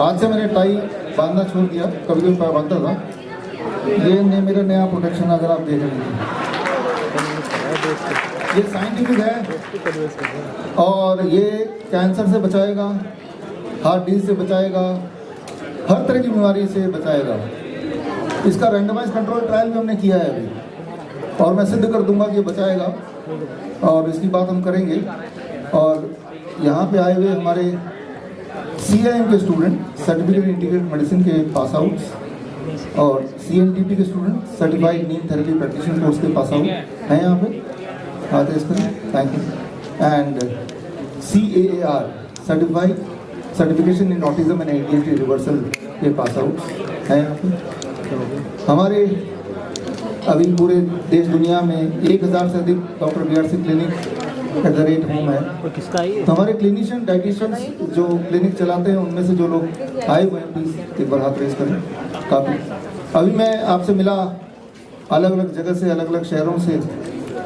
आज से मैंने टाई बांधना छोड़ दिया, कभी कभी बांधता था। ये मेरा नया प्रोटेक्शन अगर आप देख रहे हैं, ये साइंटिफिक है और ये कैंसर से बचाएगा, हार्ट डिजीज से बचाएगा, हर तरह की बीमारी से बचाएगा। इसका रैंडमाइज कंट्रोल ट्रायल भी हमने किया है अभी, और मैं सिद्ध कर दूंगा कि ये बचाएगा, और इसकी बात हम करेंगे। और यहाँ पे आए हुए हमारे CIM के स्टूडेंट, सर्टिफिकेट इंटीग्रेटेड मेडिसिन के पास आउट, और CNTP के स्टूडेंट, सर्टिफाइड नीम थेरेपी प्रैक्टिशनर कोर्स के पास आउट हैं यहाँ पे, आते इस तरह, thank you. And CAAR certification in autism and ADHD reversal के पास आउट हैं यहाँ पे। हमारे अभी पूरे देश दुनिया में 1000 से अधिक doctor BRC clinic at the rate home है। तो हमारे क्लिनिशियन डाइटिशियंस जो क्लिनिक चलाते हैं, उनमें से जो लोग आए हुए हैं प्लीज़ एक बार हाथ रेज करें। काफ़ी अभी मैं आपसे मिला अलग अलग जगह से, अलग अलग शहरों से,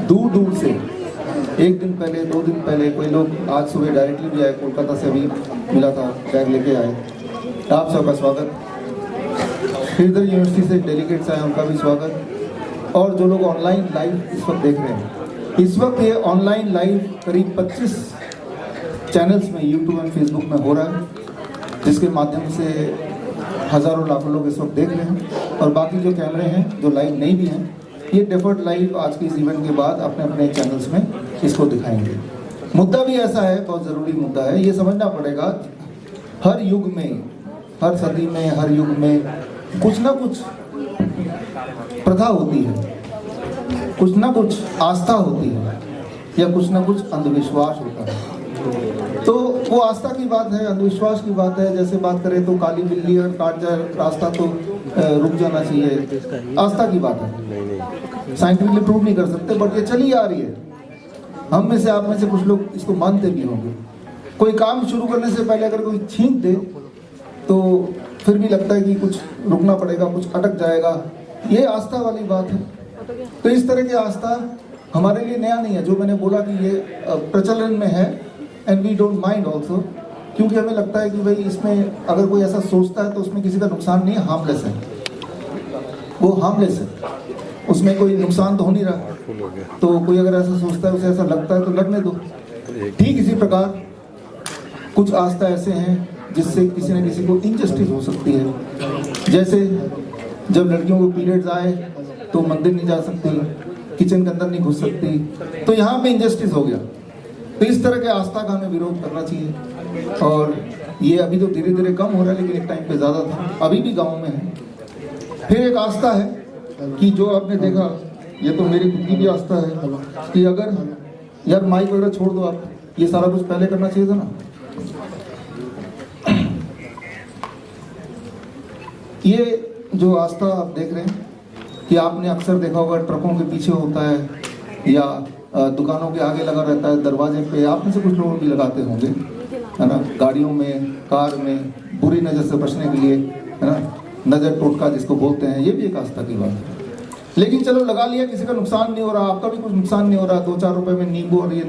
दूर दूर से, एक दिन पहले, 2 दिन पहले, कोई लोग आज सुबह डायरेक्टली भी आए, कोलकाता से अभी मिला था, बैग लेके आए। आप सबका स्वागत। श्रीधर यूनिवर्सिटी से डेलीगेट्स आए, उनका भी स्वागत। और जो लोग ऑनलाइन लाइव इस वक्त देख रहे हैं, इस वक्त ये ऑनलाइन लाइव करीब 25 चैनल्स में यूट्यूब एंड फेसबुक में हो रहा है, जिसके माध्यम से हज़ारों लाखों लोग इस वक्त देख रहे हैं। और बाकी जो कैमरे हैं जो लाइव नहीं भी हैं, ये डेफर्ड लाइव आज के इस इवेंट के बाद अपने अपने चैनल्स में इसको दिखाएंगे। मुद्दा भी ऐसा है, बहुत ज़रूरी मुद्दा है, ये समझना पड़ेगा। हर युग में, हर सदी में, हर युग में कुछ ना कुछ प्रथा होती है, कुछ ना कुछ आस्था होती है, या कुछ ना कुछ अंधविश्वास होता है। तो वो आस्था की बात है, अंधविश्वास की बात है। जैसे बात करें तो काली बिल्ली और काट जाए रास्ता तो रुक जाना चाहिए, आस्था की बात है। साइंटिफिकली प्रूव नहीं कर सकते, बट ये चली आ रही है। हम में से, आप में से कुछ लोग इसको मानते भी होंगे। कोई काम शुरू करने से पहले अगर कोई छींक दे तो फिर भी लगता है कि कुछ रुकना पड़ेगा, कुछ अटक जाएगा। ये आस्था वाली बात है। तो इस तरह की आस्था हमारे लिए नया नहीं है। जो मैंने बोला कि ये प्रचलन में है, and we don't mind also, क्योंकि हमें लगता है कि भाई इसमें अगर कोई ऐसा सोचता है तो उसमें किसी का नुकसान नहीं है, हार्मलेस है, वो हार्मलेस है, उसमें कोई नुकसान तो हो नहीं रहा। तो कोई अगर ऐसा सोचता है, उसे ऐसा लगता है तो लगने दो। ठीक इसी प्रकार कुछ आस्था ऐसे हैं जिससे किसी न किसी को इनजस्टिस हो सकती है। जैसे जब लड़कियों को पीरियड्स आए तो मंदिर नहीं जा सकती, किचन के अंदर नहीं घुस सकती, तो यहाँ पे इनजस्टिस हो गया। तो इस तरह के आस्था का हमें विरोध करना चाहिए। और ये अभी तो धीरे धीरे कम हो रहा है, लेकिन एक टाइम पे ज़्यादा था, अभी भी गाँव में है। फिर एक आस्था है कि जो आपने देखा, ये तो मेरी खुद की भी आस्था है कि अगर यार माइक वगैरह छोड़ दो आप, ये सारा कुछ पहले करना चाहिए था ना। ये जो आस्था आप देख रहे हैं कि आपने अक्सर देखा होगा ट्रकों के पीछे होता है या दुकानों के आगे लगा रहता है, दरवाजे पे। आप में से कुछ लोग भी लगाते होंगे, है ना, गाड़ियों में, कार में, बुरी नज़र से बचने के लिए, है ना, नज़र टोटका जिसको बोलते हैं। ये भी एक आस्था की बात है। लेकिन चलो लगा लिया, किसी का नुकसान नहीं हो रहा, आपका भी कुछ नुकसान नहीं हो रहा। 2-4 रुपए में नींबू और ये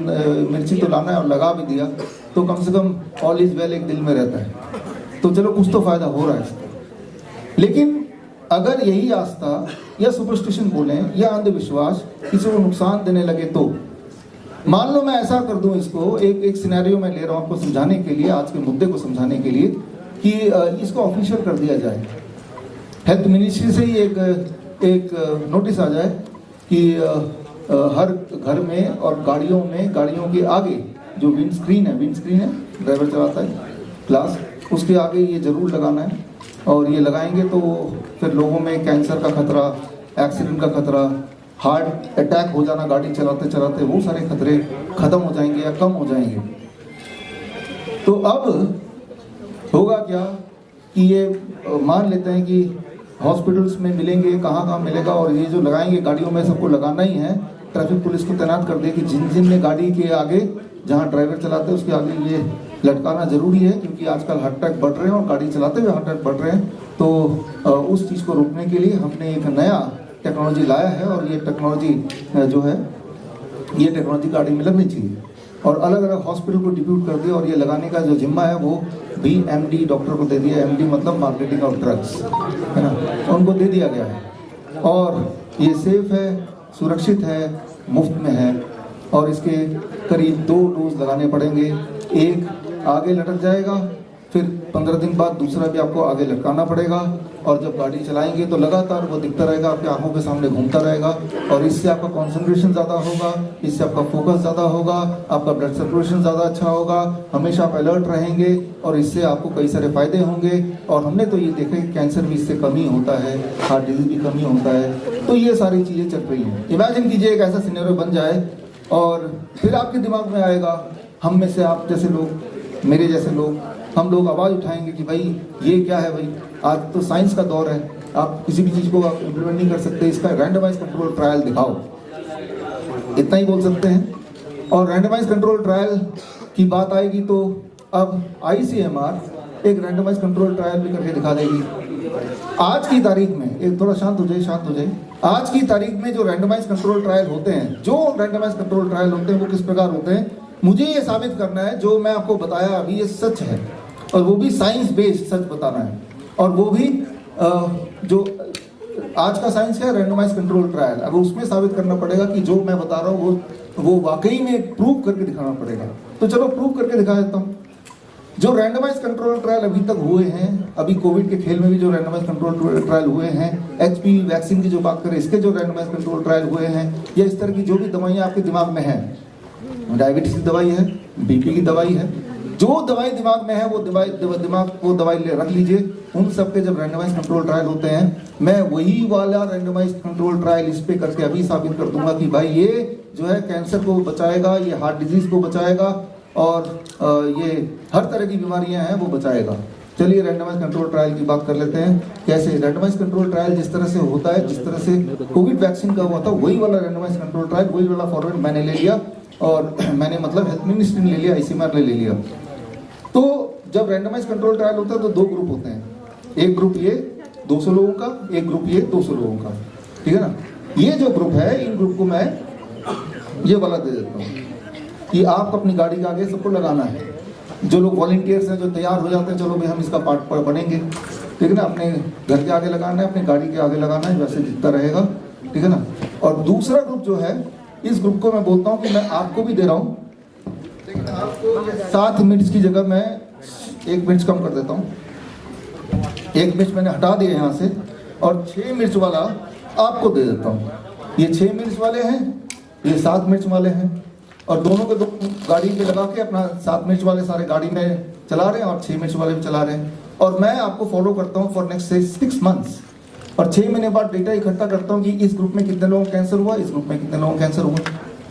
मिर्ची तो लाना है और लगा भी दिया, तो कम से कम ऑल इज वेल एक दिल में रहता है। तो चलो कुछ तो फायदा हो रहा है इसका। लेकिन अगर यही आस्था या सुपरस्टिशन बोलें या अंधविश्वास किसी को नुकसान देने लगे, तो मान लो मैं ऐसा कर दूं इसको, एक सिनेरियो में ले रहा हूं आपको समझाने के लिए, आज के मुद्दे को समझाने के लिए, कि इसको ऑफिशियल कर दिया जाए। हेल्थ मिनिस्ट्री से ही एक नोटिस आ जाए कि हर घर में और गाड़ियों में, गाड़ियों के आगे जो विंड स्क्रीन है, ड्राइवर चलाता है ग्लास, उसके आगे ये जरूर लगाना है। और ये लगाएंगे तो फिर लोगों में कैंसर का खतरा, एक्सीडेंट का खतरा, हार्ट अटैक हो जाना गाड़ी चलाते चलाते, वो सारे खतरे खत्म हो जाएंगे या कम हो जाएंगे। तो अब होगा क्या कि ये मान लेते हैं कि हॉस्पिटल्स में मिलेंगे, कहाँ मिलेगा, और ये जो लगाएंगे गाड़ियों में सबको लगाना ही है। ट्रैफिक पुलिस को तैनात कर दे कि जिन ने गाड़ी के आगे, जहाँ ड्राइवर चलाते हैं उसके आगे ये लटकाना जरूरी है, क्योंकि आजकल हार्ट अटैक बढ़ रहे हैं और गाड़ी चलाते हुए हार्ट अटैक बढ़ रहे हैं। तो उस चीज़ को रोकने के लिए हमने एक नया टेक्नोलॉजी लाया है, और ये टेक्नोलॉजी जो है, ये टेक्नोलॉजी गाड़ी में लगनी चाहिए। और अलग अलग हॉस्पिटल को डिप्यूट कर दिया, और ये लगाने का जो जिम्मा है वो भी MD डॉक्टर को दे दिया। MD मतलब मार्केटिंग ऑफ ड्रग्स, है ना, उनको दे दिया गया है। और ये सेफ है, सुरक्षित है, मुफ्त में है, और इसके करीब 2 डोज लगाने पड़ेंगे। एक आगे लटक जाएगा, फिर 15 दिन बाद दूसरा भी आपको आगे लटकाना पड़ेगा, और जब गाड़ी चलाएंगे तो लगातार वो दिखता रहेगा, आपकी आंखों के सामने घूमता रहेगा, और इससे आपका कंसंट्रेशन ज़्यादा होगा, इससे आपका फोकस ज़्यादा होगा, आपका ब्लड सर्कुलेशन ज़्यादा अच्छा होगा, हमेशा आप अलर्ट रहेंगे, और इससे आपको कई सारे फायदे होंगे। और हमने तो ये देखा कि कैंसर भी इससे कम ही होता है, हार्ट डिजीज भी कम ही होता है। तो ये सारी चीज़ें चल रही हैं। इमेजिन कीजिए एक ऐसा सिनेरियो बन जाए, और फिर आपके दिमाग में आएगा, हम में से आप जैसे लोग, मेरे जैसे लोग, हम लोग आवाज़ उठाएंगे कि भाई ये क्या है भाई, आज तो साइंस का दौर है, आप किसी भी चीज़ को आप इम्प्लीमेंट नहीं कर सकते, इसका रैंडमाइज कंट्रोल ट्रायल दिखाओ, इतना ही बोल सकते हैं। और रैंडमाइज कंट्रोल ट्रायल की बात आएगी तो अब ICMR एक रैंडमाइज कंट्रोल ट्रायल भी करके दिखा देगी। आज की तारीख में, एक थोड़ा शांत हो जाए, आज की तारीख में जो रैंडमाइज कंट्रोल ट्रायल होते हैं, वो किस प्रकार होते हैं, मुझे ये साबित करना है जो मैं आपको बताया अभी ये सच है, और वो भी साइंस बेस्ड सच बताना है। और वो भी जो आज का साइंस है रैंडमाइज कंट्रोल ट्रायल, अब उसमें साबित करना पड़ेगा कि जो मैं बता रहा हूँ वो वाकई में प्रूव करके दिखाना पड़ेगा। तो चलो प्रूव करके दिखा देता हूँ। जो रैंडमाइज कंट्रोल ट्रायल अभी तक हुए हैं, अभी कोविड के खेल में भी जो रैंडमाइज कंट्रोल ट्रायल हुए हैं, HPV वैक्सीन की जो बात करें, इसके जो रैंडमाइज कंट्रोल ट्रायल हुए हैं, या इस तरह की जो भी दवाइयाँ आपके दिमाग में हैं, डायबिटीज की दवाई है, BP की दवाई है, जो दवाई दिमाग में है वो दवाई रख लीजिए। उन सब के जब रैंडमाइज कंट्रोल ट्रायल होते हैं, मैं वही वाला रैंडमाइज कंट्रोल ट्रायल इस पे करके अभी साबित कर दूंगा कि भाई ये जो है कैंसर को बचाएगा, ये हार्ट डिजीज को बचाएगा, और ये हर तरह की बीमारियां हैं वो बचाएगा। चलिए रैंडमाइज कंट्रोल ट्रायल की बात कर लेते हैं। कैसे रैंडमाइज कंट्रोल ट्रायल जिस तरह से होता है, जिस तरह से कोविड वैक्सीन का हुआ था, वही वाला रैंडमाइज कंट्रोल ट्रायल, वही वाला फॉर्मेट मैंने ले लिया, और मैंने मतलब हेल्थ मिनिस्ट्री ने ले लिया, ICMR ने ले लिया। तो जब रैंडमाइज कंट्रोल ट्रायल होता है तो 2 ग्रुप होते हैं, एक ग्रुप ये 200 लोगों का, एक ग्रुप ये 200 लोगों का, ठीक है ना। ये जो ग्रुप है, इन ग्रुप को मैं ये वाला दे देता हूँ कि आप अपनी गाड़ी के आगे सबको लगाना है। जो लोग वॉलंटियर्स हैं, जो तैयार हो जाते हैं, चलो भाई हम इसका पार्ट बनेंगे, ठीक है ना, अपने घर के आगे लगाना है, अपनी गाड़ी के आगे लगाना है, वैसे दिखता रहेगा, ठीक है ना। और दूसरा ग्रुप जो है, इस ग्रुप को मैं बोलता हूँ कि मैं आपको भी दे रहा हूँ, लेकिन आपको 7 मिनट की जगह मैं 1 मिनट कम कर देता हूँ। 1 मिनट मैंने हटा दिया यहाँ से, और 6 मिनट वाला आपको दे देता हूँ। ये 6 मिनट वाले हैं, ये 7 मिनट वाले हैं, और दोनों के दो गाड़ी पे लगा के अपना 7 मिनट वाले सारे गाड़ी में चला रहे हैं, और 6 मिनट वाले भी चला रहे हैं। और मैं आपको फॉलो करता हूँ फॉर नेक्स्ट 6 मंथ्स, और 6 महीने बाद डेटा इकट्ठा करता हूँ कि इस ग्रुप में कितने लोगों को कैंसर हुआ, इस ग्रुप में कितने लोगों को कैंसर हुआ,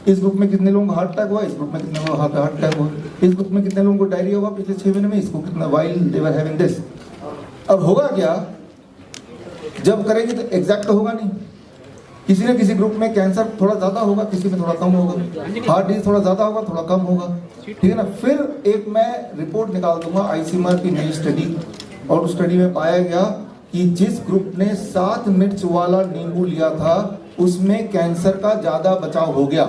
इस ग्रुप में कितने लोगों को हार्ट अटैक हुआ, इस ग्रुप में कितने लोगों को हार्ट अटैक हुआ, इस ग्रुप में कितने लोगों को डायरिया हुआ पिछले 6 महीने में, इसको कितना while they were having this. अब होगा क्या, जब करेंगे तो एग्जैक्ट होगा नहीं, किसी न किसी ग्रुप में कैंसर थोड़ा ज़्यादा होगा, किसी में थोड़ा कम होगा, हार्ट डिजीज थोड़ा ज़्यादा होगा, थोड़ा कम होगा, ठीक है ना। फिर एक मैं रिपोर्ट निकाल दूंगा ICMR की नई स्टडी, और उस स्टडी में पाया गया कि जिस ग्रुप ने 7 मिर्च वाला नींबू लिया था, उसमें कैंसर का ज़्यादा बचाव हो गया,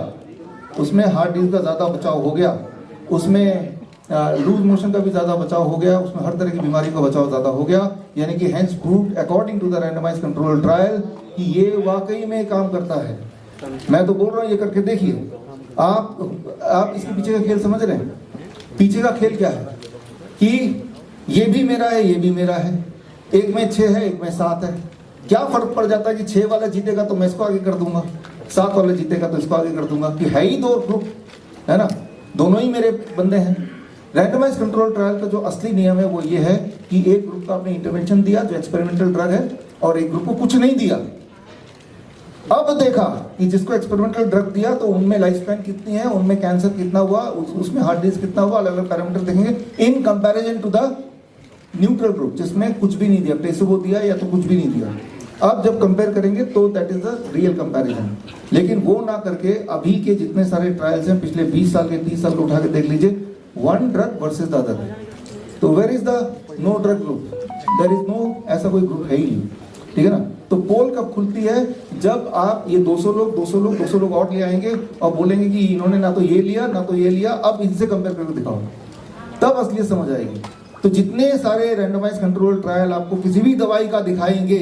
उसमें हार्ट डिजीज का ज़्यादा बचाव हो गया, उसमें लूज मोशन का भी ज़्यादा बचाव हो गया, उसमें हर तरह की बीमारी का बचाव ज़्यादा हो गया। यानी कि hence proved according to the randomized control trial कि ये वाकई में काम करता है। मैं तो बोल रहा हूँ, ये करके देखिए। आप इसके पीछे का खेल समझ रहे हैं? पीछे का खेल क्या है कि ये भी मेरा है, ये भी मेरा है, एक में 6 है, एक में 7 है। क्या फर्क पड़ जाता है कि 6 वाला जीतेगा तो मैं इसको आगे कर दूंगा, 7 वाला जीतेगा तो इसको आगे कर दूंगा, कि है ही 2 ग्रुप, है ना, दोनों ही मेरे बंदे हैं। रैंडमाइज कंट्रोल ट्रायल का जो असली नियम है वो ये है कि एक ग्रुप का आपने इंटरवेंशन दिया जो एक्सपेरिमेंटल ड्रग है, और एक ग्रुप को कुछ नहीं दिया। अब देखा कि जिसको एक्सपेरिमेंटल ड्रग दिया तो उनमें लाइफ स्पैन कितनी है, उनमें कैंसर कितना हुआ, उसमें हार्ट डिजीज कितना हुआ, अलग अलग पैरामीटर देखेंगे in comparison to the neutral group जिसमें कुछ भी नहीं दिया, प्लेसिबो दिया या तो कुछ भी नहीं दिया। अब जब कंपेयर करेंगे तो that is the real comparison. लेकिन वो ना करके अभी के जितने सारे ट्रायल्स हैं पिछले 20 साल के 30 साल को उठा के देख लीजिए, one drug versus the other. तो where is the no drug group? There is no, ऐसा कोई ग्रुप है ही नहीं, ठीक है ना। तो पोल कब खुलती है? जब आप ये 200 लोग और ले आएंगे और बोलेंगे कि इन्होंने ना तो ये लिया ना तो ये लिया, अब इनसे कंपेयर करके दिखाओ, तब असलियत समझ आएगी। तो जितने सारे रैंडमाइज कंट्रोल ट्रायल आपको किसी भी दवाई का दिखाएंगे,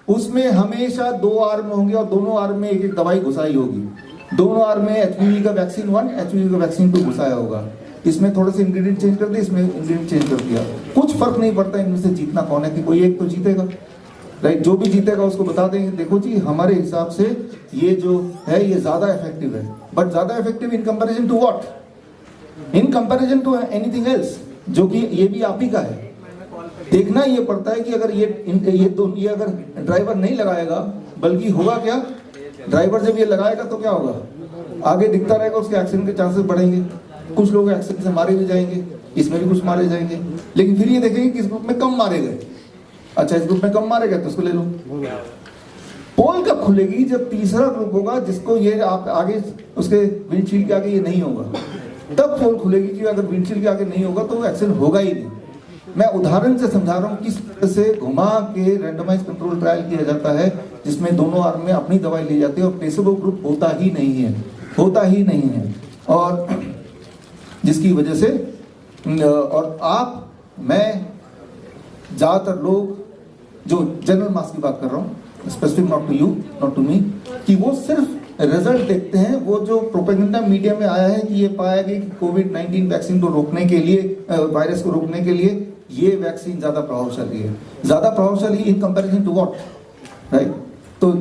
उसमें हमेशा 2 आर्म होंगे और दोनों आर्म में एक एक दवाई घुसाई होगी। दोनों आर्म में HPV का वैक्सीन 1, HPV का वैक्सीन 2 घुसाया होगा। इसमें थोड़े से इंग्रेडिएंट चेंज कर दिए, इसमें इंग्रेडिएंट चेंज कर दिया। कुछ फर्क नहीं पड़ता इनमें से जीतना कौन है, कि कोई एक तो जीतेगा, राइट। जो भी जीतेगा उसको बता देंगे देखो जी हमारे हिसाब से ये जो है ये ज्यादा इफेक्टिव है। बट ज्यादा effective in comparison to what? In comparison to anything else, जो कि ये भी आप ही का है। देखना ये पड़ता है कि अगर ये अगर ड्राइवर नहीं लगाएगा, बल्कि होगा क्या, ड्राइवर जब ये लगाएगा तो क्या होगा, आगे दिखता रहेगा, उसके एक्सीडेंट के चांसेस बढ़ेंगे, कुछ लोग एक्सीडेंट से मारे भी जाएंगे, इसमें भी कुछ मारे जाएंगे। लेकिन फिर ये देखेंगे किस ग्रुप में कम मारे गए, अच्छा इस ग्रुप में कम मारे गए तो उसको ले लो। पोल कब खुलेगी? जब तीसरा ग्रुप होगा जिसको ये आप आगे उसके विंडशील्ड के आगे ये नहीं होगा, तब पोल खुलेगी। कि अगर विंडशील्ड के आगे नहीं होगा तो एक्सीडेंट होगा ही नहीं। मैं उदाहरण से समझा रहा हूँ किस तरह से घुमा के रैंडमाइज कंट्रोल ट्रायल किया जाता है, जिसमें दोनों आर्म में अपनी दवाई ली जाती है और प्लेसेबो ग्रुप होता ही नहीं है। और जिसकी वजह से और आप, मैं, ज़्यादातर लोग जो जनरल मास की बात कर रहा हूँ, specific not to you not to me, कि वो सिर्फ रिजल्ट देखते हैं। वो जो प्रोपेगेंडा मीडिया में आया है कि ये पाया गया कि कोविड-19 वैक्सीन को रोकने के लिए, वायरस को रोकने के लिए ये वैक्सीन ज़्यादा प्रभावशाली है। ज़्यादा प्रभावशाली in comparison to what, right. तो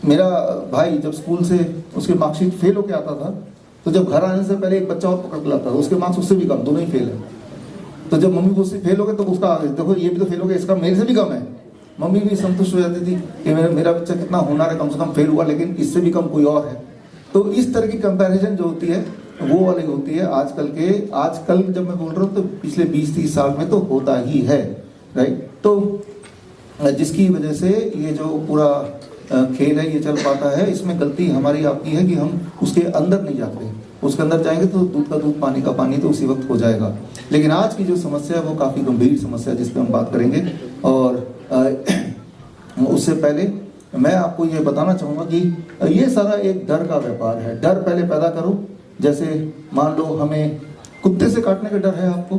मेरा भाई जब स्कूल से उसके मार्कशीट फेल होके आता था, तो जब घर आने से पहले एक बच्चा और पकड़ लाता था, उसके मार्क्स उससे भी कम, दोनों ही फेल है। तो जब मम्मी उससे फेल हो गए तो उसका देखो ये भी तो फेल हो गया, इसका मेरे से भी कम है, मम्मी भी संतुष्ट हो जाती थी कि मेरा बच्चा कितना होनहार है, कम से कम फेल हुआ लेकिन इससे भी कम कोई और है। तो इस तरह की कंपैरिजन जो होती है वो अलग होती है। आजकल जब मैं बोल रहा हूँ तो पिछले 20-30 साल में तो होता ही है, राइट। तो जिसकी वजह से ये जो पूरा खेल है ये चल पाता है। इसमें गलती हमारी आपकी है कि हम उसके अंदर नहीं जाते। उसके अंदर जाएंगे तो दूध का दूध पानी का पानी तो उसी वक्त हो जाएगा। लेकिन आज की जो समस्या है वो काफ़ी गंभीर समस्या है जिस पर हम बात करेंगे। और उससे पहले मैं आपको ये बताना चाहूँगा कि ये सारा एक डर का व्यापार है। डर पहले पैदा करो। जैसे मान लो हमें कुत्ते से काटने का डर है आपको,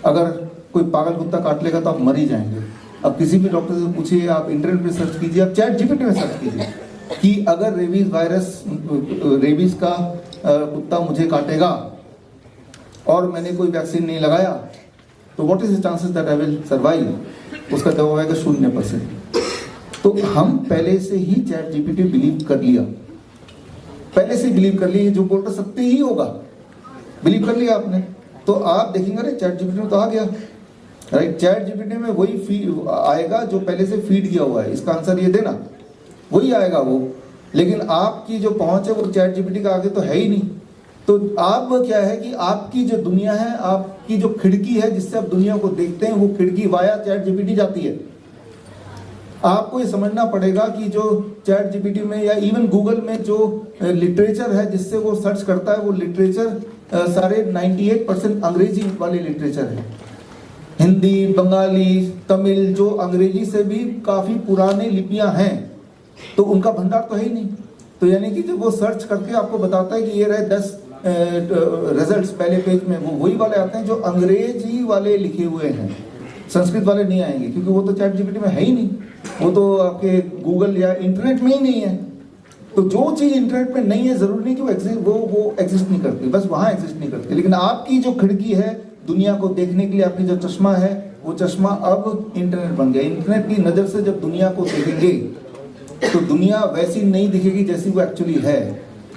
अगर कोई पागल कुत्ता काट लेगा तो आप मर ही जाएंगे। अब किसी भी डॉक्टर से पूछिए, आप इंटरनेट पे सर्च कीजिए, आप चैट जीपीटी में सर्च कीजिए कि अगर रेबीज का कुत्ता मुझे काटेगा और मैंने कोई वैक्सीन नहीं लगाया तो what is the chances that I will survive? उसका जवाब आएगा 0%। तो हम पहले से ही चैट जीपीटी बिलीव कर लिया, जो बोल रहा सत्य ही होगा, बिलीव कर लिया आपने। तो आप देखेंगे अरे चैट जीपीटी में तो आ गया, राइट। चैट जीपीटी में वही आएगा जो पहले से फीड किया हुआ है, इसका आंसर ये देना, वही आएगा वो। लेकिन आपकी जो पहुंच है वो चैट जीपीटी का आगे तो है ही नहीं। तो आप क्या है कि आपकी जो दुनिया है, आपकी जो खिड़की है जिससे आप दुनिया को देखते हैं, वो खिड़की वाया चैट जीपीटी जाती है। आपको ये समझना पड़ेगा कि जो चैट जीपीटी में या इवन गूगल में जो लिटरेचर है जिससे वो सर्च करता है, वो लिटरेचर सारे 98% अंग्रेजी वाले लिटरेचर है। हिंदी, बंगाली, तमिल, जो अंग्रेजी से भी काफ़ी पुराने लिपियां हैं, तो उनका भंडार तो है ही नहीं। तो यानी कि जब वो सर्च करके आपको बताता है कि ये रहे 10 रिजल्ट्स पहले पेज में, वो वही वाले आते हैं जो अंग्रेजी वाले लिखे हुए हैं, संस्कृत वाले नहीं आएंगे, क्योंकि वो तो चैट जीपीटी में है ही नहीं, वो तो आपके गूगल या इंटरनेट में ही नहीं है। तो जो चीज़ इंटरनेट में नहीं है जरूरी नहीं कि वो एग्जिस्ट नहीं करती, बस वहाँ एग्जिस्ट नहीं करती। लेकिन आपकी जो खिड़की है दुनिया को देखने के लिए, आपकी जो चश्मा है, वो चश्मा अब इंटरनेट बन गया। इंटरनेट की नज़र से जब दुनिया को देखेंगे तो दुनिया वैसी नहीं दिखेगी जैसी वो एक्चुअली है।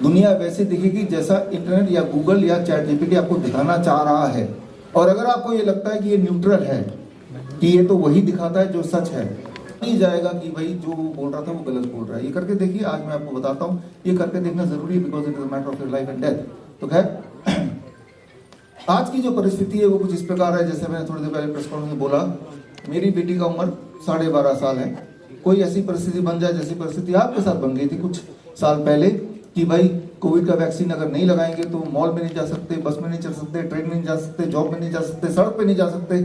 दुनिया वैसे दिखेगी जैसा इंटरनेट या गूगल या चैट जीपीटी आपको दिखाना चाह रहा है। और अगर आपको ये लगता है कि ये न्यूट्रल है, कि ये तो वही दिखाता है जो सच है, नहीं जाएगा कि भाई जो बोल रहा था वो गलत बोल रहा है। ये करके देखिए, आज मैं आपको बताता हूँ, ये करके देखना जरूरी है, because it is a matter of your life and death. तो खैर, आज की जो परिस्थिति है वो कुछ इस प्रकार है, जैसे मैंने थोड़ी देर पहले प्रेस कॉन्फ्रेंस में बोला, मेरी बेटी का उम्र 12.5 साल है। कोई ऐसी परिस्थिति बन जाए जैसी परिस्थिति आपके साथ बन गई थी कुछ साल पहले, कि भाई कोविड का वैक्सीन अगर नहीं लगाएंगे तो मॉल में नहीं जा सकते, बस में नहीं चल सकते, ट्रेन में नहीं जा सकते, जॉब में नहीं जा सकते, सड़क पे नहीं जा सकते,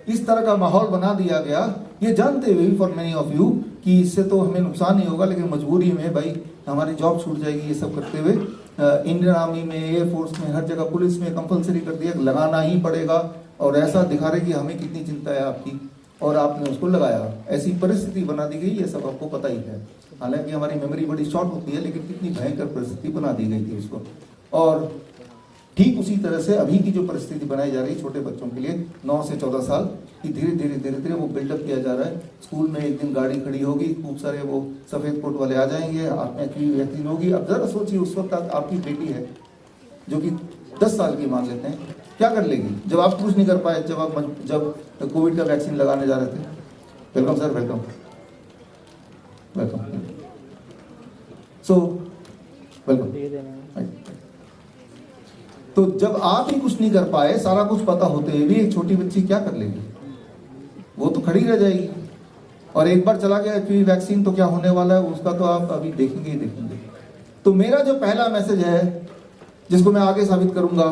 इस तरह का माहौल बना दिया गया, ये जानते हुए फॉर मेनी ऑफ यू कि इससे तो हमें नुकसान नहीं होगा, लेकिन मजबूरी में भाई हमारी जॉब छूट जाएगी, ये सब करते हुए इंडियन आर्मी में, एयरफोर्स में, हर जगह पुलिस में कंपलसरी कर दिया, लगाना ही पड़ेगा, और ऐसा दिखा रहे कि हमें कितनी चिंता है आपकी, और आपने उसको लगाया। ऐसी परिस्थिति बना दी गई, ये सब आपको पता ही है। हालांकि हमारी मेमोरी बड़ी शॉर्ट होती है, लेकिन कितनी भयंकर परिस्थिति बना दी गई थी उसको। और ठीक उसी तरह से अभी की जो परिस्थिति बनाई जा रही है छोटे बच्चों के लिए 9 से 14 साल की, धीरे धीरे वो बिल्डअप किया जा रहा है। स्कूल में एक दिन गाड़ी खड़ी होगी, खूब सारे वो सफ़ेद कोट वाले आ जाएंगे, आप में की वैक्सीन होगी। अब जरा सोचिए, उस वक्त आपकी बेटी है जो कि 10 साल की मान लेते हैं, क्या कर लेगी जब आप कुछ नहीं कर पाए, जब कोविड का वैक्सीन लगाने जा रहे थे। Welcome sir, welcome welcome. So welcome. तो जब आप ही कुछ नहीं कर पाए, सारा कुछ पता होते हुए भी एक छोटी बच्ची क्या कर लेगी? वो तो खड़ी रह जाएगी। और एक बार चला गया एचपीवी वैक्सीन तो क्या होने वाला है उसका तो आप अभी देखेंगे ही देखेंगे। तो मेरा जो पहला मैसेज है, जिसको मैं आगे साबित करूंगा,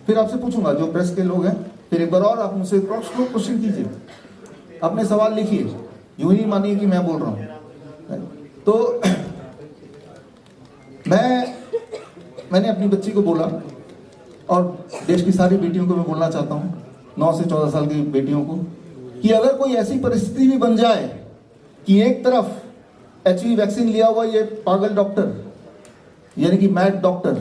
फिर आपसे पूछूंगा जो प्रेस के लोग हैं, फिर एक बार और आप मुझसे क्वेश्चन कीजिए, अपने सवाल लिखिए, यूं ही नहीं मानिए कि मैं बोल रहा हूं। तो मैंने अपनी बच्ची को बोला, और देश की सारी बेटियों को मैं बोलना चाहता हूँ, 9 से 14 साल की बेटियों को, कि अगर कोई ऐसी परिस्थिति भी बन जाए कि एक तरफ एचपीवी वैक्सीन लिया हुआ ये पागल डॉक्टर, यानी कि मैड डॉक्टर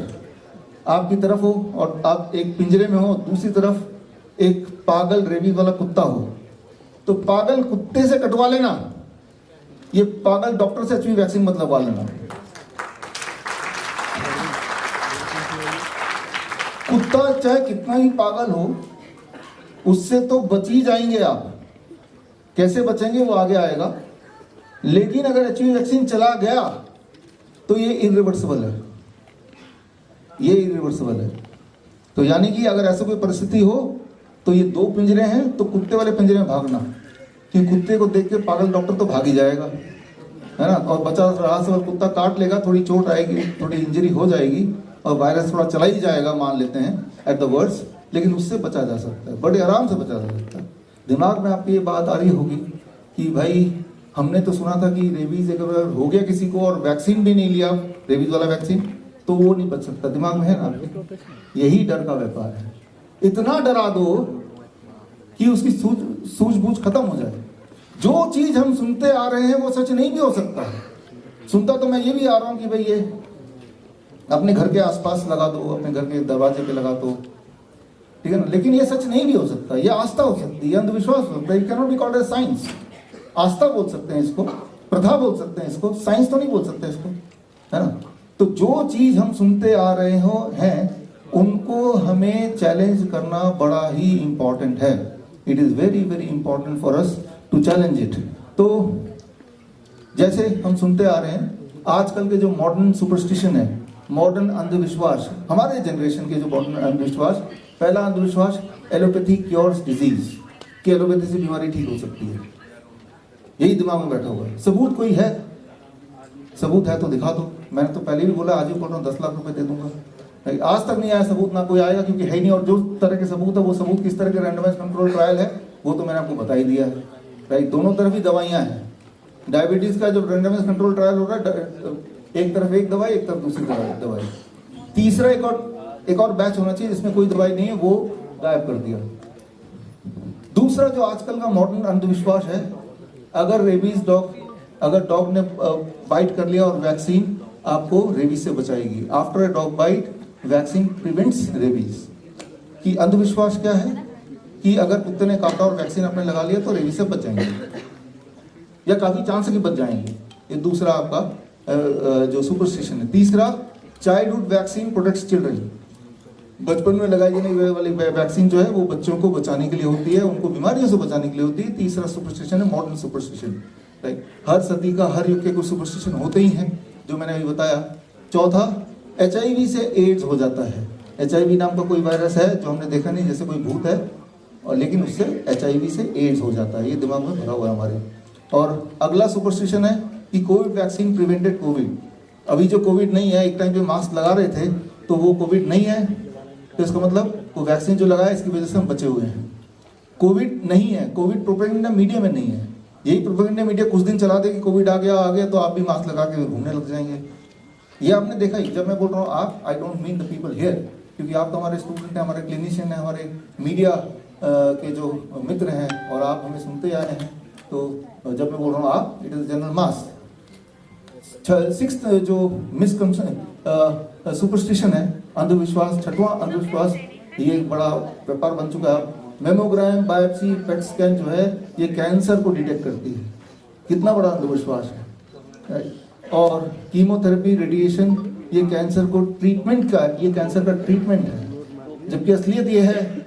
आपकी तरफ हो, और आप एक पिंजरे में हो, दूसरी तरफ एक पागल रेबीज वाला कुत्ता हो, तो पागल कुत्ते से कटवा लेना, ये पागल डॉक्टर से एचपीवी वैक्सीन मत लगवा लेना। कुत्ता चाहे कितना ही पागल हो, उससे तो बच ही जाएंगे आप। कैसे बचेंगे वो आगे आएगा, लेकिन अगर एचपीवी वैक्सीन चला गया तो ये इरिवर्सिबल है, ये इरिवर्सिबल है। तो यानी कि अगर ऐसा कोई परिस्थिति हो तो ये 2 पिंजरे हैं, तो कुत्ते वाले पिंजरे में भागना, कि कुत्ते को देख के पागल डॉक्टर तो भाग ही जाएगा, है ना। और बचा रहा से कुत्ता काट लेगा, थोड़ी चोट आएगी, थोड़ी इंजरी हो जाएगी, और वायरस थोड़ा चला ही जाएगा मान लेते हैं एट द वर्स्ट, लेकिन उससे बचा जा सकता है, बड़े आराम से बचा जा सकता है। दिमाग में आपकी ये बात आ रही होगी कि भाई हमने तो सुना था कि रेबीज अगर हो गया किसी को और वैक्सीन भी नहीं लिया, रेबीज वाला वैक्सीन, तो वो नहीं बच सकता। दिमाग में है ना आपके, यही डर का व्यापार है। इतना डरा दो कि उसकी सूझबूझ खत्म हो जाए। जो चीज हम सुनते आ रहे हैं वो सच नहीं भी हो सकता है। सुनता तो मैं ये भी आ रहा हूँ कि भाई ये अपने घर के आसपास लगा दो, अपने घर के दरवाजे पे लगा दो, ठीक है ना, लेकिन ये सच नहीं भी हो सकता। ये आस्था हो सकती है, अंधविश्वास हो सकता है। It can not be called as science. आस्था बोल सकते हैं इसको, प्रथा बोल सकते हैं इसको, साइंस तो नहीं बोल सकते इसको, है ना। तो जो चीज हम सुनते आ रहे हो हैं, उनको हमें चैलेंज करना बड़ा ही इंपॉर्टेंट है। It is very very important for us to challenge it. तो जैसे हम सुनते आ रहे हैं, आजकल के जो मॉडर्न सुपरस्टिशन है, मॉडर्न अंधविश्वास, हमारे जनरेशन के जो मॉडर्न अंधविश्वास, पहला अंधविश्वास एलोपैथी क्योर्स डिजीज, कि एलोपैथी से बीमारी ठीक हो सकती है। यही दिमाग में बैठा हुआ है। सबूत कोई है? सबूत है तो दिखा दो। मैंने तो पहले भी बोला, आज भी बोल रहा हूँ, 10 लाख रुपए दे दूंगा। आज तक नहीं आया सबूत, ना कोई आएगा, क्योंकि है ही नहीं। और जो तरह के सबूत है, वो सबूत किस तरह के रैंडमाइज्ड कंट्रोल ट्रायल है, वो तो मैंने आपको बता ही दिया है। राइट, दोनों तरफ ही दवाइयाँ हैं। डायबिटीज का जो रैंडमाइज्ड कंट्रोल ट्रायल हो रहा है, एक तरफ एक दवाई, एक तरफ दूसरी दवाई। तीसरा एक और बैच होना चाहिए जिसमें कोई दवाई नहीं है, वो गायब कर दिया। दूसरा जो आजकल का मॉडर्न अंधविश्वास है, अगर डॉग ने बाइट कर लिया और वैक्सीन आपको रेबीज से बचाएगी। After a dog bite vaccine prevents rabies. कि अंधविश्वास क्या है कि अगर कुत्ते ने काटा और वैक्सीन आपने लगा लिया तो रेबीज से बच जाएंगे, या काफी चांस है कि बच जाएंगे। ये दूसरा आपका जो सुपरस्टिशन है। तीसरा, चाइल्डहुड वैक्सीन प्रोटेक्ट्स चिल्ड्रन। बचपन में लगाई जाने वाली वैक्सीन जो है वो बच्चों को बचाने के लिए होती है, उनको बीमारियों से बचाने के लिए होती है। तीसरा सुपरस्टिशन है मॉडर्न सुपरस्टिशन। राइट, हर सदी का हर युग के कुछ सुपरस्टिशन होते ही हैं, जो मैंने अभी बताया। चौथा, HIV से एड्स हो जाता है। HIV नाम का कोई वायरस है जो हमने देखा नहीं, जैसे कोई भूत है, और लेकिन उससे HIV से एड्स हो जाता है। ये दिमाग में भरा हुआ है हमारे। और अगला सुपरस्टिशन है कि कोविड वैक्सीन प्रिवेंटेड कोविड। अभी जो कोविड नहीं है, एक टाइम पे मास्क लगा रहे थे तो वो कोविड नहीं है, तो इसका मतलब वो वैक्सीन जो लगाया इसकी वजह से हम बचे हुए हैं। कोविड नहीं है, कोविड प्रोपेगेंडा मीडिया में नहीं है। यही प्रोपेगेंडा मीडिया कुछ दिन चला दे कि कोविड आ गया तो आप भी मास्क लगा के घूमने लग जाएंगे। ये आपने देखा ही। जब मैं बोल रहा हूँ आप, I don't mean the people here, क्योंकि आप तो हमारे स्टूडेंट हैं, हमारे क्लिनिशियन हैं, हमारे मीडिया के जो मित्र हैं और आप हमें सुनते आ रहे हैं। तो जब मैं बोल रहा हूँ आप, it is general mass. Sixth जो मिसकंसेप्शन सुपरस्टिशन है, अंधविश्वास, छठवां अंधविश्वास, ये एक बड़ा व्यापार बन चुका है। मेमोग्राम, बायोप्सी, पेट स्कैन जो है ये कैंसर को डिटेक्ट करती है। कितना बड़ा अंधविश्वास है। और कीमोथेरेपी, रेडिएशन, ये कैंसर को ट्रीटमेंट का, ये कैंसर का ट्रीटमेंट है, जबकि असलियत ये है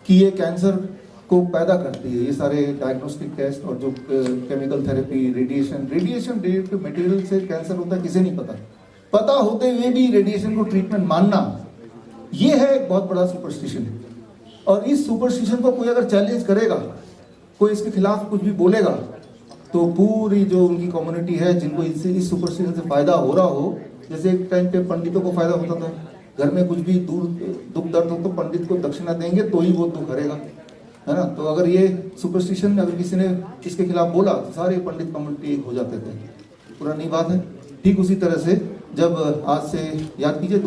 कि ये कैंसर को पैदा करती है। ये सारे डायग्नोस्टिक टेस्ट और जो chemical therapy, radiation radiative material से कैंसर होता है किसे नहीं पता। पता होते हुए भी रेडिएशन को ट्रीटमेंट मानना, ये है एक बहुत बड़ा सुपरस्टिशन। और इस सुपरस्टिशन को कोई अगर चैलेंज करेगा, कोई इसके खिलाफ कुछ भी बोलेगा, तो पूरी जो उनकी कम्युनिटी है जिनको इससे इस सुपरस्टिशन से फायदा हो रहा हो, जैसे एक टाइम पे पंडितों को फायदा होता था, घर में कुछ भी दुख दर्द हो तो पंडित को दक्षिणा देंगे तो ही वो दुख हरेगा, है ना। तो अगर ये सुपरस्टिशन अगर किसी ने इसके खिलाफ बोला तो सारे पंडित कम्युनिटी एक हो जाते थे। पुरानी बात है। ठीक उसी तरह से जब आज से याद कीजिए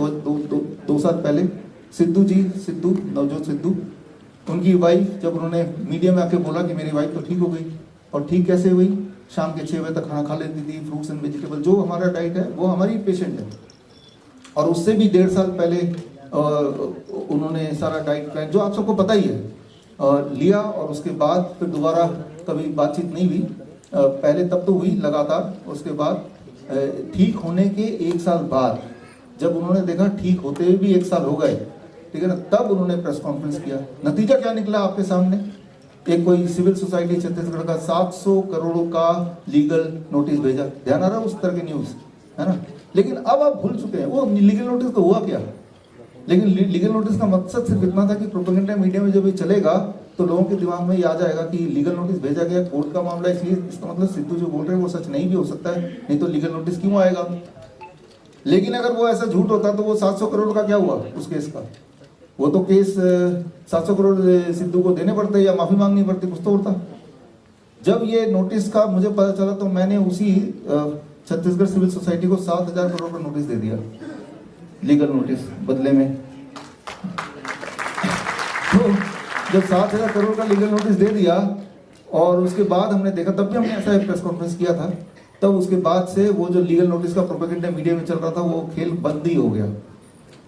2 साल पहले सिद्धू नवजोत सिद्धू, उनकी वाइफ, जब उन्होंने मीडिया में आके बोला कि मेरी वाइफ तो ठीक हो गई, और ठीक कैसे हुई, शाम के 6 बजे तक खाना खा लेती थी, फ्रूट्स एंड वेजिटेबल, जो हमारा डाइट है वो हमारी पेशेंट है। और उससे भी 1.5 साल पहले उन्होंने सारा डाइट प्लान, जो आप सबको पता ही है, लिया। और उसके बाद फिर दोबारा कभी बातचीत नहीं हुई। पहले तब तो हुई लगातार, उसके बाद ठीक होने के 1 साल बाद जब उन्होंने देखा ठीक होते हुए भी 1 साल हो गए, ठीक है ना, तब उन्होंने प्रेस कॉन्फ्रेंस किया। नतीजा क्या निकला आपके सामने? एक कोई सिविल सोसाइटी छत्तीसगढ़ का 700 करोड़ का लीगल नोटिस भेजा। ध्यान आ रहा है उस तरह की न्यूज, है ना। लेकिन अब आप भूल चुके हैं वो लीगल नोटिस का हुआ क्या। लेकिन लीगल नोटिस का मकसद सिर्फ इतना था कि प्रोपेगेंडा मीडिया में जब ये चलेगा तो लोगों के दिमाग में ये आ जाएगा कि लीगल नोटिस भेजा गया, कोर्ट का मामला, इसलिए इसका मतलब सिद्धू जो बोल रहे हैं वो सच नहीं भी हो सकता है, नहीं तो लीगल नोटिस क्यों आएगा। लेकिन अगर वो ऐसा झूठ होता तो वो 700 करोड़ का क्या हुआ उस केस का? वो तो केस 700 करोड़ सिद्धू को देने पड़ते या माफी मांगनी पड़ती, कुछ तो होता। जब ये नोटिस का मुझे पता चला तो मैंने उसी छत्तीसगढ़ सिविल सोसाइटी को 7,000 करोड़ का नोटिस दे दिया, लीगल नोटिस बदले में। तो जब 7,000 करोड़ का लीगल नोटिस दे दिया और उसके बाद हमने देखा, तब भी हमने ऐसा एक प्रेस कॉन्फ्रेंस किया था, तब उसके बाद से वो जो लीगल नोटिस का प्रोपेगेंडा मीडिया में चल रहा था वो खेल बंद ही हो गया।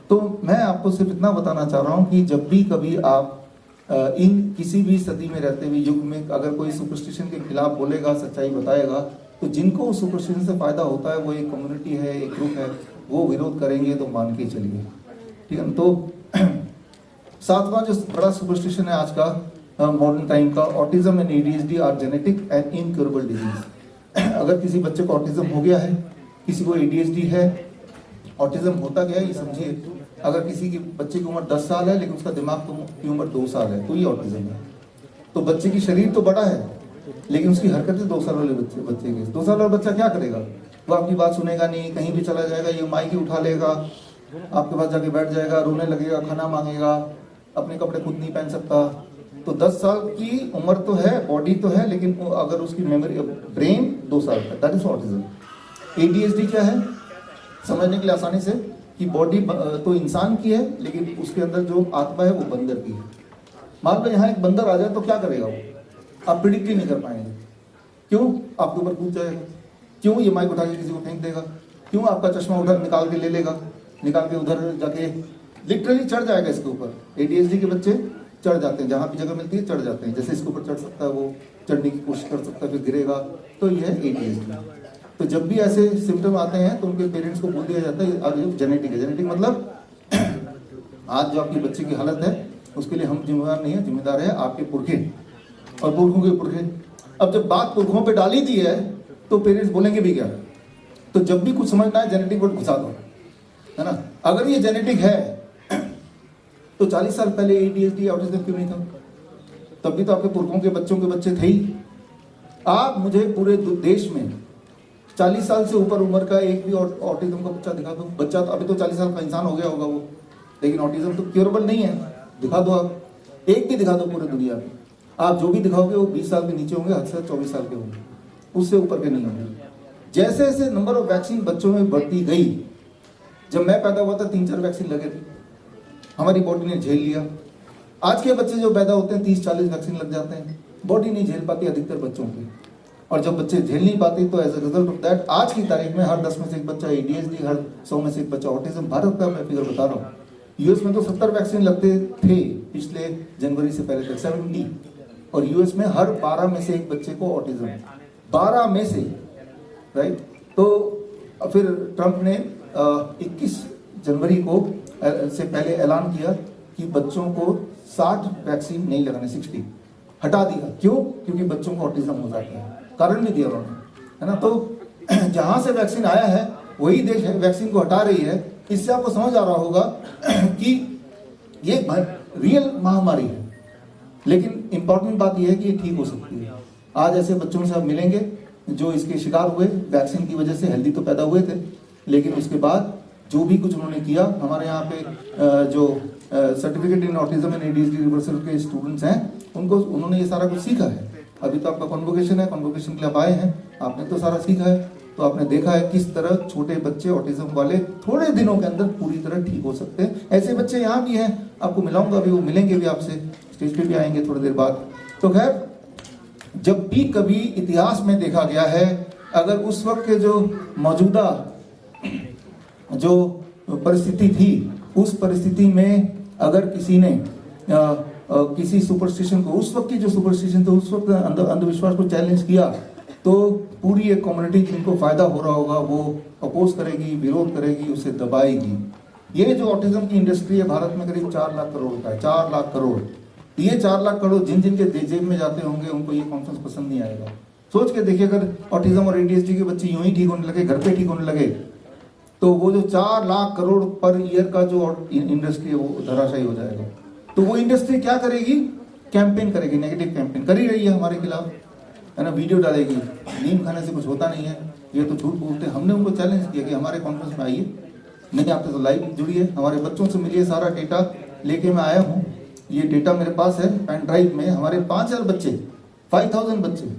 तो मैं आपको सिर्फ इतना बताना चाह रहा हूँ कि जब भी कभी आप इन किसी भी सदी में रहते हुए युग में अगर कोई सुपरस्टिशन के खिलाफ बोलेगा, सच्चाई बताएगा, तो जिनको उस सुपरस्टिशन से फायदा होता है वो एक कम्युनिटी है, एक ग्रुप है, वो विरोध करेंगे तो मान के चलिए, ठीक है। तो 7वां जो बड़ा सुपरस्टिशन है आज का मॉडर्न टाइम का, autism and ADHD are genetic and incurable disease. अगर किसी बच्चे को ऑटिज्म हो गया है, किसी को ADHD है, ऑटिज्म होता क्या है ये समझिए। अगर किसी की बच्चे की उम्र 10 साल है लेकिन उसका दिमाग की उम्र 2 साल है तो ये ऑटिज्म है। तो बच्चे की शरीर तो बड़ा है लेकिन उसकी हरकतें 2 साल वाले बच्चे की। 2 साल वाला बच्चा क्या करेगा? वो आपकी बात सुनेगा नहीं, कहीं भी चला जाएगा, ये माइक ही उठा लेगा, आपके पास जाके बैठ जाएगा, रोने लगेगा, खाना मांगेगा, अपने कपड़े खुद नहीं पहन सकता। तो 10 साल की उम्र तो है, बॉडी तो है, लेकिन अगर उसकी मेमोरी, ब्रेन 2 साल का, दैट इज ऑटिज्म। ADHD क्या है समझने के लिए आसानी से, कि बॉडी तो इंसान की है लेकिन उसके अंदर जो आत्मा है वो बंदर की है। मान लो यहाँ एक बंदर आ जाए तो क्या करेगा वो? आप प्रिडिक्ट ही नहीं कर पाएंगे। क्यों? आपके ऊपर कूद जाएगा। क्यों? ये माइक उठा के किसी को फेंक देगा। क्यों? आपका चश्मा उठा निकाल के ले लेगा, निकाल के उधर जाके लिटरली चढ़ जाएगा इसके ऊपर। ADHD के बच्चे चढ़ जाते हैं, जहाँ भी जगह मिलती है चढ़ जाते हैं। जैसे इसके ऊपर चढ़ सकता है वो चढ़ने की कोशिश कर सकता है, फिर गिरेगा। तो ये है ADHD। तो जब भी ऐसे सिम्टम आते हैं तो उनके पेरेंट्स को बोल दिया जाता है जेनेटिक है। जेनेटिक मतलब आज जो आपकी बच्चे की हालत है उसके लिए हम जिम्मेदार नहीं है, जिम्मेदार है आपके पुरखे और पुरखों के पुरखे। अब जब बात पुरखों पे डाली दी है तो पेरेंट्स बोलेंगे भी क्या? तो जब भी कुछ समझना है जेनेटिक वर्ड घुसा दो, है ना। अगर ये जेनेटिक है तो 40 साल पहले ADHD ऑटिज्म क्यों नहीं था? तब भी तो आपके पुरखों के बच्चों के बच्चे थे ही। आप मुझे पूरे देश में 40 साल से ऊपर उम्र का एक भी ऑटिज्म का बच्चा दिखा दो। बच्चा तो अभी तो 40 साल का इंसान हो गया होगा वो, लेकिन ऑटिज्म तो क्योरेबल नहीं है, दिखा दो आप। एक भी दिखा दो पूरी दुनिया में, आप जो भी दिखाओगे वो 20 साल के नीचे होंगे, हद से 24 साल के होंगे, उससे ऊपर के नहीं होंगे। जैसे जैसे नंबर ऑफ वैक्सीन बच्चों में बढ़ती गई, जब मैं पैदा हुआ था 3-4 वैक्सीन लगे थे, हमारी बॉडी ने झेल लिया। आज के बच्चे जो पैदा होते हैं 30-40 वैक्सीन लग जाते हैं, बॉडी नहीं झेल पाती अधिकतर बच्चों की। और जब बच्चे झेल नहीं पाते तो as a result of that आज की तारीख में हर 10 में से एक बच्चा ADHD, हर 100 में से एक बच्चा ऑटिज्म। भारत का मैं फिगर बता रहा हूँ, यूएस में तो 70 वैक्सीन लगते थे पिछले जनवरी से पहले तक, 70। और यूएस में हर 12 में से एक बच्चे को ऑटिज्म, 12 में से, राइट। तो फिर ट्रंप ने 21 जनवरी को से पहले ऐलान किया कि बच्चों को 60 वैक्सीन नहीं लगाने, 60 हटा दिया। क्यों? क्योंकि बच्चों को ऑटिज्म हो जाता है, कारण भी दिया उन्होंने, है ना। तो जहां से वैक्सीन आया है वही देश है वैक्सीन को हटा रही है। इससे आपको समझ आ रहा होगा कि ये रियल महामारी है। लेकिन इंपॉर्टेंट बात यह है कि ये ठीक हो सकती है। आज ऐसे बच्चों से आप मिलेंगे जो इसके शिकार हुए, वैक्सीन की वजह से हेल्दी तो पैदा हुए थे, लेकिन उसके बाद जो भी कुछ उन्होंने किया, हमारे यहाँ पे जो certificate in autism and ADHD reversal के स्टूडेंट्स हैं, उन्होंने ये सारा कुछ सीखा है। अभी तो आपका कॉन्वोकेशन है, कॉन्वोकेशन के लिए आप आए हैं, आपने तो सारा सीखा है। तो आपने देखा है किस तरह छोटे बच्चे ऑटिज्म वाले थोड़े दिनों के अंदर पूरी तरह ठीक हो सकते हैं। ऐसे बच्चे यहाँ भी हैं, आपको मिलाऊंगा अभी, वो मिलेंगे भी आपसे, स्टेज पे भी आएंगे थोड़ी देर बाद। तो खैर, जब भी कभी इतिहास में देखा गया है, अगर उस वक्त के जो मौजूदा जो परिस्थिति थी, उस परिस्थिति में अगर किसी ने किसी सुपरस्टिशन को, उस वक्त की जो सुपरस्टिशन थे, उस वक्त अंधविश्वास को चैलेंज किया, तो पूरी एक कम्युनिटी जिनको फायदा हो रहा होगा वो अपोज करेगी, विरोध करेगी, उसे दबाएगी। ये जो ऑटिज्म की इंडस्ट्री है भारत में करीब 4 लाख करोड़ का है, 4 लाख करोड़। ये 4 लाख करोड़ जिन जिन के जेब में जाते होंगे उनको ये कॉन्फ्रेंस पसंद नहीं आएगा। सोच के देखिए, अगर ऑटिज्म और ADHD के बच्चे यूं ही ठीक होने लगे, घर पे ठीक होने लगे, तो वो जो 4 लाख करोड़ पर ईयर का जो इंडस्ट्री है वो धराशायी हो जाएगा। तो वो इंडस्ट्री क्या करेगी? कैंपेन करेगी, नेगेटिव कैंपेन कर ही रही है हमारे खिलाफ, है ना। वीडियो डालेगी, नीम खाने से कुछ होता नहीं है, ये तो झूठ बोलते हैं। हमने उनको चैलेंज किया कि हमारे कॉन्फ्रेंस में आइए, नहीं आते तो लाइव जुड़िए, हमारे बच्चों से मिलिए, सारा डेटा लेके मैं आया हूँ। ये डेटा मेरे पास है पेन ड्राइव में, हमारे 5000 बच्चे, 5000 बच्चे,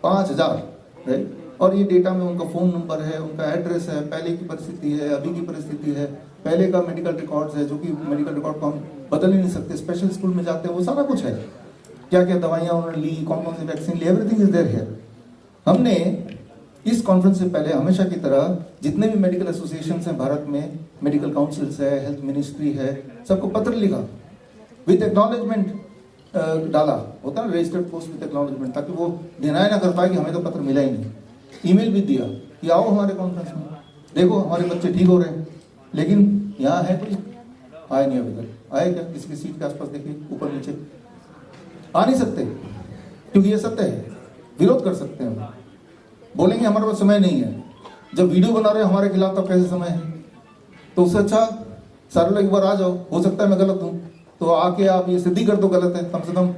5000, राइट। और ये डेटा में उनका फ़ोन नंबर है, उनका एड्रेस है, पहले की परिस्थिति है, अभी की परिस्थिति है, पहले का मेडिकल रिकॉर्ड्स है, जो कि मेडिकल रिकॉर्ड को हम बदल ही नहीं सकते, स्पेशल स्कूल में जाते हैं वो सारा कुछ है, क्या क्या दवाइयाँ उन्होंने ली, कौन कौन सी वैक्सीन ली, एवरीथिंग इज देयर हियर। हमने इस कॉन्फ्रेंस से पहले हमेशा की तरह जितने भी मेडिकल एसोसिएशंस हैं भारत में, मेडिकल काउंसिल्स है, हेल्थ मिनिस्ट्री है, सबको पत्र लिखा विद एक्नॉलेजमेंट, डाला होता है ना, रजिस्टर्ड पोस्ट विद एक्नॉलेजमेंट, ताकि वो डिनाई ना कर पाए कि हमें तो पत्र मिला ही नहीं। ईमेल भी दिया कि आओ हमारे कॉन्फ्रेंस में, देखो हमारे बच्चे ठीक हो रहे हैं। लेकिन यहाँ है कोई आए नहीं अभी तक। आए क्या? किसी की सीट के आसपास देखिए, ऊपर नीचे आ नहीं सकते, क्योंकि ये सत्य है। विरोध कर सकते हैं, बोलेंगे हमारे पास समय नहीं है। जब वीडियो बना रहे हैं हमारे खिलाफ तब कैसे समय है? तो उससे अच्छा सारे लोग एक बार आ जाओ, हो सकता है मैं गलत हूँ, तो आके आप ये सिद्धि कर दो गलत है, कम से कम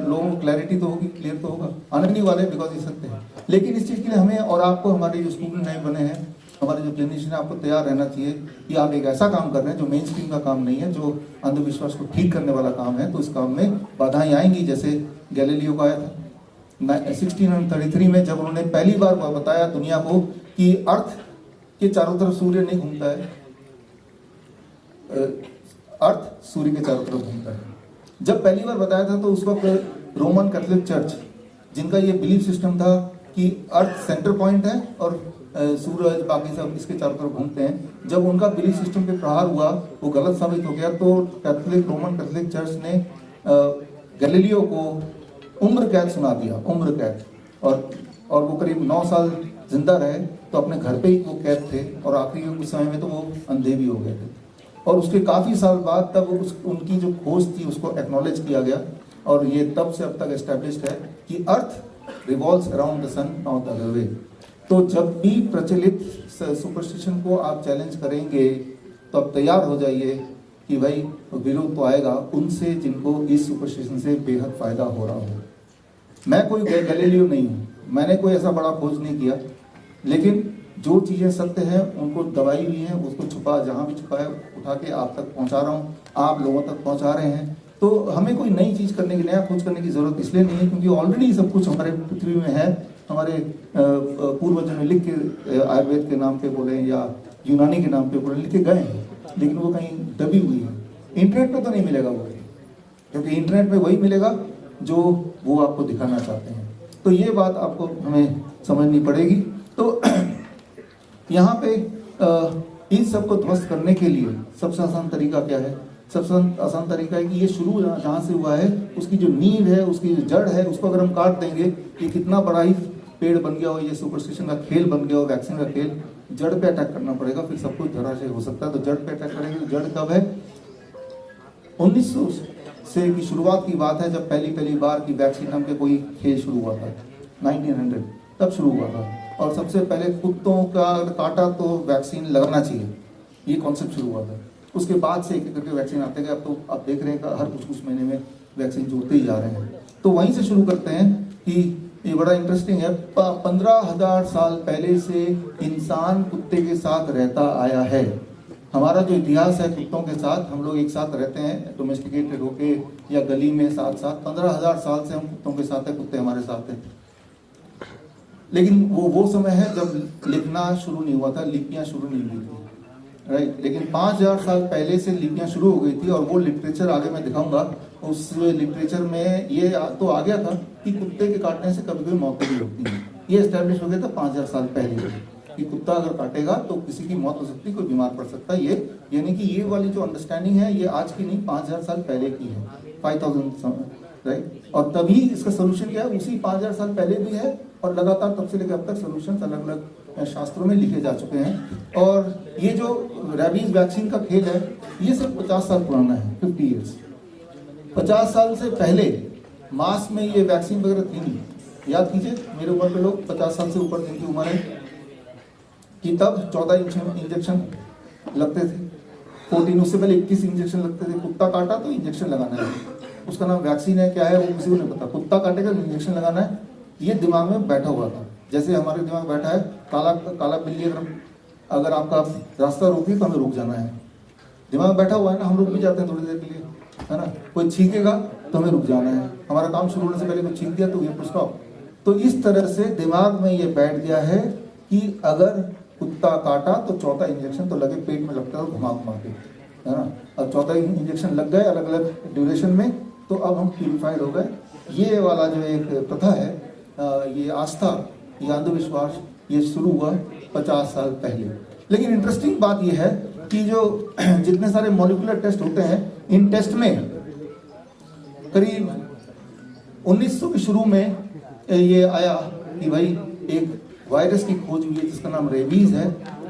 लोगों को क्लैरिटी तो होगी, क्लियर तो होगा। आने नहीं वाले बिकॉज ये सत्य है। लेकिन इस चीज़ के लिए हमें और आपको, हमारे जो स्टूडेंट नए बने हैं, हमारे जो क्लिनिशियन, आपको तैयार रहना चाहिए कि आप एक ऐसा काम कर रहे हैं जो मेन स्ट्रीम का काम नहीं है, जो अंधविश्वास को ठीक करने वाला काम है। तो इस काम में बाधाएं आएंगी, जैसे गैलीलियो का आया था 1633 में, जब उन्होंने पहली बार बताया दुनिया को कि अर्थ के चारों तरफ सूर्य नहीं घूमता है, अर्थ सूर्य के चारों तरफ घूमता है। जब पहली बार बताया था तो उस वक्त रोमन कैथोलिक चर्च, जिनका ये बिलीफ सिस्टम था कि अर्थ सेंटर पॉइंट है और सूरज बाकी सब इसके चारों तरफ घूमते हैं, जब उनका बिलीफ सिस्टम पे प्रहार हुआ, वो गलत साबित हो गया, तो रोमन कैथोलिक चर्च ने गैलीलियो को उम्र कैद सुना दिया, उम्र कैद। और वो करीब 9 साल जिंदा रहे, तो अपने घर पे ही वो कैद थे, और आखिरी के कुछ समय में तो वो अंधे भी हो गए थे। और उसके काफ़ी साल बाद तब उनकी जो खोज थी उसको एक्नॉलेज किया गया, और ये तब से अब तक एस्टेब्लिश्ड है कि earth revolves around the sun, not the other way. तो जब भी प्रचलित सुपरस्टिशन को आप चैलेंज करेंगे तो आप तैयार हो जाइए कि भाई विरोध तो आएगा उनसे जिनको इस सुपरस्टिशन से बेहद फायदा हो रहा हो। मैं कोई गैलीलियो नहीं हूँ, मैंने कोई ऐसा बड़ा खोज नहीं किया, लेकिन जो चीज़ें सत्य हैं उनको दबाई हुई हैं, उसको छुपा, जहाँ भी छुपा है उठा के आप तक पहुँचा रहा हूँ, आप लोगों तक पहुँचा रहे हैं। तो हमें कोई नई चीज़ करने की, नया खोज करने की ज़रूरत इसलिए नहीं है क्योंकि ऑलरेडी सब कुछ हमारे पृथ्वी में है। हमारे पूर्वजों ने लिख के, आयुर्वेद के नाम पे बोले या यूनानी के नाम पे बोले, लिख के गए हैं, लेकिन वो कहीं दबी हुई है। इंटरनेट पे तो नहीं मिलेगा वो, क्योंकि इंटरनेट पे वही मिलेगा जो वो आपको दिखाना चाहते हैं। तो ये बात आपको हमें समझनी पड़ेगी। तो यहाँ पे इन सब को ध्वस्त करने के लिए सबसे आसान तरीका क्या है? सबसे आसान तरीका है कि ये शुरू जहाँ से हुआ है उसकी जो नींव है, उसकी जो जड़ है, उसको अगर हम काट देंगे, ये कितना बड़ा ही पेड़ बन गया हो, ये सुपरस्टिशन का खेल बन गया हो, वैक्सीन का खेल, जड़ पे अटैक करना पड़ेगा, फिर सब कुछ धराशायी हो सकता है। तो जड़ पे अटैक करेंगे। तो जड़ कब है? 1900 से की शुरुआत की बात है, जब पहली बार की वैक्सीन नाम के कोई खेल शुरू हुआ था, 1900 तब शुरू हुआ था। और सबसे पहले कुत्तों का काटा तो वैक्सीन लगाना चाहिए, ये कॉन्सेप्ट शुरू हुआ था। उसके बाद से एक एक करके वैक्सीन आते गए। अब तो आप देख रहे हैं कि हर कुछ महीने में वैक्सीन जोड़ते ही जा रहे हैं। तो वहीं से शुरू करते हैं कि ये बड़ा इंटरेस्टिंग है। 15,000 साल पहले से इंसान कुत्ते के साथ रहता आया है। हमारा जो इतिहास है कुत्तों के साथ, हम लोग एक साथ रहते हैं डोमेस्टिकेटेड होके या गली में साथ साथ। 15,000 साल से हम कुत्तों के साथ हैं, कुत्ते हमारे साथ हैं। लेकिन वो समय है जब लिखना शुरू नहीं हुआ था, लिपियाँ शुरू नहीं हुई थी, राइट। लेकिन 5,000 साल पहले से लिपियाँ शुरू हो गई थी। और वो लिटरेचर आगे मैं दिखाऊंगा। उस लिटरेचर में ये तो आ गया था कि कुत्ते के काटने से कभी कभी मौतें भी होती हैं। ये एस्टेब्लिश हो गया था 5,000 साल पहले कि कुत्ता अगर काटेगा तो किसी की मौत हो सकती है, कोई बीमार पड़ सकता है। ये यानी कि ये वाली जो अंडरस्टैंडिंग है ये आज की नहीं, 5,000 साल पहले की है, 5,000, राइट। और तभी इसका सोल्यूशन क्या है, उसी 5,000 साल पहले भी है और लगातार तब से लेकर अब तक सोल्यूशन अलग अलग शास्त्रों में लिखे जा चुके हैं। और ये जो रेबीज वैक्सीन का खेल है ये सिर्फ 50 साल पुराना है, 50 ईयर्स। 50 साल से पहले मास में ये वैक्सीन वगैरह थी नहीं। याद कीजिए मेरे उम्र के लोग, 50 साल से ऊपर जिनकी उम्र है, कि तब 14 इंजेक्शन लगते थे, 14, उससे पहले 21 इंजेक्शन लगते थे। कुत्ता काटा तो इंजेक्शन लगाना है, उसका नाम वैक्सीन है, क्या है वो किसी को नहीं पता। कुत्ता काटेगा इंजेक्शन लगाना है, ये दिमाग में बैठा हुआ था। जैसे हमारे दिमाग में बैठा है काला बिल्ली अगर आपका रास्ता रोकी तो हमें रुक जाना है, दिमाग बैठा हुआ है ना, हम रुक भी जाते हैं थोड़ी देर के लिए, है ना। कोई छींकेगा तो हमें रुक जाना है, हमारा काम शुरू होने से पहले कोई छींक दिया तो ये स्टॉप। तो इस तरह से दिमाग में ये बैठ गया है कि अगर कुत्ता काटा तो चौथा इंजेक्शन तो लगे, पेट में लगता है घुमा के, है ना। अब चौथा इंजेक्शन लग गए अलग अलग ड्यूरेशन में, तो अब हम प्यूरिफाइड हो गए। ये वाला जो एक प्रथा है, ये आस्था, ये अंधविश्वास, ये शुरू हुआ 50 साल पहले। लेकिन इंटरेस्टिंग बात ये है कि जो जितने सारे मॉलिक्यूलर टेस्ट होते हैं, इन टेस्ट में करीब 1900 के शुरू में ये आया कि भाई एक वायरस की खोज हुई है जिसका नाम रेबीज है,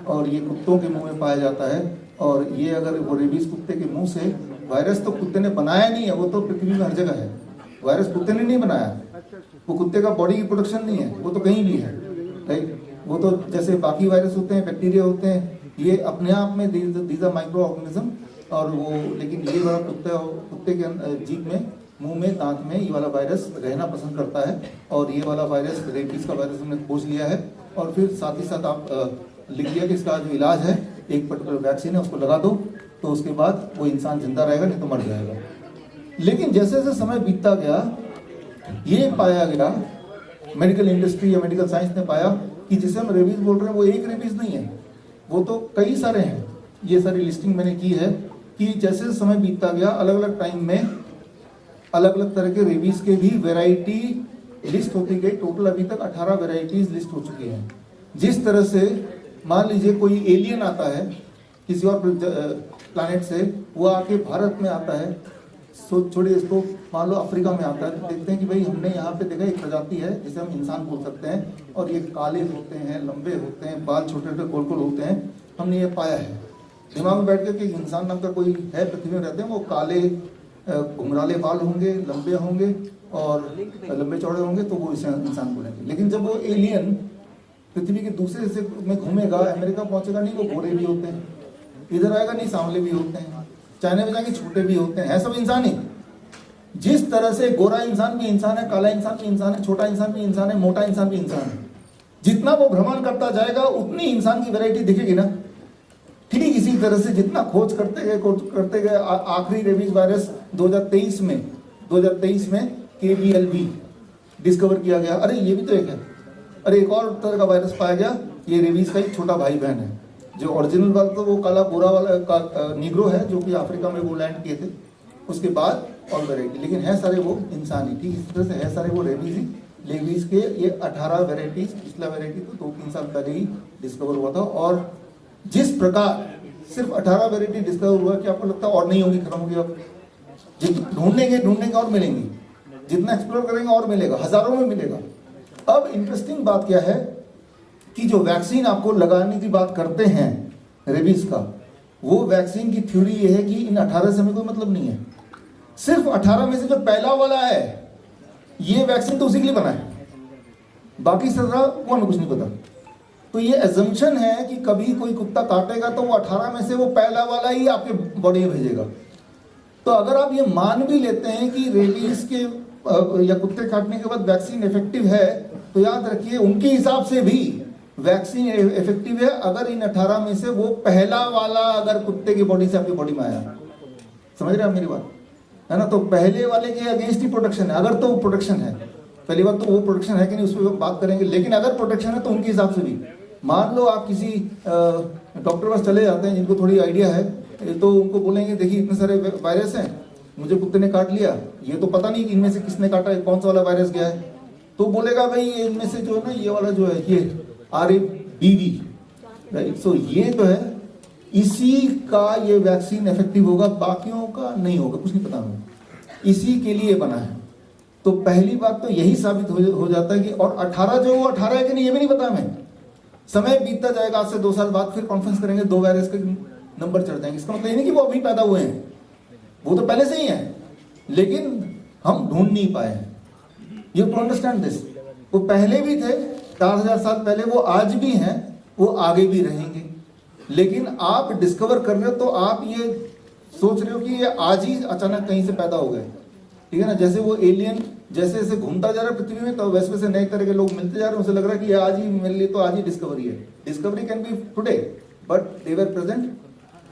और ये कुत्तों के मुंह में पाया जाता है। और ये अगर वो रेबीज कुत्ते के मुंह से, वायरस तो कुत्ते ने बनाया नहीं है, वो तो पृथ्वी में हर जगह है, वायरस कुत्ते ने नहीं बनाया, वो कुत्ते का बॉडी की प्रोडक्शन नहीं है, वो तो कहीं भी है, राइट। वो तो जैसे बाकी वायरस होते हैं, बैक्टीरिया होते हैं, ये अपने आप में दीज आर माइक्रो ऑर्गेनिज्म। और वो, लेकिन ये वाला कुत्ते के जीभ में, मुंह में, दांत में ये वाला वायरस रहना पसंद करता है। और ये वाला वायरस, रेबीज का वायरस हमने खोज लिया है। और फिर साथ ही साथ आप लिख लिया कि इसका जो इलाज है, एक पर्टिकुलर वैक्सीन है, उसको लगा दो तो उसके बाद वो इंसान जिंदा रहेगा, नहीं तो मर जाएगा। लेकिन जैसे जैसे समय बीतता गया, ये पाया गया, मेडिकल इंडस्ट्री या मेडिकल साइंस ने पाया कि जिसे हम रेबीज बोल रहे हैं वो एक रेबीज नहीं है, वो तो कई सारे हैं। ये सारी लिस्टिंग मैंने की है कि जैसे समय बीतता गया, अलग अलग टाइम में अलग अलग तरह के रेबीज के भी वैरायटी लिस्ट होती गई। टोटल अभी तक 18 वैरायटीज लिस्ट हो चुकी हैं। जिस तरह से मान लीजिए कोई एलियन आता है किसी और प्लैनेट से, वो आके भारत में आता है, छोड़िए इसको, मान लो अफ्रीका में आता है, तो देखते हैं कि भाई हमने यहाँ पे देखा एक प्रजाति है जिसे हम इंसान बोल सकते हैं, और ये काले होते हैं, लंबे होते हैं, बाल छोटे छोटे गोल गोल होते हैं। हमने ये पाया है दिमाग में बैठ कर कि इंसान नाम का कोई है पृथ्वी में रहते हैं, वो काले घुंघराले बाल होंगे, लंबे होंगे और लंबे चौड़े होंगे, तो वो इसे इंसान बोलेंगे। लेकिन जब वो एलियन पृथ्वी के दूसरे हिस्से में घूमेगा, अमेरिका पहुंचेगा, नहीं वो गोरे भी होते हैं, इधर आएगा नहीं सांवले भी होते हैं, चाइना में जाके छोटे भी होते हैं, सब इंसान ही। जिस तरह से गोरा इंसान भी इंसान है, काला इंसान भी इंसान है, छोटा इंसान भी इंसान है, मोटा इंसान भी इंसान है। जितना वो भ्रमण करता जाएगा उतनी इंसान की वैरायटी दिखेगी ना। ठीक इसी तरह से जितना खोज करते गए आखिरी रेबीज वायरस 2023 में KBLV डिस्कवर किया गया। अरे ये भी तो एक है। अरे एक और तरह का वायरस पाया गया, ये रेबीज का ही छोटा भाई बहन है। जो ओरिजिनल वाला तो वो काला बोरा वाला निग्रो है, जो कि अफ्रीका में वो लैंड किए थे। उसके बाद और वेराइटी, लेकिन है सारे वो इंसानी। ठीक इस तरह से है सारे वो रेबीज के ये 18 वेराइटीज। पिछला वेराइटी तो 2-3 साल पहले ही डिस्कवर हुआ था। और जिस प्रकार सिर्फ 18 वेराइटी डिस्कवर हुआ कि आपको लगता है और नहीं होगी, खत्म होगी। अब जितना ढूंढेंगे और मिलेंगी, जितना एक्सप्लोर करेंगे और मिलेगा, हजारों में मिलेगा। अब इंटरेस्टिंग बात क्या है कि जो वैक्सीन आपको लगाने की बात करते हैं रेबीज का, वो वैक्सीन की थ्योरी ये है कि इन 18 से हमें कोई मतलब नहीं है। सिर्फ 18 में से जो पहला वाला है, ये वैक्सीन तो उसी के लिए बना है, बाकी 17 वो हमें कुछ नहीं पता। तो ये एजम्पशन है कि कभी कोई कुत्ता काटेगा तो वो 18 में से वो पहला वाला ही आपके बॉडी में भेजेगा। तो अगर आप ये मान भी लेते हैं कि रेबीज के या कुत्ते काटने के बाद वैक्सीन इफेक्टिव है, तो याद रखिए उनके हिसाब से भी वैक्सीन इफेक्टिव है अगर इन 18 में से वो पहला वाला अगर कुत्ते की बॉडी से आपकी बॉडी में आया। समझ रहे हैं आप मेरी बात, है ना? तो पहले वाले के अगेंस्ट ही प्रोटेक्शन है, अगर तो प्रोटेक्शन है। पहली बात तो वो प्रोटेक्शन है कि नहीं, उस पर बात करेंगे। लेकिन अगर प्रोटेक्शन है तो उनके हिसाब से भी, मान लो आप किसी डॉक्टर पास चले जाते हैं जिनको थोड़ी आइडिया है, तो उनको बोलेंगे देखिए इतने सारे वायरस हैं, मुझे कुत्ते ने काट लिया, ये तो पता नहीं कि इनमें से किसने काटा है, कौन सा वाला वायरस गया है। तो बोलेगा भाई इनमें से जो है ना, ये वाला जो है ये RABV, राइट। सो ये तो है, इसी का ये वैक्सीन इफेक्टिव होगा, बाकियों का नहीं होगा, कुछ नहीं पता हमें, इसी के लिए बना है। तो पहली बात तो यही साबित हो जाता है कि, और 18 जो वो 18 है कि नहीं ये भी नहीं पता हमें। समय बीतता जाएगा, आज से 2 साल बाद फिर कॉन्फ्रेंस करेंगे, 2 वायरस के नंबर चढ़ जाएंगे। इसका मतलब ये नहीं कि वो अभी पैदा हुए हैं, वो तो पहले से ही है, लेकिन हम ढूंढ नहीं पाए हैं। You to understand this. वो पहले भी थे 4000 साल पहले, वो आज भी हैं, वो आगे भी रहेंगे। लेकिन आप डिस्कवर कर रहे हो तो आप ये सोच रहे हो कि ये आज ही अचानक कहीं से पैदा हो गए, ठीक है ना? जैसे वो एलियन जैसे जैसे घूमता जा रहा है पृथ्वी में, तो वैसे वैसे नए तरह के लोग मिलते जा रहे हैं, उसे लग रहा है कि ये आज ही मेरे लिए तो आज ही डिस्कवरी है। Discovery can be today, but they were present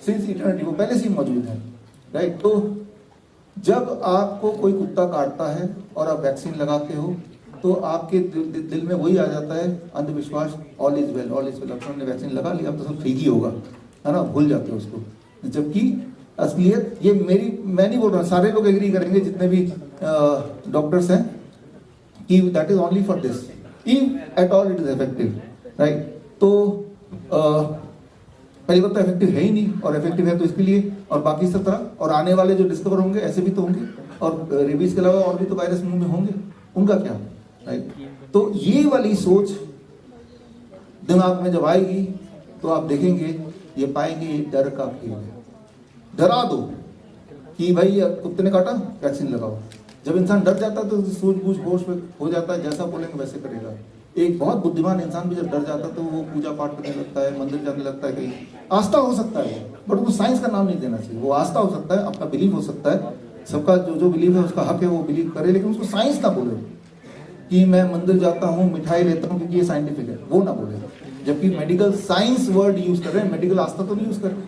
since eternity, वो पहले से ही मौजूद है, राइट। तो जब आपको कोई कुत्ता काटता है और आप वैक्सीन लगाते हो, तो आपके दिल में वही आ जाता है अंधविश्वास, all is well, all is well. आपने वैक्सीन लगा लिया, अब तो सब ठीक ही होगा, है ना? भूल जाते हो उसको। जबकि असलियत ये मैं नहीं बोल रहा, सारे लोग एग्री करेंगे जितने भी डॉक्टर्स हैं कि that is only for this, if at all it is effective, right. तो पहली बात तो इफेक्टिव है ही नहीं, और इफेक्टिव है तो इसके लिए, और बाकी 17 और आने वाले जो डिस्कवर होंगे ऐसे भी तो होंगे, और रेबीज के अलावा और भी तो वायरस मुंह में होंगे, उनका क्या, राइट। तो ये वाली सोच दिमाग में जब आएगी तो आप देखेंगे, ये पाएंगे ये डर का खेल है। डरा दो कि भाई कुत्ते ने काटा वैक्सीन लगाओ। जब इंसान डर जाता है तो सूझबूझ होश में हो जाता है, जैसा बोलेंगे वैसे करेगा। एक बहुत बुद्धिमान इंसान भी जब डर जाता है तो वो पूजा पाठ करने लगता है, मंदिर जाने लगता है, कहीं आस्था हो सकता है वो, बट वो साइंस का नाम नहीं देना चाहिए। वो आस्था हो सकता है, अपना बिलीव हो सकता है, सबका जो बिलीव है उसका हक है, वो बिलीव करे, लेकिन उसको साइंस ना बोले कि मैं मंदिर जाता हूँ, मिठाई लेता हूँ क्योंकि ये साइंटिफिक है, वो ना बोले। जबकि मेडिकल साइंस वर्ड यूज कर रहे हैं, मेडिकल आस्था तो नहीं यूज कर रहे,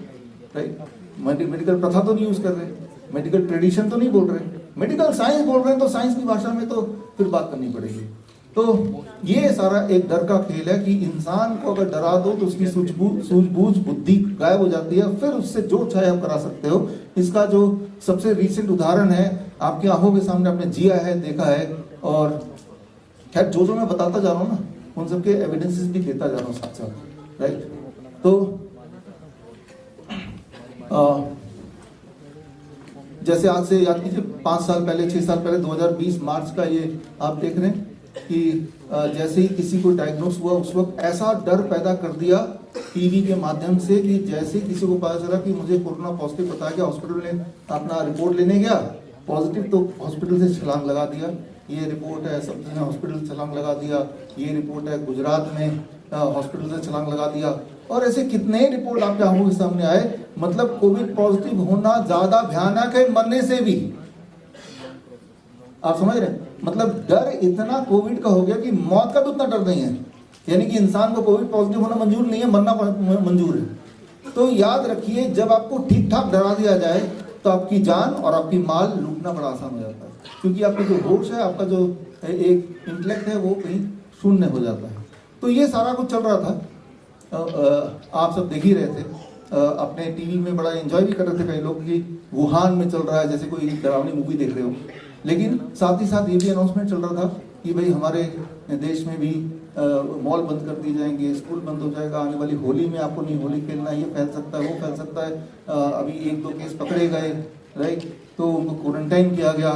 राइट। मेडिकल प्रथा तो नहीं यूज कर रहे, मेडिकल ट्रेडिशन तो नहीं बोल रहे, मेडिकल साइंस बोल रहे हैं, तो साइंस की भाषा में तो फिर बात करनी पड़ेगी। तो ये सारा एक डर का खेल है कि इंसान को अगर डरा दो तो उसकी सूझबूझ बुद्धि गायब हो जाती है, फिर उससे जो चाहे आप करा सकते हो। इसका जो सबसे रिसेंट उदाहरण है, आपकी आंखों के सामने आपने जिया है, देखा है, और खैर जो मैं बताता जा रहा हूँ ना, उन सबके एविडेंसेस भी देता जा रहा हूँ साथ साथ, राइट। तो जैसे आज से याद कीजिए 5 साल पहले, 6 साल पहले, 2020 मार्च का ये आप देख रहे हैं कि जैसे ही किसी को डायग्नोस हुआ, उस वक्त ऐसा डर पैदा कर दिया टीवी के माध्यम से कि जैसे किसी को पता चला कि मुझे कोरोना पॉजिटिव बताया गया, हॉस्पिटल में अपना रिपोर्ट लेने गया, पॉजिटिव, तो हॉस्पिटल से छलांग लगा दिया। ये रिपोर्ट है, सब ने हॉस्पिटल से छलांग लगा दिया। ये रिपोर्ट है, गुजरात में हॉस्पिटल से छलांग लगा दिया। और ऐसे कितने रिपोर्ट आपके आंखों के सामने आए। मतलब कोविड पॉजिटिव होना ज्यादा भयानक है मरने से भी, आप समझ रहे हैं? मतलब डर इतना कोविड का हो गया कि मौत का भी उतना डर नहीं है। यानी कि इंसान को कोविड पॉजिटिव होना मंजूर नहीं है, मरना मंजूर है। तो याद रखिए, जब आपको ठीक ठाक डरा दिया जाए तो आपकी जान और आपकी माल लूटना बड़ा आसान हो जाता है, क्योंकि आपका जो होश है, आपका जो एक इंटेलेक्ट है, वो कहीं शून्य हो जाता है। तो ये सारा कुछ चल रहा था, आप सब देख ही रहे थे, अपने टीवी में बड़ा एंजॉय भी कर रहे थे कई लोग कि वुहान में चल रहा है, जैसे कोई डरावनी मूवी देख रहे हो। लेकिन साथ ही साथ ये भी अनाउंसमेंट चल रहा था कि भाई हमारे देश में भी मॉल बंद कर दिए जाएंगे, स्कूल बंद हो जाएगा, आने वाली होली में आपको नहीं होली खेलना, ये फैल सकता है, वो फैल सकता है। अभी 1-2 केस पकड़े गए, राइट, तो उनको क्वारंटाइन किया गया।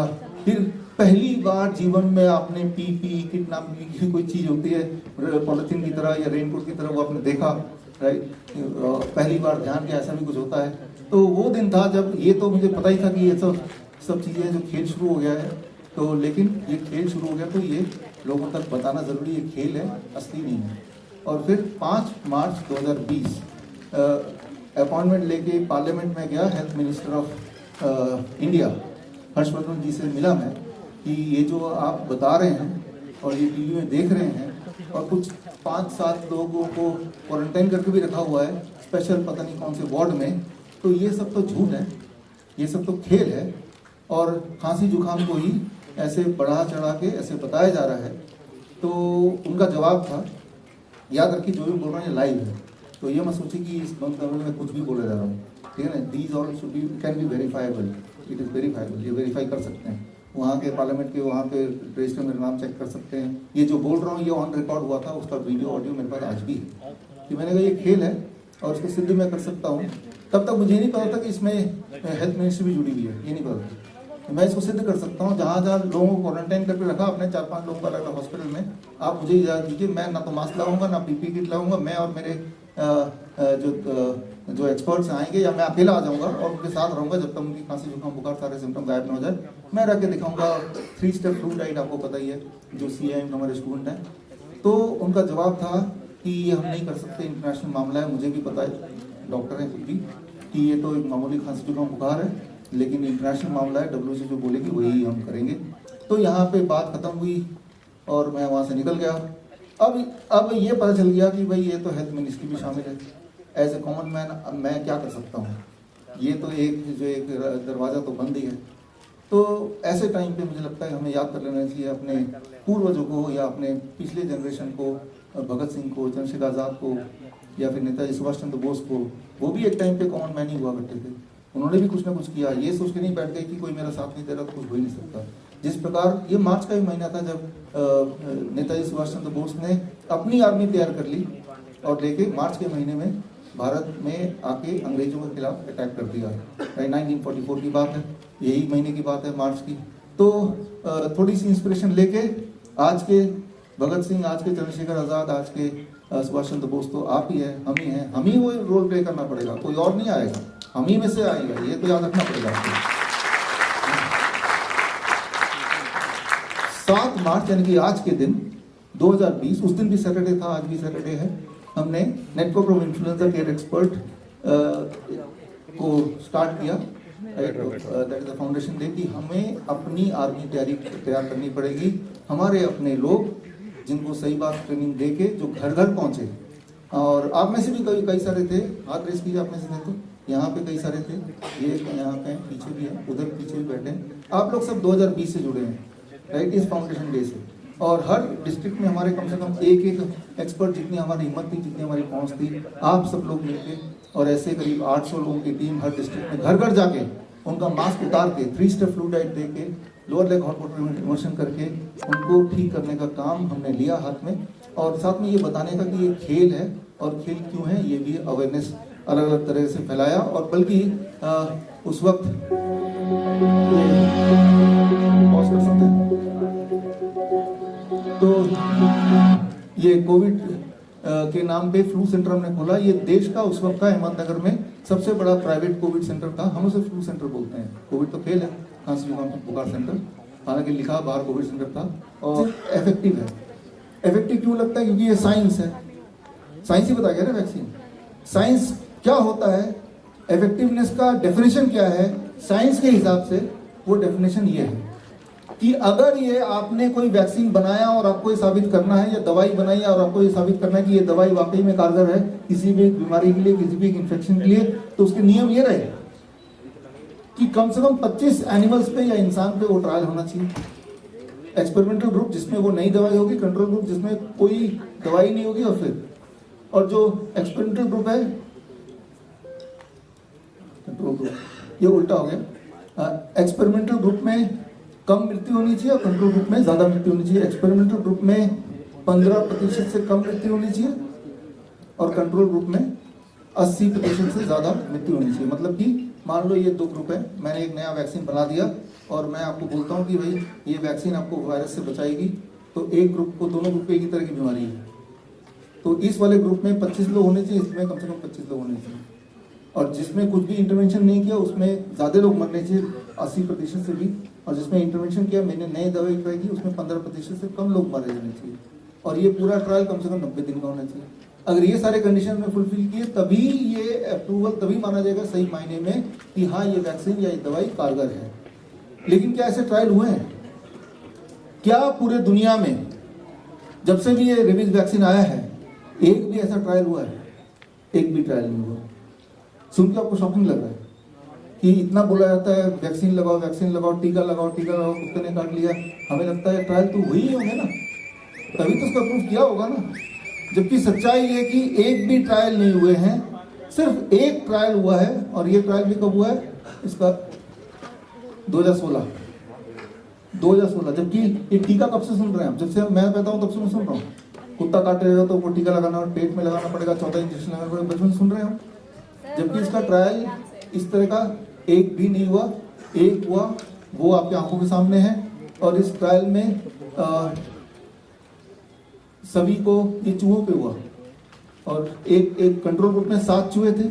फिर पहली बार जीवन में आपने पीपी किट नाम की कोई चीज़ होती है, पॉलिथीन की तरह या रेनकोट की तरह, वो आपने देखा, राइट, पहली बार ध्यान के ऐसा भी कुछ होता है। तो वो दिन था जब, ये तो मुझे पता ही था कि ये सब चीज़ें जो खेल शुरू हो गया है, तो लेकिन ये खेल शुरू हो गया तो ये लोगों तक बताना ज़रूरी, ये खेल है, असली नहीं है। और फिर 5 मार्च 2020 अपॉइंटमेंट लेके पार्लियामेंट में गया, health minister of India Harshvardhan ji से मिला मैं कि ये जो आप बता रहे हैं और ये टीवी में देख रहे हैं, और कुछ 5-7 लोगों को क्वारंटाइन करके भी रखा हुआ है स्पेशल पता नहीं कौन से वार्ड में, तो ये सब तो झूठ है, ये सब तो खेल है। और खांसी जुकाम को ही ऐसे बढ़ा चढ़ा के ऐसे बताया जा रहा है। तो उनका जवाब था, याद रखिए जो भी बोल रहे हैं लाइव है, तो ये मत सोचिए कि इस बंद कमरे में कुछ भी बोले जा रहा हूँ, ठीक है ना। These all should be can be verifiable, it is verifiable, ये वेरीफाई कर सकते हैं, वहाँ के पार्लियामेंट के वहाँ पे रजिस्टर में नाम चेक कर सकते हैं। ये जो बोल रहा हूँ ये ऑन रिकॉर्ड हुआ था, उसका वीडियो ऑडियो मेरे पास आज भी है कि मैंने कहा ये खेल है और इसको सिद्ध मैं कर सकता हूँ। तब तक मुझे नहीं पता था कि इसमें हेल्थ मिनिस्ट्री भी जुड़ी हुई है, ये नहीं पता था। मैं इसको सिद्ध कर सकता हूँ, जहाँ जहाँ लोगों को क्वारंटाइन करके रखा अपने 4-5 लोगों को अलग अलग हॉस्पिटल में, आप मुझे इजाज़त दीजिए, मैं ना तो मास्क लगाऊंगा ना पीपी किट लगाऊंगा, मैं और मेरे जो एक्सपर्ट्स आएंगे, या मैं अकेला आ जाऊंगा और उनके साथ रहूंगा जब तक उनकी खांसी जुकाम बुखार सारे सिम्टम गायब ना हो जाए। मैं रख के दिखाऊंगा 3 स्टेप फ्लू डाइट, आपको पता ही है, जो CIM हमारे स्टूडेंट हैं। तो उनका जवाब था कि ये हम नहीं कर सकते, इंटरनेशनल मामला है, मुझे भी पता है, डॉक्टर हैं खुद भी, कि ये तो एक मामूली खांसी जुकाम बुखार है, लेकिन इंटरनेशनल मामला है, WHO जो बोलेगी वही हम करेंगे। तो यहाँ पे बात खत्म हुई और मैं वहाँ से निकल गया। अब ये पता चल गया कि भाई ये तो हेल्थ मिनिस्ट्री भी शामिल है। एज ए कॉमन मैन मैं क्या कर सकता हूँ, ये तो एक दरवाज़ा तो बंद ही है। तो ऐसे टाइम पे मुझे लगता है हमें याद कर लेना चाहिए अपने पूर्वजों को, या अपने पिछले जनरेशन को, भगत सिंह को, चंद्रशेखर आज़ाद को, या फिर नेताजी सुभाष चंद्र बोस को। वो भी एक टाइम पे कॉमन मैन ही हुआ करते थे, उन्होंने भी कुछ ना कुछ किया, ये सोच के नहीं बैठ गए कि कोई मेरा साथ नहीं दे रहा तो कुछ हो ही नहीं सकता। जिस प्रकार ये मार्च का ही महीना था जब नेताजी सुभाष चंद्र बोस ने अपनी आर्मी तैयार कर ली और लेके मार्च के महीने में भारत में आके अंग्रेजों के खिलाफ अटैक कर दिया। 1944 की बात है, यही महीने की बात है, मार्च की। तो थोड़ी सी इंस्पिरेशन लेके आज के भगत सिंह, आज के चंद्रशेखर आज़ाद, आज के सुभाष चंद्र बोस तो आप ही है, हम ही हैं, हम ही वो रोल प्ले करना पड़ेगा, कोई और नहीं आएगा, हम ही में से आएगा, ये तो याद रखना पड़ेगा आपको। 7 मार्च यानी कि आज के दिन 2020, उस दिन भी सैटरडे था, आज भी सैटरडे है, हमने network of influenza care expert को स्टार्ट किया, that is the foundation day, कि हमें अपनी आर्मी तैयार करनी पड़ेगी, हमारे अपने लोग जिनको सही बात ट्रेनिंग दे के जो घर घर पहुंचे। और आप में से भी कई सारे थे, हाथ रेस कीजिए, आप में से थे तो यहाँ पे कई सारे थे, ये यहाँ पे पीछे भी है, उधर पीछे भी बैठे हैं, आप लोग सब 2020 से जुड़े हैं, राइट, इस फाउंडेशन डे से। और हर डिस्ट्रिक्ट में हमारे कम से कम एक एक्सपर्ट, जितनी हमारी हिम्मत थी, जितनी हमारी पहुंच थी, आप सब लोग मिलके, और ऐसे करीब 800 लोगों की टीम हर डिस्ट्रिक्ट में घर घर जाके उनका मास्क उतार के 3 स्टेप फ्लू डाइट दे के, lower leg hot water immersion करके उनको ठीक करने का काम हमने लिया हाथ में। और साथ में ये बताने का कि ये खेल है और खेल क्यों है, ये भी अवेयरनेस अलग अलग तरह से फैलाया। और बल्कि उस वक्त पॉज कर सकते हैं, तो ये कोविड के नाम पे फ्लू सेंटर हमने खोला। ये देश का उस वक्त का अहमदनगर में सबसे बड़ा प्राइवेट कोविड सेंटर था, हम उसे फ्लू सेंटर बोलते हैं, कोविड तो खेल है, खांसी जुकाम बुखार सेंटर, हालांकि लिखा बाहर कोविड सेंटर था। और इफेक्टिव है, इफेक्टिव क्यों लगता है, क्योंकि ये साइंस है, साइंस ही बता गया ना वैक्सीन। साइंस क्या होता है, इफेक्टिवनेस का डेफिनेशन क्या है, साइंस के हिसाब से वो डेफिनेशन ये है कि अगर ये आपने कोई वैक्सीन बनाया और आपको ये साबित करना है, या दवाई बनाई और आपको ये साबित करना है कि ये दवाई वाकई में कारगर है किसी भी बीमारी के लिए, किसी भी इन्फेक्शन के लिए, तो उसके नियम ये रहे कि कम से कम 25 एनिमल्स पे या इंसान पे वो ट्रायल होना चाहिए। एक्सपेरिमेंटल ग्रुप जिसमें वो नई दवाई होगी, कंट्रोल ग्रुप जिसमें कोई दवाई नहीं होगी, और जो एक्सपेरिमेंटल ग्रुप है, कंट्रोल ग्रुप, ये उल्टा हो गया। एक्सपेरिमेंटल ग्रुप में कम मृत्यु होनी चाहिए और कंट्रोल ग्रुप में ज्यादा मृत्यु होनी चाहिए। एक्सपेरिमेंटल ग्रुप में 15% से कम मृत्यु होनी चाहिए और कंट्रोल ग्रुप में 80% से ज्यादा मृत्यु होनी चाहिए। मतलब कि मान लो ये 2 ग्रुप है, मैंने एक नया वैक्सीन बना दिया और मैं आपको बोलता हूँ कि भाई ये वैक्सीन आपको वायरस से बचाएगी, तो एक ग्रुप को, दोनों ग्रुप पे एक ही तरह की बीमारी है, तो इस वाले ग्रुप में 25 लोग होने चाहिए, इसमें कम से कम 25 लोग होने चाहिए, और जिसमें कुछ भी इंटरवेंशन नहीं किया उसमें ज़्यादा लोग मरने चाहिए, 80% से भी, और जिसमें इंटरवेंशन किया, मैंने नई दवाई ट्राई की, उसमें 15% से कम लोग मारे जाने चाहिए, और ये पूरा ट्रायल कम से कम 90 दिन का होना चाहिए। अगर ये सारे कंडीशन में फुलफिल किए तभी ये अप्रूवल, तभी माना जाएगा सही मायने में कि हाँ ये वैक्सीन या ये दवाई कारगर है। लेकिन क्या ऐसे ट्रायल हुए हैं? क्या पूरे दुनिया में जब से भी ये रेबीज वैक्सीन आया है एक भी ऐसा ट्रायल हुआ है? एक भी ट्रायल नहीं हुआ। सुन के आपको शॉकिंग लग रहा है कि इतना बोला जाता है वैक्सीन लगाओ, वैक्सीन लगाओ, टीका लगाओ, टीका लगाओ, कुत्ते ने काट लिया, हमें लगता है ट्रायल तो हुई ही होंगे ना, तभी तो उसका प्रूफ किया होगा ना। जबकि सच्चाई ये कि एक भी ट्रायल नहीं हुए हैं, सिर्फ एक ट्रायल हुआ है, और ये ट्रायल भी कब हुआ है? इसका 2016, जबकि ये टीका कब से सुन रहे हैं आप? जब से मैं पैदा हूँ तब से मैं सुन रहा हूँ, कुत्ता काटेगा तो वो टीका लगाना, पेट में लगाना पड़ेगा, 14 इंजेक्शन लगाना पड़ेगा, बचपन से सुन रहे हो। जबकि इसका ट्रायल इस तरह का एक भी नहीं हुआ। एक हुआ वो आपकी आंखों के सामने है, और इस ट्रायल में सभी को ये चूहों पे हुआ, और एक कंट्रोल ग्रुप में 7 चूहे थे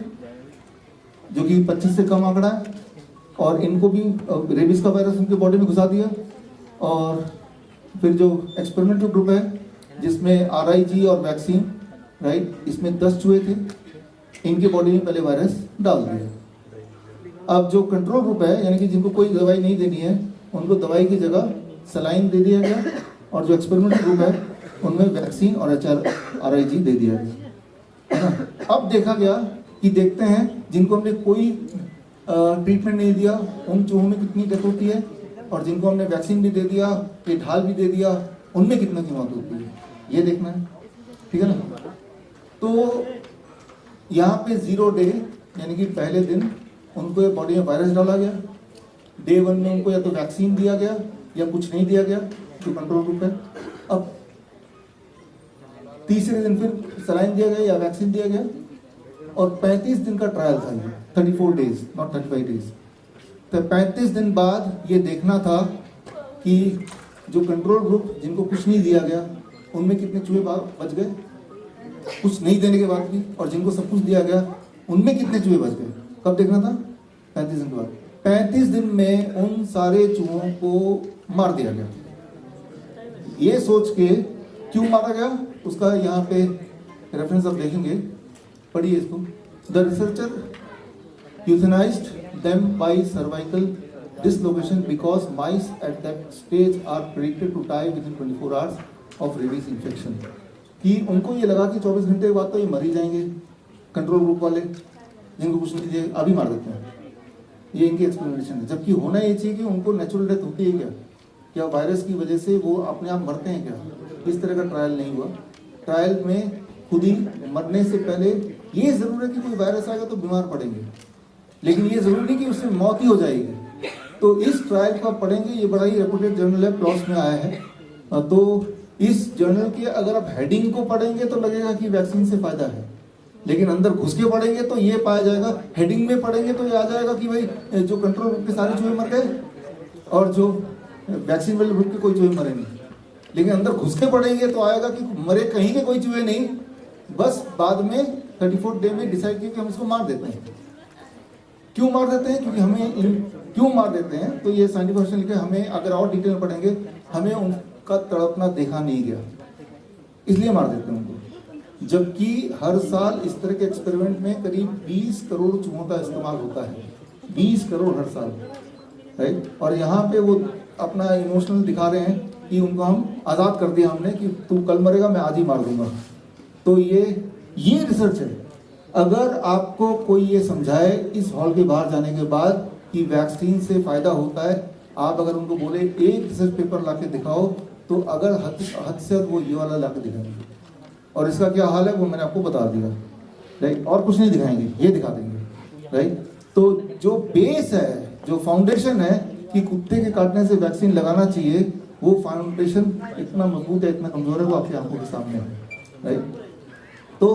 जो कि 25 से कम आंकड़ा है, और इनको भी रेबीज का वायरस उनके बॉडी में घुसा दिया। और फिर जो एक्सपेरिमेंटल ग्रुप है जिसमें RIG और वैक्सीन, राइट, इसमें 10 चूहे थे, इनके बॉडी में पहले वायरस डाल दिया। अब जो कंट्रोल ग्रुप है, यानी कि जिनको कोई दवाई नहीं देनी है, उनको दवाई की जगह सलाइन दे दिया गया, और जो एक्सपेरिमेंटल ग्रुप है उनमें वैक्सीन और RIG दे दिया गया, है ना। अब देखा गया कि देखते हैं जिनको हमने कोई ट्रीटमेंट नहीं दिया उन चूहों में कितनी डेथ होती है, और जिनको हमने वैक्सीन भी दे दिया, ये ढाल भी दे दिया, उनमें कितना की मौत होती है, ये देखना है, ठीक है ना। तो यहाँ पे 0 डे, यानी कि पहले दिन उनको बॉडी में वायरस डाला गया, डे 1 में उनको या तो वैक्सीन दिया गया या कुछ नहीं दिया गया, जो कंट्रोल ग्रुप है। अब तीसरे दिन फिर सलाइन दिया गया या वैक्सीन दिया गया, और 35 दिन का ट्रायल था ये, 34 डेज, नॉट 35 डेज। तो 35 दिन बाद ये देखना था कि जो कंट्रोल ग्रुप जिनको कुछ नहीं दिया गया उनमें कितने चूहे बच गए, कुछ नहीं देने के बाद भी, और जिनको सब कुछ दिया गया उनमें कितने चूहे बच गए। कब देखना था? 35 दिन के बाद। 35 दिन में उन सारे चूहों को मार दिया गया। ये सोच के क्यों मारा गया उसका यहाँ पे रेफरेंस आप देखेंगे, पढ़िए इसको। The researcher euthanized them by cervical dislocation because mice at that stage are predicted to die within 24 hours of rabies infection। कि उनको ये लगा कि 24 घंटे के बाद तो ये मर ही जाएंगे, कंट्रोल ग्रुप वाले जिनको कुछ नहीं दिए अभी मार देते हैं, ये इनकी एक्सप्लेनेशन है। जबकि होना ये चाहिए कि उनको नेचुरल डेथ होती है क्या वायरस की वजह से वो अपने आप मरते हैं क्या? इस तरह का ट्रायल नहीं हुआ। ट्रायल में खुद ही मरने से पहले ये जरूर है कि कोई वायरस आएगा तो बीमार पड़ेंगे, लेकिन ये जरूरी नहीं कि उससे मौत ही हो जाएगी। तो इस ट्रायल को आप पढ़ेंगे, ये बड़ा ही रेपुटेड जर्नल है, प्लॉस में आया है। तो इस जर्नल के अगर आप हेडिंग को पढ़ेंगे तो लगेगा कि वैक्सीन से फायदा है, लेकिन अंदर घुस के पढ़ेंगे तो ये पाया जाएगा, हेडिंग में पढ़ेंगे तो ये आ जाएगा कि भाई जो कंट्रोल ग्रुप के सारे चूहे मर गए और जो वैक्सीन वाले ग्रुप के कोई चूहे मरे नहीं। लेकिन अंदर घुस के पढ़ेंगे तो आएगा कि मरे कहीं के कोई चूहे नहीं, बस बाद में 34 डे में डिसाइड किया कि हम इसको मार देते हैं। क्यों मार देते हैं? क्योंकि हमें क्यों मार देते हैं तो ये साइंटिफिक वर्जन लिखा है, हमें अगर और डिटेल में पढ़ेंगे हमें उनका तड़पना देखा नहीं गया इसलिए मार देते हैं उनको। जबकि हर साल इस तरह के एक्सपेरिमेंट में करीब 20 करोड़ चूहों का इस्तेमाल होता है, 20 करोड़ हर साल, राइट। और यहाँ पे वो अपना इमोशनल दिखा रहे हैं कि उनको हम आज़ाद कर दिया हमने कि तू कल मरेगा, मैं आज ही मार दूंगा। तो ये रिसर्च है। अगर आपको कोई ये समझाए इस हॉल के बाहर जाने के बाद कि वैक्सीन से फ़ायदा होता है, आप अगर उनको बोले एक रिसर्च पेपर ला के दिखाओ, तो अगर हद से वो ये वाला ला के दिखाएंगे। और इसका क्या हाल है वो मैंने आपको बता दिया, राइट। और कुछ नहीं दिखाएंगे, ये दिखा देंगे, राइट। तो जो बेस है, जो फाउंडेशन है कि कुत्ते के काटने से वैक्सीन लगाना चाहिए, वो फाउंडेशन इतना मजबूत है, इतना कमजोर है, वो आपकी आंखों के सामने है, राइट। तो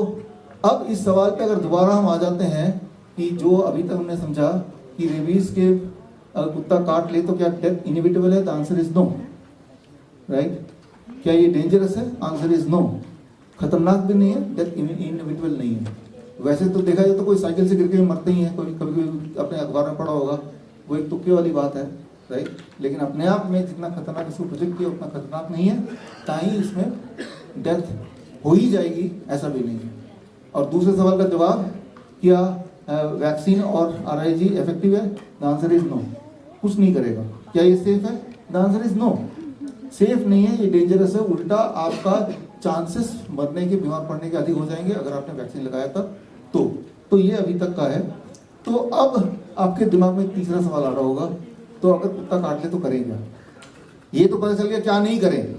अब इस सवाल पे अगर दोबारा हम आ जाते हैं कि जो अभी तक हमने समझा कि रेबीज के अगर कुत्ता काट ले तो क्या डेथ इनएविटेबल है? The answer is no, right. क्या ये डेंजरस है? Answer is no. खतरनाक भी नहीं है, डेथ इनएविटेबल नहीं है। वैसे तो देखा जाए तो कोई साइकिल से गिर के मरते ही है, कभी कभी अपने अखबार में पढ़ा होगा, वो एक तुक्के वाली बात है, राइट। लेकिन अपने आप में जितना खतरनाक इसको प्रोजेक्ट किया उतना खतरनाक नहीं है, ताकि इसमें डेथ हो ही जाएगी ऐसा भी नहीं है। और दूसरे सवाल का जवाब, क्या वैक्सीन और RIG इफेक्टिव है? The answer is no. कुछ नहीं करेगा। क्या ये सेफ है? The answer is no. Safe नहीं है, ये डेंजरस है। उल्टा आपका चांसेस मरने के, बीमार पड़ने के अधिक हो जाएंगे अगर आपने वैक्सीन लगाया था तो ये अभी तक का है। तो अब आपके दिमाग में तीसरा सवाल आ रहा होगा, तो अगर कुत्ता काट ले तो करेंगे? ये तो पता चल गया क्या नहीं करें,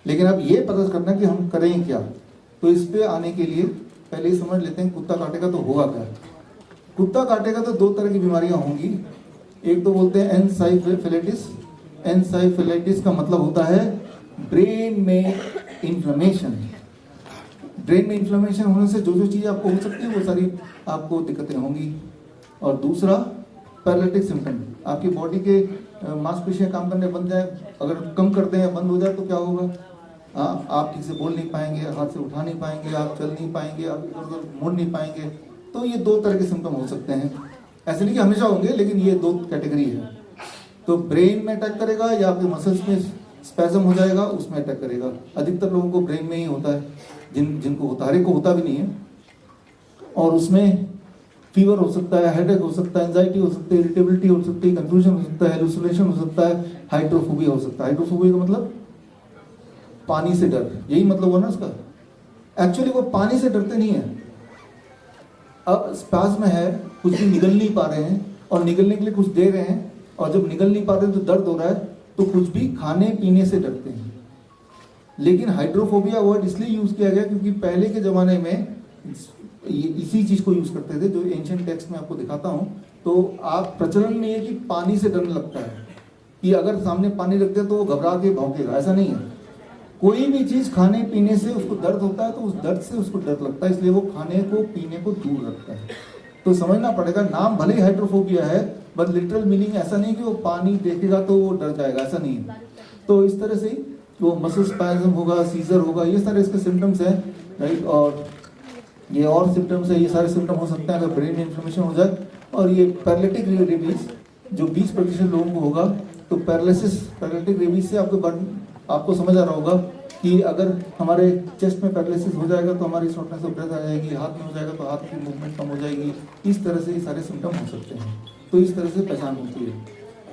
लेकिन अब ये पता करना कि हम करें क्या। तो इस पे आने के लिए पहले ही समझ लेते हैं कुत्ता काटेगा तो होगा क्या। कुत्ता काटेगा तो दो तरह की बीमारियां होंगी। एक तो बोलते हैं एनसाइफिलिटिस। एनसाइफिलिटिस का मतलब होता है ब्रेन में इन्फ्लेमेशन। ब्रेन में इन्फ्लेमेशन होने से जो जो चीज़ आपको हो सकती है वो सारी आपको दिक्कतें होंगी। और दूसरा पैरालिटिक सिम्टम, आपकी बॉडी के मांसपेशियां काम करने बंद जाए, अगर कम कर दें या बंद हो जाए तो क्या होगा? आप ठीक से बोल नहीं पाएंगे, हाथ से उठा नहीं पाएंगे, आप चल नहीं पाएंगे, आप इधर उधर मुड़ नहीं पाएंगे। तो ये दो तरह के सिम्टम हो सकते हैं। ऐसे नहीं कि हमेशा होंगे, लेकिन ये दो कैटेगरी है। तो ब्रेन में अटैक करेगा या आपके मसल्स में स्पैज़म हो जाएगा, उसमें अटैक करेगा। अधिकतर लोगों को ब्रेन में ही होता है, जिनको होता है, हर एक को होता भी नहीं है। और उसमें फीवर हो सकता है, हेडेक हो सकता है, एंजाइटी हो सकती है, इरिटेबिलिटी हो सकती है, कंफ्यूजन हो सकता है, हेलुसिनेशन हो सकता है, हाइड्रोफोबिया हो सकता है। हाइड्रोफोबिया का मतलब पानी से डर, यही मतलब हुआ ना उसका। एक्चुअली वो पानी से डरते नहीं है। अब स्पाज्म है, कुछ भी निगल नहीं पा रहे हैं और निगलने के लिए कुछ दे रहे हैं, और जब निगल नहीं पा रहे तो दर्द हो रहा है, तो कुछ भी खाने पीने से डरते हैं। लेकिन हाइड्रोफोबिया वर्ड इसलिए यूज किया गया क्योंकि पहले के जमाने में इसी चीज को यूज करते थे, जो एंशिएंट टेक्स्ट में आपको दिखाता हूं। तो आप प्रचलन में है कि पानी से डरने लगता है, कि अगर सामने पानी रख दिया तो वो घबरा के भौंकेगा, ऐसा नहीं है। कोई भी चीज खाने पीने से उसको दर्द होता है तो उस दर्द से उसको डर लगता है, इसलिए वो खाने को पीने को दूर रखता है। तो समझना पड़ेगा, नाम भले ही हाइड्रोफोबिया है, बट लिटरल मीनिंग ऐसा नहीं कि वो पानी देखेगा तो वो डर जाएगा, ऐसा नहीं है। तो इस तरह से वो मसल स्पैज़म होगा, सीजर होगा, ये सारे इसके सिम्टम्स हैं, राइट। और ये और सिम्टम्स है, ये सारे सिम्टम हो सकते हैं अगर ब्रेन में इन्फ्लेमेशन हो जाए। और ये पैरालिटिक रेबीज जो 20% लोगों को होगा, तो पैरालिटिक रेबीज से आपको समझ आ रहा होगा कि अगर हमारे चेस्ट में पैरालिसिस हो जाएगा तो हमारी शॉर्टनेस ऑफ ब्रेथ आ जाएगी, हाथ में हो जाएगा तो हाथ की मूवमेंट कम हो जाएगी। इस तरह से ये सारे सिम्टम हो सकते हैं। तो इस तरह से पहचान होती है।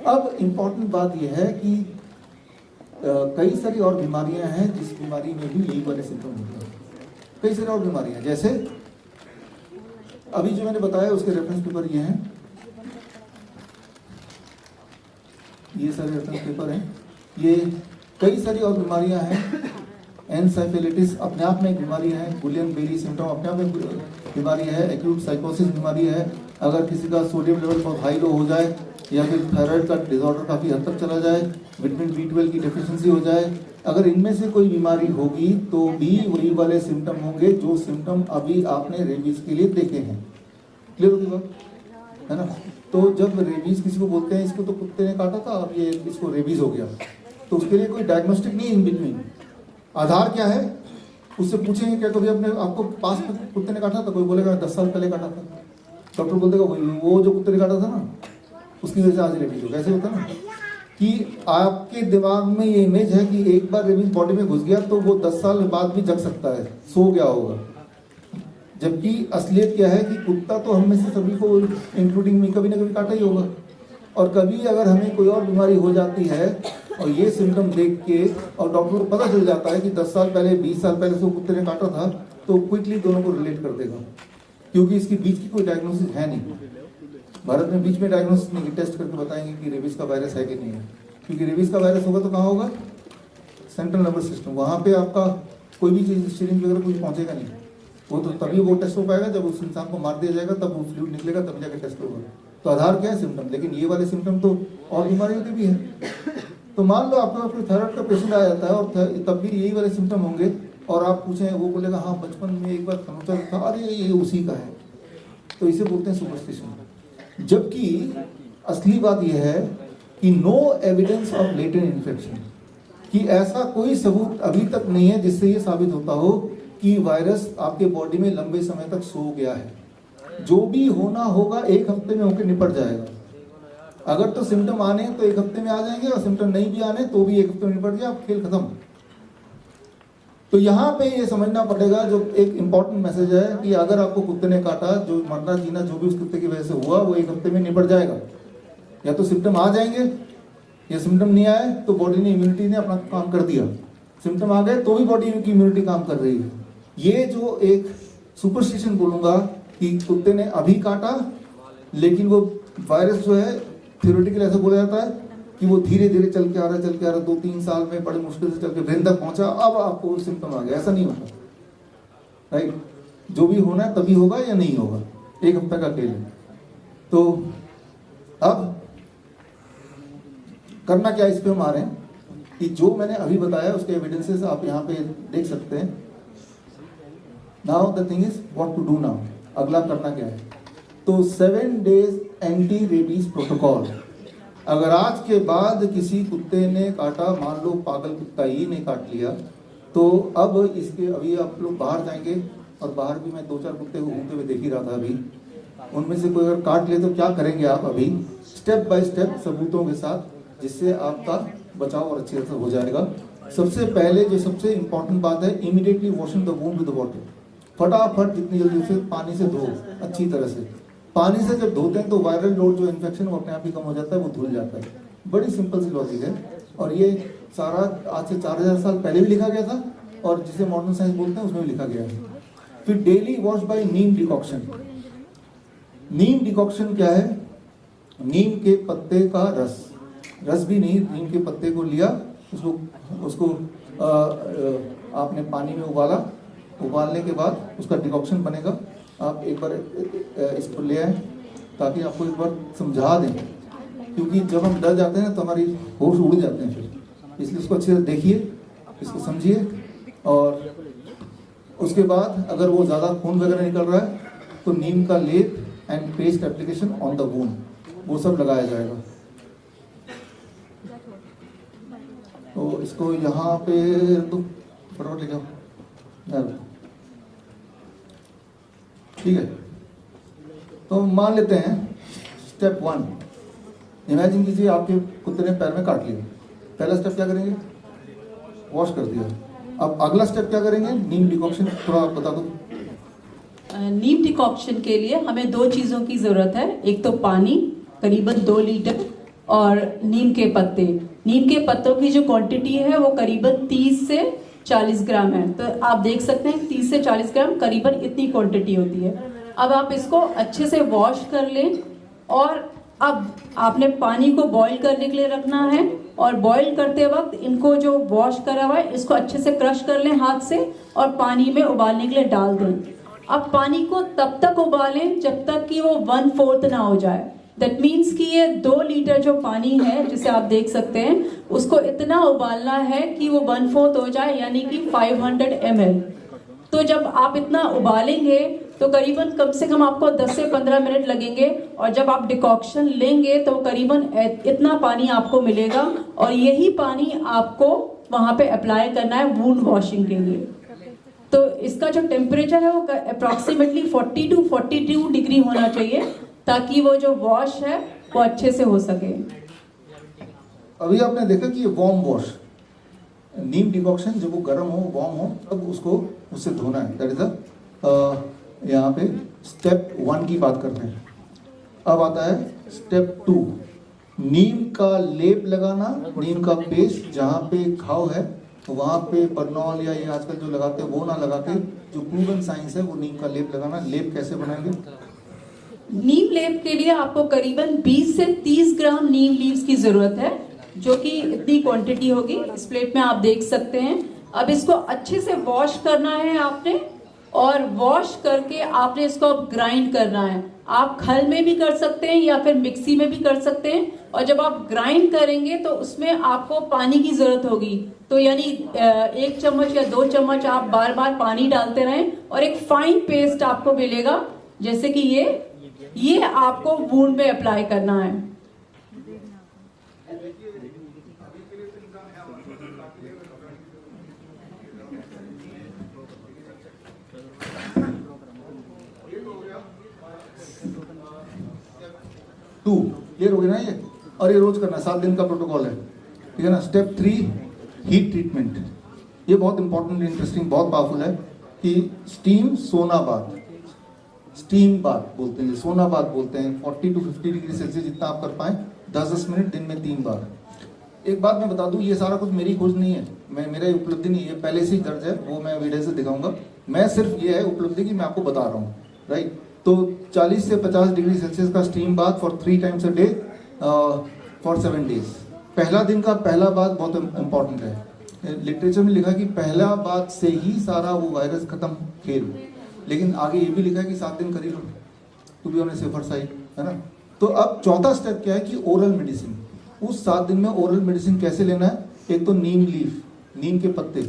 अब इम्पॉर्टेंट बात यह है कि कई सारी और बीमारियां हैं जिस बीमारी में भी यही वाले सिम्टम होते हैं। कई सारी और बीमारियां, जैसे अभी जो मैंने बताया उसके रेफरेंस पेपर ये हैं, ये सारे रेफरेंस पेपर हैं। ये कई सारी और बीमारियां हैं। एनसाइफिलिटिस अपने आप में एक बीमारी है, गुलियन बेरी सिम्टम अपने आप में बीमारी है, एक्यूट साइकोसिस बीमारी है। अगर किसी का सोडियम लेवल बहुत हाई लो हो जाए, या फिर थायराइड का डिसऑर्डर काफ़ी हद तक चला जाए, विटामिन B12 की डेफिशिएंसी हो जाए, अगर इनमें से कोई बीमारी होगी तो भी वही वाले सिम्टम होंगे जो सिम्टम अभी आपने रेबीज के लिए देखे हैं। क्लियर होगी बात, है ना। तो जब रेबीज किसी को बोलते हैं इसको तो कुत्ते ने काटा था, अब ये इसको रेबीज हो गया, तो उसके लिए कोई डायग्नोस्टिक नहीं इन बिटवीन। आधार क्या है, उससे पूछेंगे क्या कभी अपने आपको पास में कुत्ते ने काटा था, कोई बोलेगा 10 साल पहले काटा था, डॉक्टर बोल देगा वो जो कुत्ते ने काटा था ना उसकी वजह से आज रेबीज हो। कैसे होता है ना कि आपके दिमाग में ये इमेज है कि एक बार रेबीज बॉडी में घुस गया तो वो 10 साल बाद भी जग सकता है, सो गया होगा। जबकि असलियत क्या है कि कुत्ता तो हम में से सभी को इंक्लूडिंग मी कभी ना कभी काटा ही होगा। और कभी अगर हमें कोई और बीमारी हो जाती है और ये सिम्टम देख के और डॉक्टर को पता चल जाता है कि 10 साल पहले 20 साल पहले से कुत्ते ने काटा था, तो क्विकली दोनों को रिलेट कर देगा, क्योंकि इसके बीच की कोई डायग्नोसिस है नहीं। भारत में बीच में डायग्नोसिस नहीं, टेस्ट करके बताएंगे कि रेबीज का वायरस है कि नहीं है, क्योंकि रेबीज का वायरस होगा तो कहाँ होगा? सेंट्रल नर्वस सिस्टम, वहाँ पे आपका कोई भी चीज़ सिरिंज वगैरह कुछ पहुँचेगा नहीं। वो तो तभी वो टेस्ट हो पाएगा जब उस इंसान को मार दिया जाएगा, तब वो फ्लूइड निकलेगा, तब जाकर टेस्ट होगा। तो आधार क्या है? सिम्टम। लेकिन ये वाले सिम्टम तो और बीमारियों के भी हैं। तो मान लो आपका कोई थायराइड का पेशेंट आ जाता है और तब भी यही वाले सिम्टम होंगे और आप पूछें, वो बोलेगा हाँ बचपन में एक बार खरोंचा था, अरे ये उसी का है, तो इसे बोलते हैं सुपरस्टिशन। जबकि असली बात यह है कि no evidence of latent infection, कि ऐसा कोई सबूत अभी तक नहीं है जिससे ये साबित होता हो कि वायरस आपके बॉडी में लंबे समय तक सो गया है। जो भी होना होगा 1 हफ्ते में होकर निपट जाएगा। अगर तो सिम्टम आने तो 1 हफ्ते में आ जाएंगे, और सिम्टम नहीं भी आने तो भी 1 हफ्ते में निपट गया, अब खेल खत्म। तो यहाँ पे ये समझना पड़ेगा, जो एक इंपॉर्टेंट मैसेज है कि अगर आपको कुत्ते ने काटा, जो मरना जीना जो भी उस कुत्ते की वजह से हुआ वो 1 हफ्ते में निपट जाएगा। या तो सिम्टम आ जाएंगे, या सिम्टम नहीं आए तो बॉडी ने इम्यूनिटी ने अपना काम कर दिया, सिम्टम आ गए तो भी बॉडी की इम्यूनिटी काम कर रही है। ये जो एक सुपरस्टिशन बोलूंगा कि कुत्ते ने अभी काटा, लेकिन वो वायरस जो है थ्योरेटिकली ऐसा बोला जाता है कि वो धीरे धीरे चल के आ रहा है 2-3 साल में बड़े मुश्किल से चल के ब्रेन तक पहुंचा, अब आपको सिम्टम आ गया। ऐसा नहीं होता, राइट? जो भी होना है तभी होगा या नहीं होगा, 1 हफ्ते का खेल है। तो अब करना क्या, इस पे हम आ रहे हैं कि जो मैंने अभी बताया उसके एविडेंसेस आप यहाँ पे देख सकते हैं। Now the thing is what to do now, अगला करना क्या है। तो 7 डेज एंटी रेबीज प्रोटोकॉल। अगर आज के बाद किसी कुत्ते ने काटा, मान लो पागल कुत्ता ही ने काट लिया, तो अब इसके अभी आप लोग बाहर जाएंगे, और बाहर भी मैं 2-4 कुत्ते को घूमते हुए देख ही रहा था अभी, उनमें से कोई अगर काट ले तो क्या करेंगे आप? अभी स्टेप बाय स्टेप सबूतों के साथ, जिससे आपका बचाव और अच्छी तरह से हो जाएगा। सबसे पहले जो सबसे इंपॉर्टेंट बात है, immediately washing the wound with water. फटाफट जितनी जल्दी उसे पानी से धो अच्छी तरह से। पानी से जब धोते हैं तो वायरल लोड जो इन्फेक्शन वो अपने आप ही कम हो जाता है, वो धुल जाता है। बड़ी सिंपल सी लॉजिक है, और ये सारा आज से 4000 साल पहले भी लिखा गया था, और जिसे मॉडर्न साइंस बोलते हैं उसमें भी लिखा गया है। फिर डेली वॉश बाय नीम डिकॉक्शन। नीम डिकॉक्शन क्या है? नीम के पत्ते का रस भी नहीं, नीम के पत्ते को लिया, उसको आपने पानी में उबालने के बाद उसका डिकॉक्शन बनेगा। आप एक बार इसको ले आए ताकि आपको एक बार समझा दें, क्योंकि जब हम डर जाते हैं तो हमारी होश उड़ जाते हैं फिर। इसलिए उसको अच्छे से देखिए, इसको समझिए, और उसके बाद अगर वो ज़्यादा खून वगैरह निकल रहा है तो नीम का लेप and paste application on the wound, वो सब लगाया जाएगा। तो इसको यहाँ पे तो फटाफट ले जाओ, ठीक है। तो मान लेते हैं स्टेप 1, इमेजिन कीजिए आपके कुत्ते ने पैर में काट लिया। पहला स्टेप क्या करेंगे? वॉश कर दिया। अब अगला स्टेप क्या करेंगे? नीम डिकॉक्शन। थोड़ा आप बता दो। नीम डिकॉक्शन के लिए हमें 2 चीज़ों की ज़रूरत है, एक तो पानी करीबन 2 लीटर, और नीम के पत्ते। नीम के पत्तों की जो क्वांटिटी है वो करीबन 30 से 40 ग्राम है। तो आप देख सकते हैं 30 से 40 ग्राम करीबन इतनी क्वांटिटी होती है। अब आप इसको अच्छे से वॉश कर लें, और अब आपने पानी को बॉईल करने के लिए रखना है, और बॉईल करते वक्त इनको जो वॉश करा हुआ है इसको अच्छे से क्रश कर लें हाथ से, और पानी में उबालने के लिए डाल दें। अब पानी को तब तक उबालें जब तक कि वो 1/4 ना हो जाए। दैट मीन्स कि ये 2 लीटर जो पानी है जिसे आप देख सकते हैं, उसको इतना उबालना है कि वो 1/4 हो जाए, यानी कि 500 ml। तो जब आप इतना उबालेंगे तो करीबन कम से कम आपको 10 से 15 मिनट लगेंगे, और जब आप डिकॉक्शन लेंगे तो करीबन इतना पानी आपको मिलेगा, और यही पानी आपको वहां पे अप्लाई करना है वूंड वॉशिंग के लिए। तो इसका जो टेम्परेचर है वो अप्रॉक्सीमेटली 40 to 42 डिग्री होना चाहिए, ताकि वो जो वॉश है वो अच्छे से हो सके। अभी आपने देखा कि ये वार्म वॉश, नीम डिकॉक्शन जब वो गर्म हो, वार्म हो, तब उसको उससे धोना है। दैट इज यहाँ पे स्टेप 1 की बात करते हैं। अब आता है स्टेप 2। नीम का लेप लगाना, नीम का पेस्ट, जहाँ पे घाव है तो वहाँ पे बर्नॉल या ये आजकल जो लगाते हैं वो ना लगा के, जो प्रूवन साइंस है वो नीम का लेप लगाना। लेप कैसे बनाएंगे? नीम लेप के लिए आपको करीबन 20 से 30 ग्राम नीम लीव्स की जरूरत है, जो कि इतनी क्वांटिटी होगी। इस प्लेट में आप देख सकते हैं। अब इसको अच्छे से वॉश करना है आपने, और वॉश करके आपने इसको अब ग्राइंड करना है। आप खल में भी कर सकते हैं या फिर मिक्सी में भी कर सकते हैं। और जब आप ग्राइंड करेंगे तो उसमें आपको पानी की जरूरत होगी, तो यानी 1 चम्मच या 2 चम्मच आप बार बार पानी डालते रहें और एक फाइन पेस्ट आपको मिलेगा। जैसे कि ये आपको वूंड में अप्लाई करना है। टू क्लियर हो गया ना ये? और ये रोज करना है, 7 दिन का प्रोटोकॉल है, ठीक है ना। Step 3 heat treatment. ये बहुत इंपॉर्टेंट, इंटरेस्टिंग, बहुत पावरफुल है कि स्टीम सोना बाथ, स्टीम बाथ बोलते हैं, सोना बाथ बोलते हैं। 40 to 50 डिग्री सेल्सियस जितना आप कर पाए, 10-10 मिनट दिन में 3 बार। एक बात मैं बता दूं, ये सारा कुछ मेरी खोज नहीं है, मेरा उपलब्धि नहीं है, पहले से ही दर्ज है, वो मैं वीडियो से दिखाऊंगा। मैं सिर्फ ये है उपलब्धि कि मैं आपको बता रहा हूँ, राइट। तो 40 से 50 डिग्री सेल्सियस का steam bath for 3 times a day for 7 days. पहला दिन का पहला बात बहुत इंपॉर्टेंट है। लिटरेचर में लिखा है कि पहला बात से ही सारा वो वायरस खत्म, खेल। लेकिन आगे ये भी लिखा है कि 7 दिन करीब to be on a safer side, है ना। तो अब चौथा स्टेप क्या है कि ओरल मेडिसिन। उस 7 दिन में ओरल मेडिसिन कैसे लेना है? एक तो नीम लीफ, नीम के पत्ते,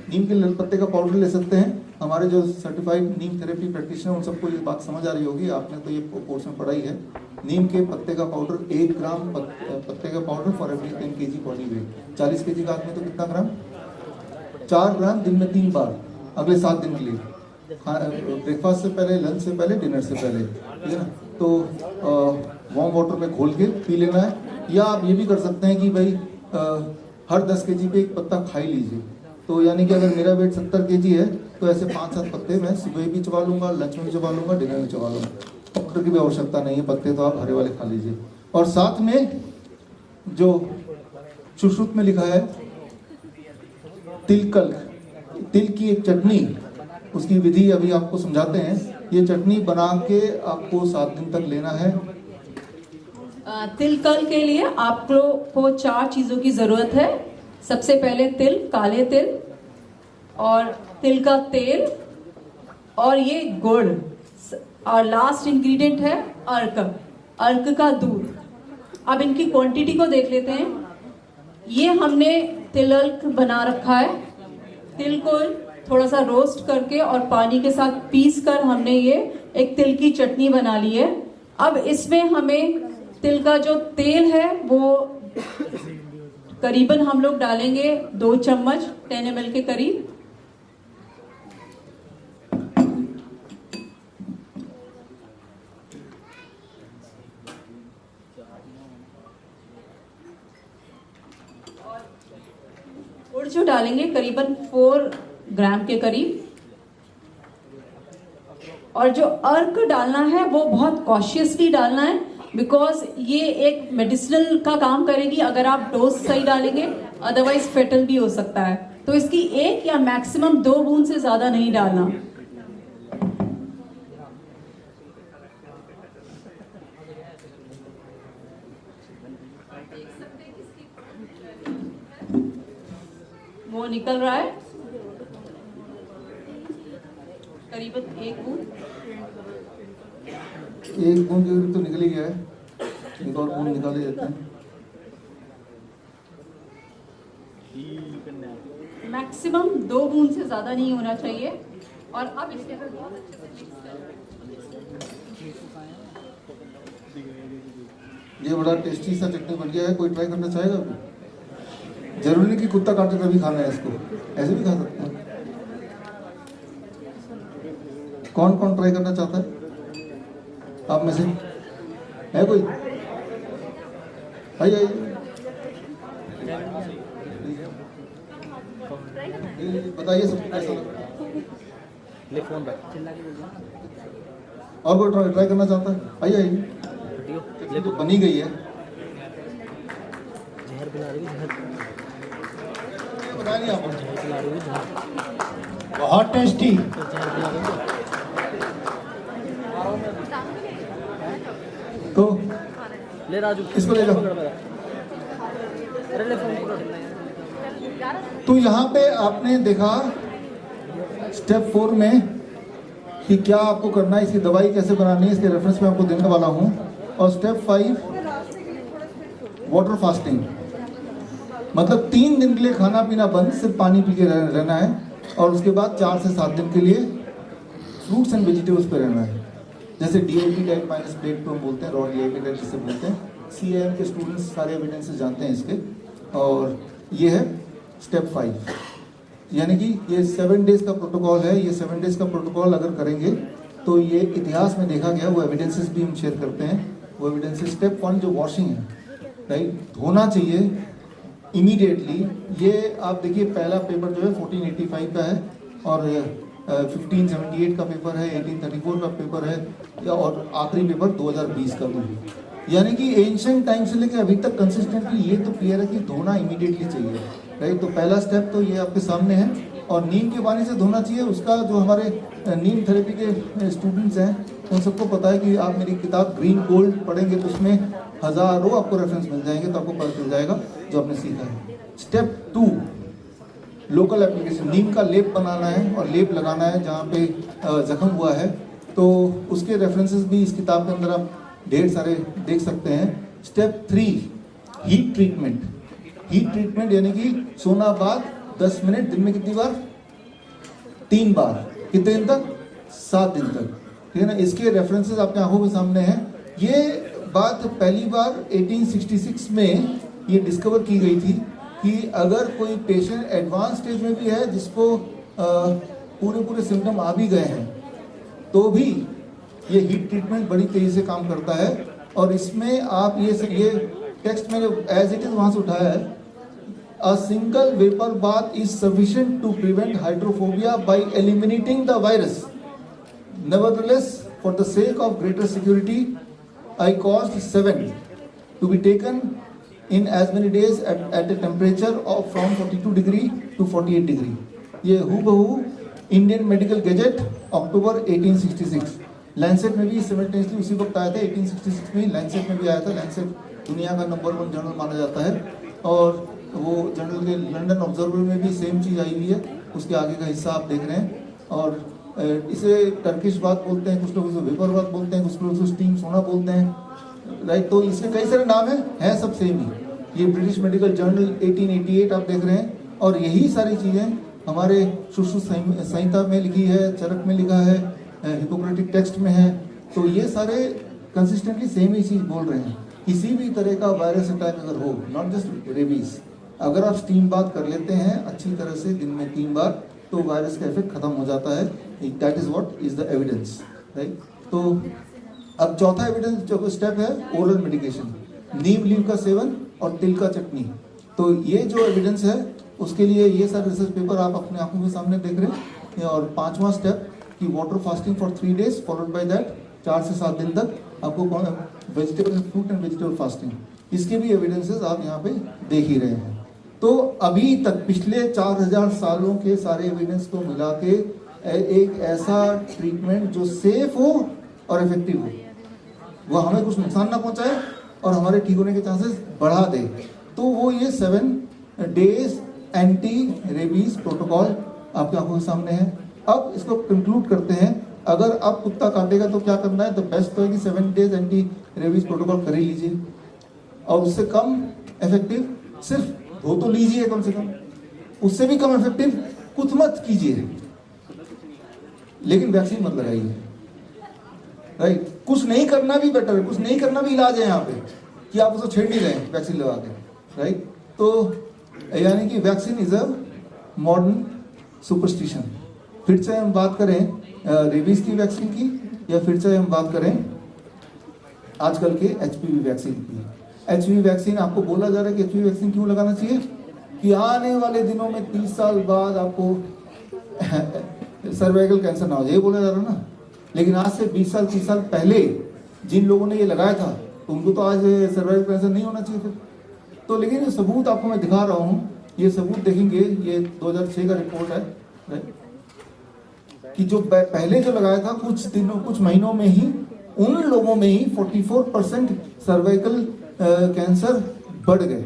नीम के पत्ते का पाउडर ले सकते हैं। हमारे जो सर्टिफाइड नीम थेरेपी प्रैक्टिशनर उन सबको ये बात समझ आ रही होगी, आपने तो ये कोर्स में पढ़ाई है। नीम के पत्ते का पाउडर 1 ग्राम पत्ते का powder for every 10 kg body weight. 40 kg का आदमी तो कितना ग्राम? 4 ग्राम दिन में 3 बार, अगले 7 दिन के लिए। ब्रेकफास्ट से पहले, लंच से पहले, डिनर से पहले, ठीक है ना। तो वार्म वाटर में घोल के पी लेना है। या आप ये भी कर सकते हैं कि भाई हर 10 kg पे 1 पत्ता खा ही लीजिए। तो यानी कि अगर मेरा वेट 70 kg है तो ऐसे 5-7 पत्ते मैं सुबह भी चबा लूंगा, लंच में भी चबा लूंगा, डिनर में चबा लूंगा। डॉक्टर की भी आवश्यकता नहीं है, पत्ते तो आप हरे वाले खा लीजिए। और साथ में जो सुश्रुत में लिखा है तिलकल्क, तिल की एक चटनी, उसकी विधि अभी आपको समझाते हैं। ये चटनी बना के आपको 7 दिन तक लेना है। तिलकल के लिए आपको 4 चीजों की जरूरत है। सबसे पहले तिल, काले तिल, और तिल का तेल, और ये गुड़, और लास्ट इंग्रेडिएंट है अर्क, अर्क का दूध। अब इनकी क्वांटिटी को देख लेते हैं। ये हमने तिल अर्क बना रखा है। तिल को थोड़ा सा रोस्ट करके और पानी के साथ पीस कर हमने ये एक तिल की चटनी बना ली है। अब इसमें हमें तिल का जो तेल है वो करीबन हम लोग डालेंगे 2 चम्मच 10 ml के करीब। गुड़ जो डालेंगे करीबन 4 ग्राम के करीब। और जो अर्क डालना है वो बहुत कॉशियसली डालना है, बिकॉज ये एक मेडिसिनल का काम करेगी अगर आप डोज सही डालेंगे, अदरवाइज फेटल भी हो सकता है। तो इसकी 1 या मैक्सिमम 2 बूंद से ज्यादा नहीं डालना। वो निकल रहा है करीबन 1 बूंद। 1 बूंद तो निकल ही गया है, एक और बूंद निकाले जाते हैं। मैक्सिमम 2 बूंद से ज्यादा नहीं होना चाहिए। और अब इसके अंदर बहुत अच्छे से मिक्स करें। ये बड़ा टेस्टी सा चटनी बन गया है। कोई ट्राई करना चाहेगा? जरूरी नहीं कि कुत्ता काटे तभी खाना है इसको, ऐसे भी खा सकते हैं। कौन कौन ट्राई करना चाहता है आप में से? है कोई? आइए बताइए सबको कैसा लगा। और कोई ट्राई करना चाहता है? आइए आइए, तो बनी गई है। बताया नहीं आपको, बहुत टेस्टी। तो ले राजू, इसको ले जाओ। अरे ले फोन पकड़। तो यहाँ पे आपने देखा स्टेप 4 में कि क्या आपको करना है, इसकी दवाई कैसे बनानी है, इसके रेफरेंस में आपको देने वाला हूँ। और स्टेप 5 वाटर फास्टिंग, मतलब 3 दिन के लिए खाना पीना बंद, सिर्फ पानी पी के रहना है। और उसके बाद 4 से 7 दिन के लिए फ्रूट्स एंड वेजिटेबल्स पे रहना है। जैसे DIP टाइप माइनस प्लेट को हम बोलते हैं, रॉ DIP टाइप जिसे बोलते हैं। CAM के स्टूडेंट्स सारे एविडेंसेस जानते हैं इसके। और ये है स्टेप 5, यानी कि ये 7 डेज का प्रोटोकॉल है। ये 7 डेज का प्रोटोकॉल अगर करेंगे तो ये इतिहास में देखा गया, वो एविडेंसेस भी हम शेयर करते हैं। वो एविडेंसेस स्टेप 1 जो वॉशिंग है, राइट, धोना चाहिए इमीडिएटली। ये आप देखिए पहला पेपर जो है 1485 का है और 1578 का पेपर है, 1834 का पेपर है और आखिरी पेपर 2020 का भी है। यानी कि एंशिएंट टाइम से लेकर अभी तक कंसिस्टेंटली ये तो क्लियर है कि धोना इमीडिएटली चाहिए, राइट। तो पहला स्टेप तो ये आपके सामने है। और नीम के पानी से धोना चाहिए। उसका जो हमारे नीम थेरेपी के स्टूडेंट्स हैं उन सबको पता है कि आप मेरी किताब ग्रीन गोल्ड पढ़ेंगे तो उसमें हज़ारों आपको रेफरेंस मिल जाएंगे, तो आपको पता चल जाएगा जो आपने सीखा है। स्टेप 2 लोकल एप्लीकेशन, नीम का लेप बनाना है और लेप लगाना है जहाँ पे जख्म हुआ है। तो उसके रेफरेंसेस भी इस किताब के अंदर आप ढेर सारे देख सकते हैं। Step 3 heat treatment. Heat treatment यानी कि सोना बाद 10 मिनट, दिन में कितनी बार? 3 बार। कितने दिन तक? 7 दिन तक, ठीक है ना। इसके रेफरेंसेस आपके आंखों के सामने हैं। ये बात पहली बार 1866 में ये डिस्कवर की गई थी कि अगर कोई पेशेंट एडवांस स्टेज में भी है, जिसको पूरे सिम्टम आ भी गए हैं, तो भी ये हीट ट्रीटमेंट बड़ी तेजी से काम करता है। और इसमें आप ये टेक्स्ट में एज इट इज वहां से उठाया है। A single vapor bath is sufficient to prevent hydrophobia by eliminating the virus. Nevertheless, for the sake of greater security, I caused 7 to be taken in as many days at a temperature of from 42 degree to 48 degree. ये हूबहू Indian medical gadget अक्टूबर 1866। Lancet में भी सिमिलटेनियसली उसी वक्त आया था। 1866 में Lancet में भी आया था। लैंसेट दुनिया का नंबर 1 जर्नल माना जाता है। और वो जर्नल के लंदन ऑब्जर्वर में भी सेम चीज़ आई हुई है। उसके आगे का हिस्सा आप देख रहे हैं। और इसे टर्किश बात बोलते हैं, कुछ लोग इसे वेपर बात बोलते हैं, कुछ लोग इसे स्टीम सोना बोलते हैं, राइट। तो इसके कई सारे नाम हैं सब सेम ही। ये ब्रिटिश मेडिकल जर्नल 1888 आप देख रहे हैं। और यही सारी चीज़ें हमारे सुश्रुत संहिता में लिखी है, चरक में लिखा है, हिपोक्रेटिक टेक्स्ट में है। तो ये सारे कंसिस्टेंटली सेम ही चीज़ बोल रहे हैं। किसी भी तरह का वायरस अटैक अगर हो, नॉट जस्ट रेबीज, अगर आप स्टीम बाथ कर लेते हैं अच्छी तरह से दिन में 3 बार, तो वायरस का इफेक्ट खत्म हो जाता है। That is what is the evidence, right. तो अब चौथा एविडेंस जो स्टेप है ओरल मेडिकेशन, नीम लीव का सेवन और तिल का चटनी। तो ये जो एविडेंस है उसके लिए ये सारे रिसर्च पेपर आप अपने आंखों के सामने देख रहे हैं। और 5वां स्टेप कि water fasting for 3 days followed by that 4 से 7 दिन तक आपको vegetable fruit and vegetable fasting, इसके भी एविडेंसेस आप यहाँ पे देख ही रहे हैं। तो अभी तक पिछले 4000 सालों के सारे एविडेंस को मिला के एक ऐसा ट्रीटमेंट जो सेफ हो और इफेक्टिव हो, वो हमें कुछ नुकसान ना पहुंचाए और हमारे ठीक होने के चांसेस बढ़ा दे, तो वो ये 7 days एंटी रेबीज प्रोटोकॉल आपके आंखों के सामने है। अब इसको कंक्लूड करते हैं। अगर आप कुत्ता काटेगा तो क्या करना है? तो बेस्ट तो है कि 7 days एंटी रेबीज प्रोटोकॉल कर ही लीजिए। और उससे कम इफेक्टिव सिर्फ धो तो लीजिए कम से कम, उससे भी कम इफेक्टिव कुछ मत कीजिए, लेकिन वैक्सीन मत लगाइए, राइट। कुछ नहीं करना भी बेटर है, कुछ नहीं करना भी इलाज है यहाँ पे, कि आप उसको छेड़ नहीं रहे वैक्सीन लगा के, राइट। तो यानी कि vaccine is a modern superstition. फिर से हम बात करें रेबीज की वैक्सीन की, या फिर से हम बात करें आजकल के HPV वैक्सीन की। HPV वैक्सीन आपको बोला जा रहा है कि HPV वैक्सीन क्यों लगाना चाहिए? कि आने वाले दिनों में 30 साल बाद आपको सर्वाइकल कैंसर ना हो, ये बोला जा रहा है ना। लेकिन आज से 20 साल 30 साल पहले जिन लोगों ने ये लगाया था, तो उनको तो आज सर्वाइकल कैंसर नहीं होना चाहिए फिर, तो लेकिन ये सबूत आपको मैं दिखा रहा हूँ, ये सबूत देखेंगे, ये 2006 का रिपोर्ट है, राइट, कि जो पहले जो लगाया था कुछ महीनों में ही उन लोगों में ही 44% सर्वाइकल कैंसर बढ़ गए।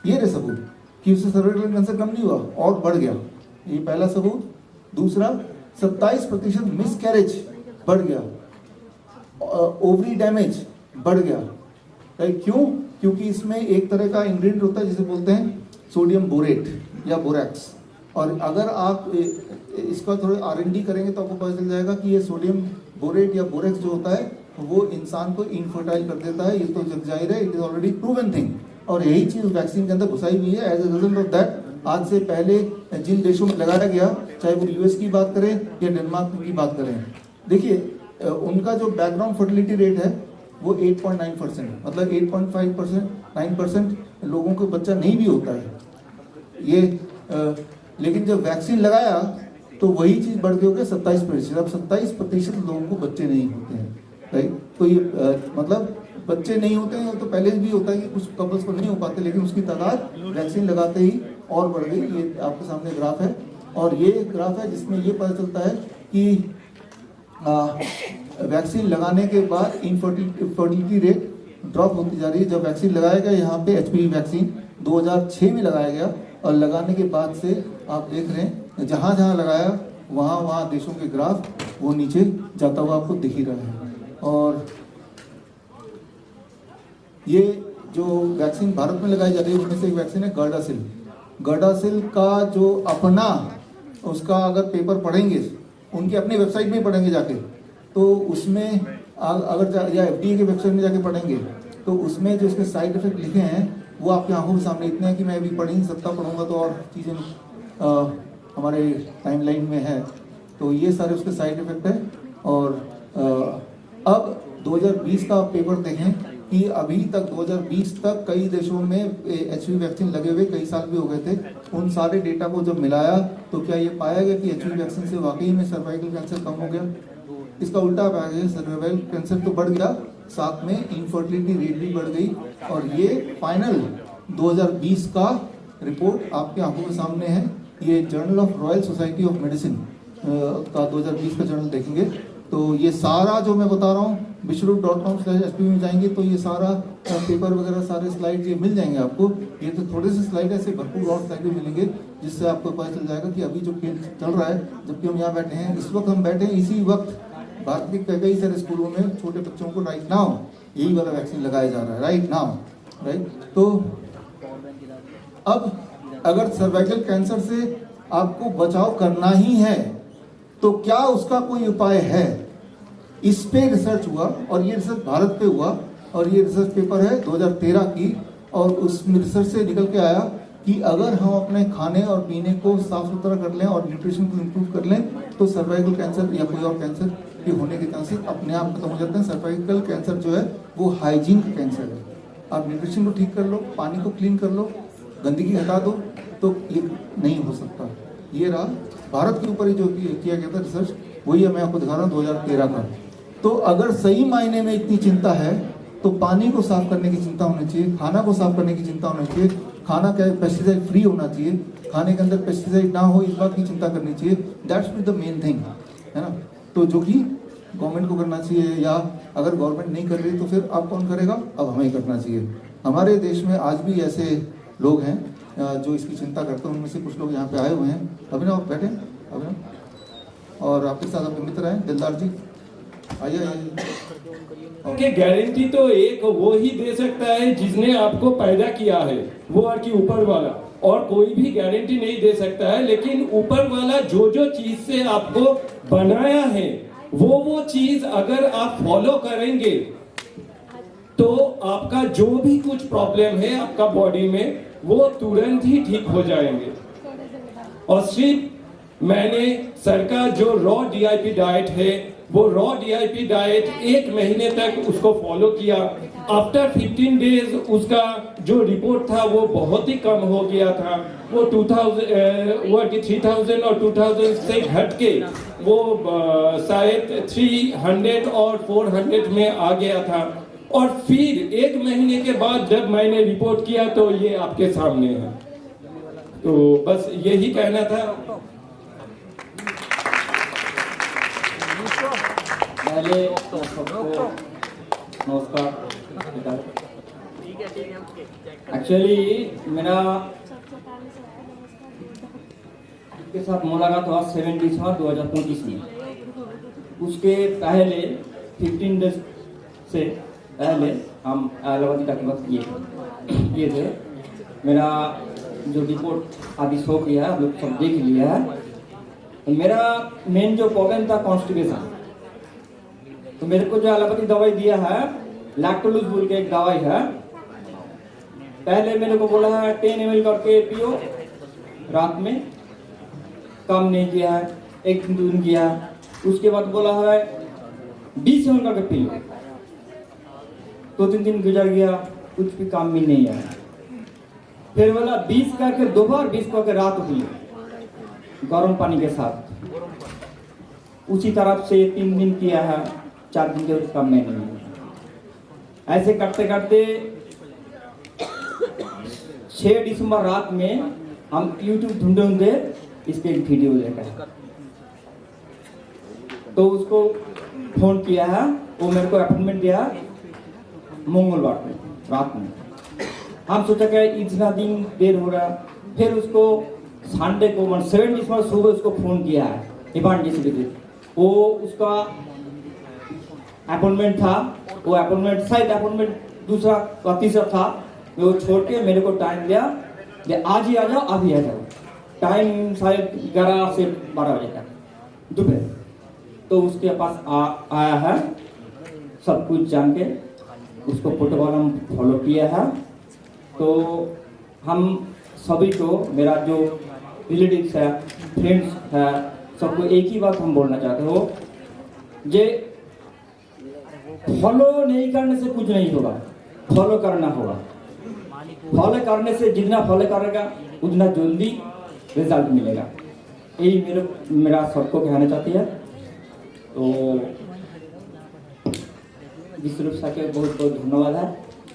ये रहे सबूत कि उससे सर्वाइकल कैंसर कम नहीं हुआ और बढ़ गया, ये पहला सबूत। दूसरा, 27% मिसकैरेज बढ़ गया, ओवरी डैमेज बढ़ गया, राइट। क्यों? क्योंकि इसमें एक तरह का इंग्रेडिएंट होता है जिसे बोलते हैं सोडियम बोरेट या बोरैक्स, और अगर आप इसका थोड़ा R&D करेंगे तो आपको पता चल जाएगा कि ये सोडियम बोरेट या बोरैक्स जो होता है वो इंसान को इनफर्टाइल कर देता है। ये तो जग जाहिर है, it is already proven thing, और यही चीज वैक्सीन के अंदर घुसाई हुई है। As a result of that आज से पहले जिन देशों में लगाया गया, चाहे वो US की बात करें या डेनमार्क की बात करें, देखिए उनका जो बैकग्राउंड फर्टिलिटी रेट है वो 8.9%, मतलब 8.5%, 9% लोगों को बच्चा नहीं भी होता है ये। लेकिन जब वैक्सीन लगाया तो वही चीज़ बढ़ के हो गया 27%। अब 27% लोगों को बच्चे नहीं होते हैं, राइट। तो ये मतलब बच्चे नहीं होते हैं, तो पहले भी होता है कि कुछ कपल्स को नहीं हो पाते, लेकिन उसकी तादाद वैक्सीन लगाते ही और बढ़ गई। ये आपके सामने ग्राफ है, और ये ग्राफ है जिसमें ये पता चलता है कि वैक्सीन लगाने के बाद इनफर्टिलिटी रेट ड्रॉप होती जा रही है। जब वैक्सीन लगाया गया, यहाँ पे HPV वैक्सीन 2006 में लगाया गया, और लगाने के बाद से आप देख रहे हैं जहाँ जहाँ लगाया वहाँ देशों के ग्राफ वो नीचे जाता हुआ आपको दिख ही रहा है। और ये जो वैक्सीन भारत में लगाई जा रही है उनमें से एक वैक्सीन है गर्डासिल। गर्डासिल का जो अपना उसका अगर पेपर पढ़ेंगे, उनकी अपनी वेबसाइट में पढ़ेंगे जाके, तो उसमें अगर या FDA के वेबसाइट में जाके पढ़ेंगे तो उसमें जो इसके साइड इफेक्ट लिखे हैं वो आपकी आंखों के सामने इतने हैं कि मैं अभी पढ़ ही नहीं सकता, पढ़ूंगा तो और चीज़ें हमारे टाइमलाइन में है। तो ये सारे उसके साइड इफेक्ट है। और अब 2020 का पेपर देखें कि अभी तक 2020 तक कई देशों में HPV वैक्सीन लगे हुए कई साल भी हो गए थे। उन सारे डेटा को जब मिलाया तो क्या ये पाया गया कि HPV वैक्सीन से वाकई में सर्वाइकल कैंसर कम हो गया? इसका उल्टा पाया गया, सर्वाइकल कैंसर तो बढ़ गया, साथ में इनफर्टिलिटी रेट भी बढ़ गई। और ये फाइनल 2020 का रिपोर्ट आपके आंखों के सामने है। ये journal of royal society of medicine का 2020 का जर्नल देखेंगे तो ये सारा जो मैं बता रहा हूँ विश्वरूप.com/HPV में जाएंगे तो ये सारा पेपर वगैरह सारे स्लाइड ये मिल जाएंगे आपको। ये तो थोड़े से स्लाइड ऐसे भरपूर और स्लाइड भी मिलेंगे जिससे आपको पता चल जाएगा कि अभी जो खेल चल रहा है, जबकि हम यहाँ बैठे हैं, इस वक्त हम बैठे हैं, इसी वक्त भारत के कई सारे स्कूलों में छोटे बच्चों को राइट नाउ यही वाला वैक्सीन लगाया जा रहा है, राइट नाउ, राइट। तो अब अगर सर्वाइकल कैंसर से आपको बचाव करना ही है तो क्या उसका कोई उपाय है? इस पे रिसर्च हुआ और ये रिसर्च भारत पे हुआ और ये रिसर्च पेपर है 2013 की। और उस रिसर्च से निकल के आया कि अगर हम अपने खाने और पीने को साफ सुथरा कर लें और न्यूट्रिशन को इम्प्रूव कर लें तो सर्वाइकल कैंसर या कोई और कैंसर के होने के चांसेस अपने आप खत्म हो जाते हैं। सर्वाइकल कैंसर जो है वो हाइजीन का कैंसर है। आप न्यूट्रिशन को ठीक कर लो, पानी को क्लीन कर लो, गंदगी हटा दो तो ये नहीं हो सकता। ये रहा भारत के ऊपर ही जो किया गया था रिसर्च, वही मैं आपको दिखा रहा हूँ 2013 का। तो अगर सही मायने में इतनी चिंता है तो पानी को साफ करने की चिंता होनी चाहिए, खाना को साफ करने की चिंता होनी चाहिए, खाना क्या पेस्टिसाइड फ्री होना चाहिए, खाने के अंदर पेस्टिसाइड ना हो इस बात की चिंता करनी चाहिए। That's be the main thing, है ना। तो जो कि गवर्नमेंट को करना चाहिए, या अगर गवर्नमेंट नहीं कर रही तो फिर अब कौन करेगा? अब हमें करना चाहिए। हमारे देश में आज भी ऐसे लोग हैं जो इसकी चिंता करते हैं। उनमें से कुछ लोग यहाँ पे आए हुए हैं। अभिनव आप बैठे, अभिनव, और आपके साथ अपने मित्र हैं दिलदार जी, आइए आइए। कि गारंटी तो एक वो ही दे सकता है जिसने आपको पैदा किया है, वो और कि ऊपर वाला, और कोई भी गारंटी नहीं दे सकता है। लेकिन ऊपर वाला जो जो चीज से आपको बनाया है वो चीज अगर आप फॉलो करेंगे तो आपका जो भी कुछ प्रॉब्लम है आपका बॉडी में वो तुरंत ही ठीक हो जाएंगे। और सिर्फ मैंने सरकार जो रॉ DIP डाइट है वो रॉ DIP डाइट 1 महीने तक उसको फॉलो किया। आफ्टर 15 डेज उसका जो रिपोर्ट था वो बहुत ही कम हो गया था। वो 3000 और 2000 से घट के वो शायद 300 और 400 में आ गया था। और फिर 1 महीने के बाद जब मैंने रिपोर्ट किया तो ये आपके सामने है। तो बस यही कहना था। पहले सबको नमस्कार। एक्चुअली मेरा के साथ मुलाकात हुआ 7 दिसंबर 2025 में। उसके पहले 15 डेज से पहले हम इलाहाबादी का वक्त किए थे। मेरा जो रिपोर्ट अभी शो किया है आप लोग सब देख लिया है। मेरा मेन जो प्रॉब्लम था कॉन्स्टिपेशन। तो मेरे को जो इलाहाबादी दवाई दिया है लैक्टोलूज बोल के एक दवाई है। पहले मेरे को बोला है 10 ml करके पियो रात में, कम नहीं किया है, 1 दिन किया। उसके बाद बोला है 20 ml करके पी लो। 2-3 दिन गुजर गया, कुछ भी काम भी नहीं आया। फिर बोला 20 करके दोपहर, 20 करके रात पियो गर्म पानी के साथ। उसी तरफ से 3 दिन किया है, 4 दिन के कम में नहीं है। ऐसे करते करते 6 दिसंबर रात में हम YouTube ढूंढे इसके एक वीडियो देखा, तो उसको फोन किया है। वो मेरे को अपॉइंटमेंट दिया मंगलवार को रात में। हम सोचा कि इतना दिन देर हो रहा। फिर उसको संडे को 7 दिसंबर सुबह उसको फोन किया है इमरजेंसी पे। वो उसका अपॉइंटमेंट था, वो अपॉइंटमेंट शायद अपॉइंटमेंट दूसरा या तीसरा था। वो छोड़ के मेरे को टाइम दिया कि आज ही आ जाओ, अभी आ जाओ। टाइम शायद 11 से 12 बजे तक दोपहर। तो उसके पास आया है, सब कुछ जान के उसको प्रोटोकॉल हम फॉलो किया है। तो हम सभी को, मेरा जो रिलेटिव्स है, फ्रेंड्स है, सबको एक ही बात हम बोलना चाहते हो, जे फॉलो नहीं करने से कुछ नहीं होगा, फॉलो करना होगा। फॉलो करने से जितना फॉलो करेगा उतना जल्दी रिजल्ट मिलेगा। यही मेरा सबको कहना चाहती है। तो विश्व सा के बहुत बहुत धन्यवाद है।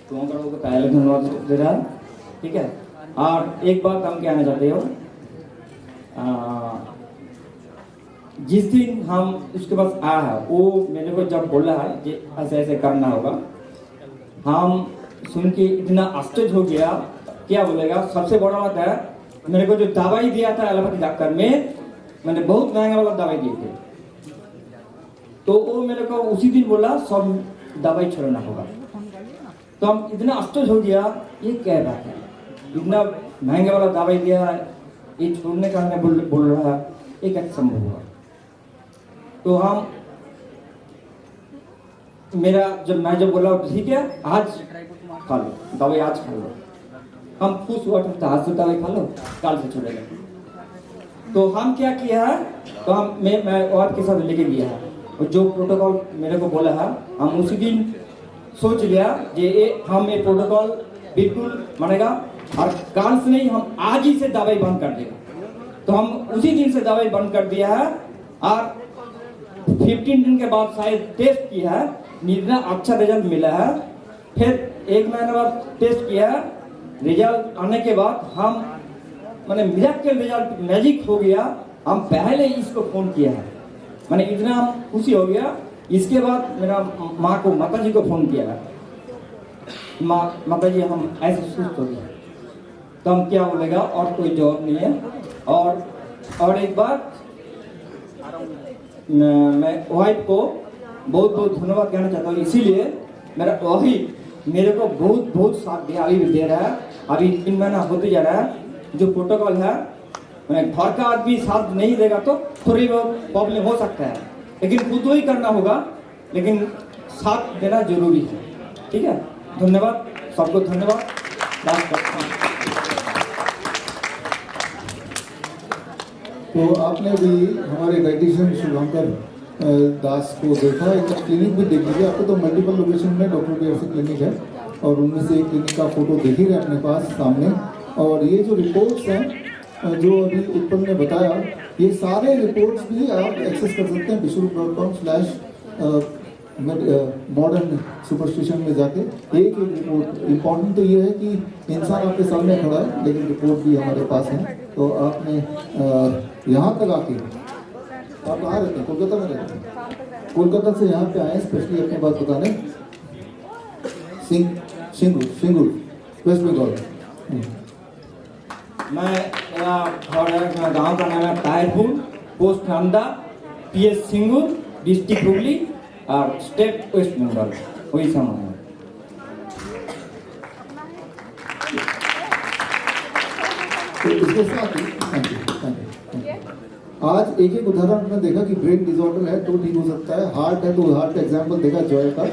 तुम लोगों को पहले धन्यवाद दे रहा है, ठीक है। और एक बात हम कहना चाहते हो, जिस दिन हम उसके पास आया है वो मेरे को जब बोला है कि ऐसे ऐसे करना होगा, हम सुन के इतना आश्चर्य हो गया। क्या बोलेगा, सबसे बड़ा बात है मेरे को जो दवाई दिया था इलाहाबादी डॉक्टर में, मैंने बहुत महंगा वाला दवाई दिए थे। तो वो मेरे को उसी दिन बोला सब दवाई छोड़ना होगा। तो हम इतना आश्चर्य हो गया, ये क्या बात है, इतना महंगा वाला दवाई दिया है, ये छोड़ने का हमें बोल रहा है, ये कैसे संभव हुआ। तो हम मैं जब बोला ठीक है आज खा लो दवाई, आज खा लो, हम खुश हुआ था, आज से दवाई खा लो, कल से छोड़ेगा। तो हम क्या किया है, तो मैं वाइफ के साथ लेके गया है, और जो प्रोटोकॉल मेरे को बोला है हम उसी दिन सोच लिया कि हम ये प्रोटोकॉल बिल्कुल मानेगा, और कल से नहीं, हम आज ही से दवाई बंद कर देगा। तो हम उसी दिन से दवाई बंद कर दिया है। और 15 दिन के बाद शायद टेस्ट किया है, इतना अच्छा रिजल्ट मिला है। फिर 1 महीने बाद टेस्ट किया, रिजल्ट आने के बाद हम मैंने मिराकल रिजल्ट मैजिक हो गया। हम पहले ही इसको फोन किया है, मैंने इतना हम खुशी हो गया। इसके बाद मेरा माँ को, माता जी को फोन किया है, माता जी हम ऐसे सुस्त हो गए। तो हम क्या बोलेगा, और कोई जवाब नहीं है। और एक बात, मैं वाइफ को बहुत बहुत धन्यवाद कहना चाहता हूँ। इसीलिए मेरा वाइफ मेरे को बहुत बहुत साथ अभी भी दे रहा है। अभी 3 महीना होते जा रहा है। जो प्रोटोकॉल है, मैंने घर का आदमी साथ नहीं देगा तो थोड़ी बहुत प्रॉब्लम हो सकता है, लेकिन खुद ही करना होगा, लेकिन साथ देना जरूरी है, ठीक है। धन्यवाद सबको, धन्यवाद। तो आपने भी हमारे डाइटिशियन शुभंकर दास को देखा, एक क्लिनिक भी देख लीजिए। आपको तो मल्टीपल लोकेशन में डॉक्टर बीआरसी क्लिनिक है, और उनमें से एक क्लिनिक का फोटो देख ही रहे अपने पास सामने। और ये जो रिपोर्ट्स हैं जो अभी उत्पल ने बताया, ये सारे रिपोर्ट्स भी आप एक्सेस कर सकते हैं विश्वरूप.com/ मॉडर्न सुपरस्टिशन में जाके एक रिपोर्ट। इम्पोर्टेंट तो ये है कि इंसान आपके सामने खड़ा है, लेकिन रिपोर्ट भी हमारे पास है। तो आपने यहाँ तक आके, आप कहाँ रहते हैं? कोलकाता में रहते हैं? कोलकाता से यहाँ पे आए स्पेशली अपनी बात बताने। सिंगूर वेस्ट बंगाल। मैं मेरा घर है, मेरा गांव का नाम है Tahirpur, post Nanda, PS Singur, district Hooghly और स्टेट वेस्ट बंगाल, वही समान है। तो इसके साथ ही आज एक एक उदाहरण आपने देखा कि ब्रेन डिसऑर्डर है तो ठीक हो सकता है, हार्ट है तो हार्ट का एग्जाम्पल देखा जॉय का,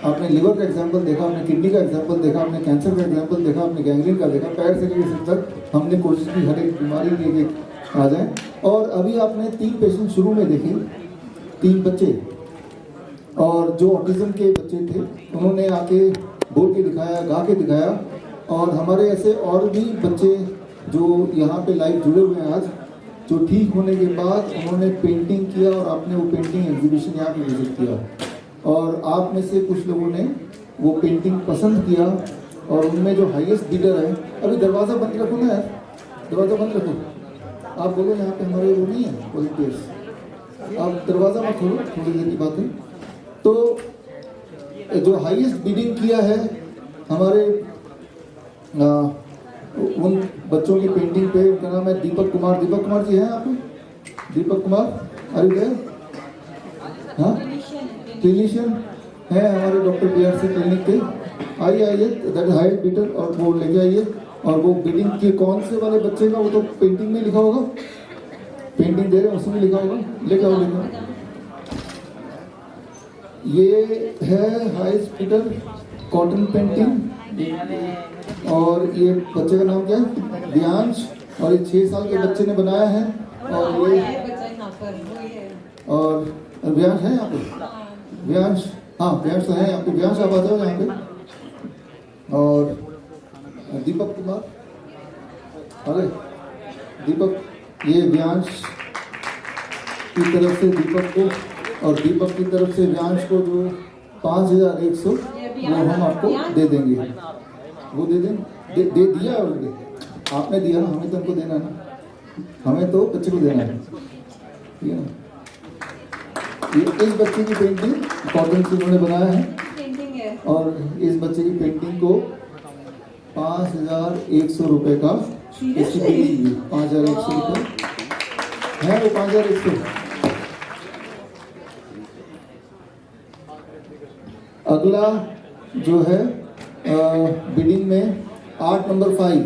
आपने लिवर का एग्जाम्पल देखा, आपने किडनी का एग्जाम्पल देखा, आपने कैंसर का एग्जाम्पल देखा, आपने गैंग्रीन का देखा, पैर से लेकर सिर तक हमने कोशिश की हर एक बीमारी के एक आ जाए। और अभी आपने 3 पेशेंट शुरू में देखे, 3 बच्चे, और जो ऑटिज्म के बच्चे थे उन्होंने आके बोल के दिखाया, गा के दिखाया। और हमारे ऐसे और भी बच्चे जो यहाँ पे लाइव जुड़े हुए हैं आज, जो ठीक होने के बाद उन्होंने पेंटिंग किया और आपने वो पेंटिंग एग्जीबिशन यहाँ पे विजिट किया, और आप में से कुछ लोगों ने वो पेंटिंग पसंद किया। और उनमें जो हाईएस्ट बिडर है, अभी दरवाज़ा बंद रखो ना यार, दरवाज़ा बंद रखो। आप बोलो यहाँ पे हमारे वो नहीं है वॉलंटियर्स, आप दरवाज़ा मत खोलो, थोड़ी देर की बात है। तो जो हाईएस्ट बिडिंग किया है हमारे उन बच्चों की पेंटिंग पे, उनका नाम है दीपक कुमार। दीपक कुमार जी हैं आप? दीपक कुमार अरे हाँ, क्लिनिशियन है हमारे डॉक्टर बीआरसी क्लिनिक के। आइए दैट हाईएस्ट बिडर, और वो लेके आइए। और वो बिडिंग के कौन से वाले बच्चे का, वो तो पेंटिंग में लिखा होगा, पेंटिंग दे रहे हैं उसमें लिखा होगा, लेके आओ लेके आओ। ये है हाईएस्ट बिडर कॉटन पेंटिंग, और ये बच्चे का नाम क्या है? दियांश, और ये 6 साल के बच्चे ने बनाया है। और ये और व्यांश है यहाँ पे, व्यांश, हाँ व्यांश है यहाँ पे, व्यांश आप आ जाओ यहाँ पे। और दीपक कुमार, अरे दीपक, ये व्यांश की तरफ से दीपक को, और दीपक की तरफ से व्यांश को जो 5100 वो हम आपको दे देंगे। वो दे दें, दे दिया ऑलरेडी, आपने दिया ना, हमें तो उनको देना ना, हमें तो बच्चे को देना है, ठीक है ना। ये इस बच्चे की पेंटिंग कॉटन से उन्होंने बनाया है, और इस बच्चे की पेंटिंग को 5100 रुपये का इसकी पेंटिंग है। 5100 रुपये है, वो 5100। अगला जो है बिडिंग में 8 नंबर 5,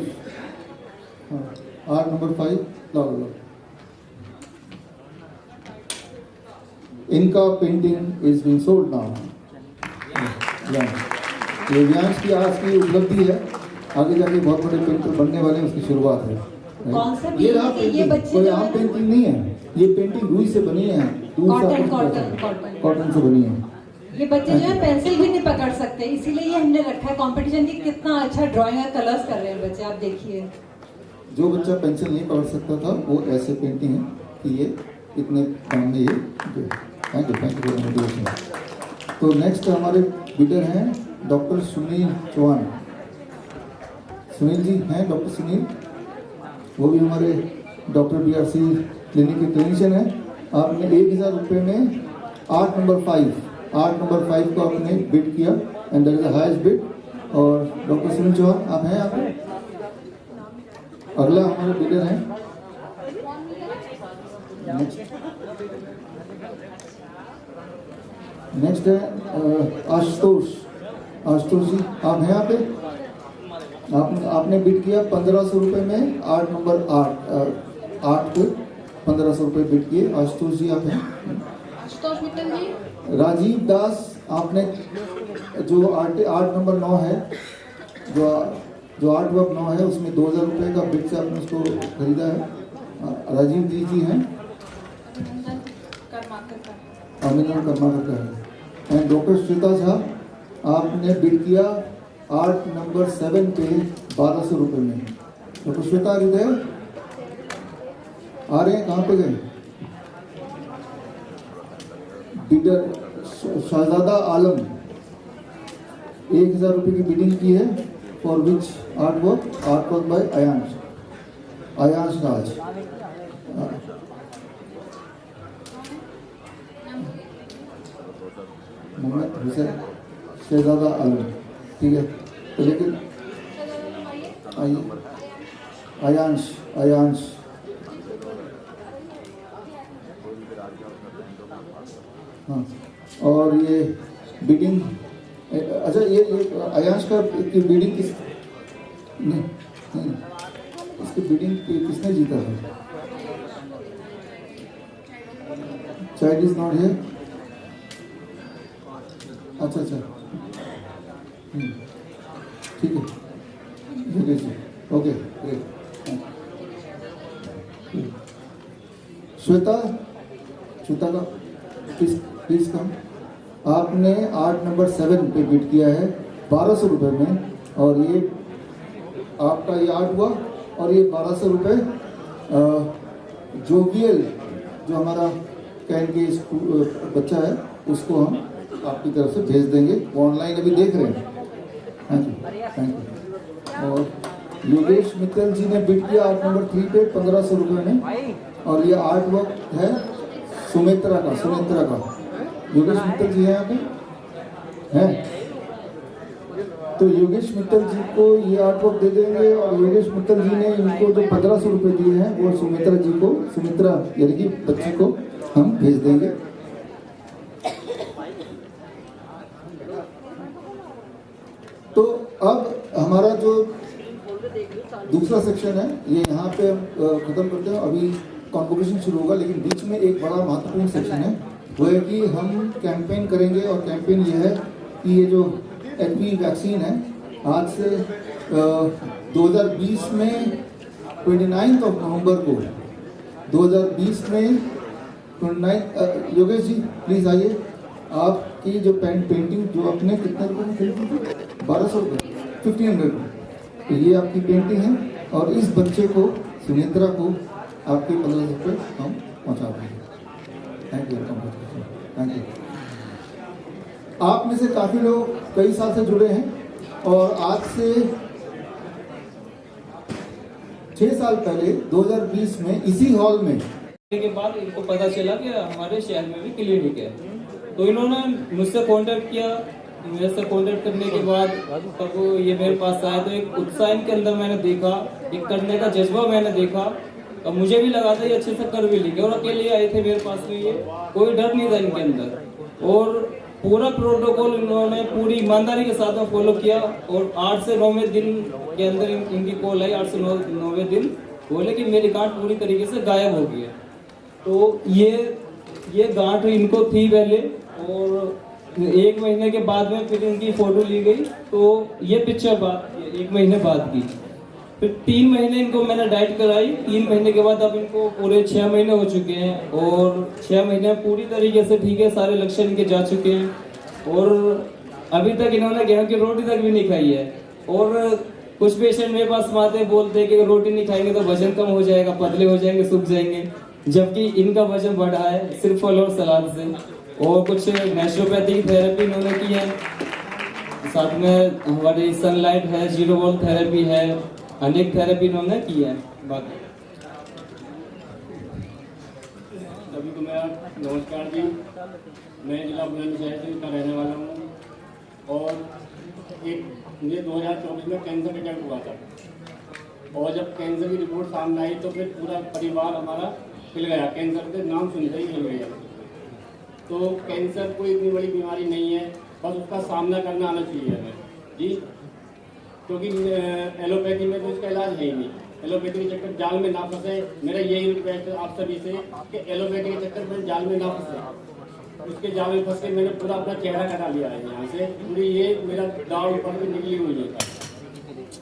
8 नंबर 5 लो। इनका painting is being sold now. ये व्यांश की आज की उपलब्धि है, आगे जाके बहुत बड़े पेंटर बनने वाले हैं, उसकी शुरुआत है। ये रहा पेंटिंग, कोई आम पेंटिंग नहीं है, ये पेंटिंग रुई से बनी है, कॉटन से बनी है। ये बच्चे जो है पेंसिल भी नहीं पकड़ सकते, इसीलिए ये हमने रखा है कंपटीशन की। कितना अच्छा ड्राइंग और कलर्स कर रहे हैं बच्चे, आप देखिए। जो बच्चा पेंसिल नहीं पकड़ सकता था वो ऐसे पेंटिंग है कि ये इतने काम में ये। Thank you motivation. तो नेक्स्ट हमारे बिडर हैं डॉक्टर सुनील चौहान। सुनील जी हैं, डॉक्टर सुनील, वो भी हमारे डॉक्टर बीआरसी क्लिनिक के क्लिनिशियन हैं। आपने 1000 रुपये में 8 नंबर 5 को आपने बिड किया, and that is the highest bid. और डॉक्टर सुनील चौहान आप हैं? आप अगला हमारे बिडर हैं नेक्स्ट है आशुतोष जी, आप हैं यहाँ पे? आपने बिड किया 1500 रुपये में 8 नंबर 8 पे 1500 रुपये बिड किए। आशुतोष जी आप हैं? आशुतोष मित्तल जी। राजीव दास, आपने जो 8 नंबर 9 है, जो आर्ट वर्क 9 है, उसमें 2000 रुपये का बिड से आपने उसको खरीदा है। राजीव जी हैं, अभिनंदन कर्माकर का है। एंड डॉक्टर श्वेता झा, आपने बिड किया 8 नंबर 7 पे 1200 रुपये में। डॉक्टर श्वेता हृदय आ रहे हैं? कहाँ पे गए? बिडर शहजादा आलम 1000 रुपये की बिडिंग की है for which artwork by Ayansh Raj. Mohammad Hussain Shahzada Alam, ठीक है। तो लेकिन आयांश हाँ, और ये बिडिंग, अच्छा ये आयांश का की बिडिंग किस नहीं, इसकी बिडिंग किसने जीता था? Child is not here. अच्छा ठीक है, ओके ग्रेट। श्वेता का प्लीज कम। आपने आर्ट नंबर 7 पे बिड किया है 1200 रुपये में, और ये आपका ये आर्ट हुआ, और ये 1200 रुपये जोवियल जो हमारा कैन के बच्चा है उसको हम आपकी तरफ से भेज देंगे, वो ऑनलाइन अभी देख रहे हैं। Thank you. और योगेश मित्तल जी ने बिड किया आर्ट नंबर 3 पे 1500 रुपये में, और ये आर्ट वर्क है सुमित्रा का। योगेश मित्तल जी हैं यहाँ पे हैं, तो योगेश मित्तल जी को ये आर्ट वर्क दे देंगे, और योगेश मित्तल जी ने इनको जो 1500 रुपये दिए हैं वो सुमित्रा यानी कि बच्ची को हम भेज देंगे। तो अब हमारा जो दूसरा सेक्शन है ये यहाँ पे हम खत्म करते हैं। अभी कॉम्पिटिशन शुरू होगा, लेकिन बीच में एक बड़ा महत्वपूर्ण सेक्शन है, वो है कि हम कैंपेन करेंगे। और कैंपेन ये है कि ये जो एचपीवी वैक्सीन है, आज से 2020 में 29 नवंबर को 2020 में 29 योगेश जी प्लीज आइए। आपकी जो पेंटिंग जो आपने कितने रुपये में खरीदी थी? 1200 रुपये, 1500 रुपये। तो ये आपकी पेंटिंग है, और इस बच्चे को सुनेत्रा को आपके 1500 रुपये हम पहुँचा देंगे। Thank you. आप में से काफ़ी लोग कई साल से जुड़े हैं, और आज से 6 साल पहले 2020 में इसी हॉल में के बाद इनको पता चला कि हमारे शहर में भी क्लिनिक है, तो इन्होंने मुझसे कांटेक्ट किया। मेरे से कांटेक्ट करने के बाद तब ये मेरे पास आया, तो एक उत्साह इनके अंदर मैंने देखा, एक करने का जज्बा मैंने देखा, और मुझे भी लगा था ये अच्छे से कर भी लेंगे। और अकेले आए थे मेरे पास में, ये कोई डर नहीं था इनके अंदर, और पूरा प्रोटोकॉल इन्होंने पूरी ईमानदारी के साथ में फॉलो किया। और 8 से 9वें दिन के अंदर इनकी कॉल आई, 8 से 9वें दिन बोले कि मेरी गांठ पूरी तरीके से गायब हो गई है। तो ये गांठ इनको थी पहले, और 1 महीने के बाद में फिर इनकी फोटो ली गई। तो ये पिक्चर बात 1 महीने बाद की, फिर 3 महीने इनको मैंने डाइट कराई। 3 महीने के बाद अब इनको पूरे 6 महीने हो चुके हैं, और 6 महीने पूरी तरीके से ठीक है, सारे लक्षण इनके जा चुके हैं, और अभी तक इन्होंने गेहूं की रोटी तक भी नहीं खाई है। और कुछ पेशेंट मेरे पास आते बोलते हैं कि रोटी नहीं खाएंगे तो वजन कम हो जाएगा, पतले हो जाएंगे, सूख जाएंगे, जबकि इनका वजन बढ़ा है सिर्फ फल और सलाद से। और कुछ नेचुरोपैथिक थेरेपी इन्होंने की है, साथ में हमारी सनलाइट है, जीरो वॉल थेरेपी है, अनेक थेरेपी इन्होंने की है। बाकी सभी को मेरा नमस्कार जी। मैं जिला बुलंदशहर का रहने वाला हूँ, और मुझे 2024 में कैंसर अटैक हुआ था, और जब कैंसर की रिपोर्ट सामने आई तो फिर पूरा परिवार हमारा हिल गया, कैंसर के नाम सुनते ही हिल गया। तो कैंसर कोई इतनी बड़ी बीमारी नहीं है, बस उसका सामना करना आना चाहिए हमें जी, क्योंकि एलोपैथी में तो इसका इलाज है ही नहीं। एलोपैथी के चक्कर जाल में ना फंसे, मेरा यही रिक्वेस्ट है आप सभी से कि एलोपैथी के चक्कर में जाल में ना फंसे। उसके जाल में फंस के मैंने पूरा अपना चेहरा कटा लिया है, यहाँ से पूरी ये मेरा दाढ़ ऊपर में निकली हुई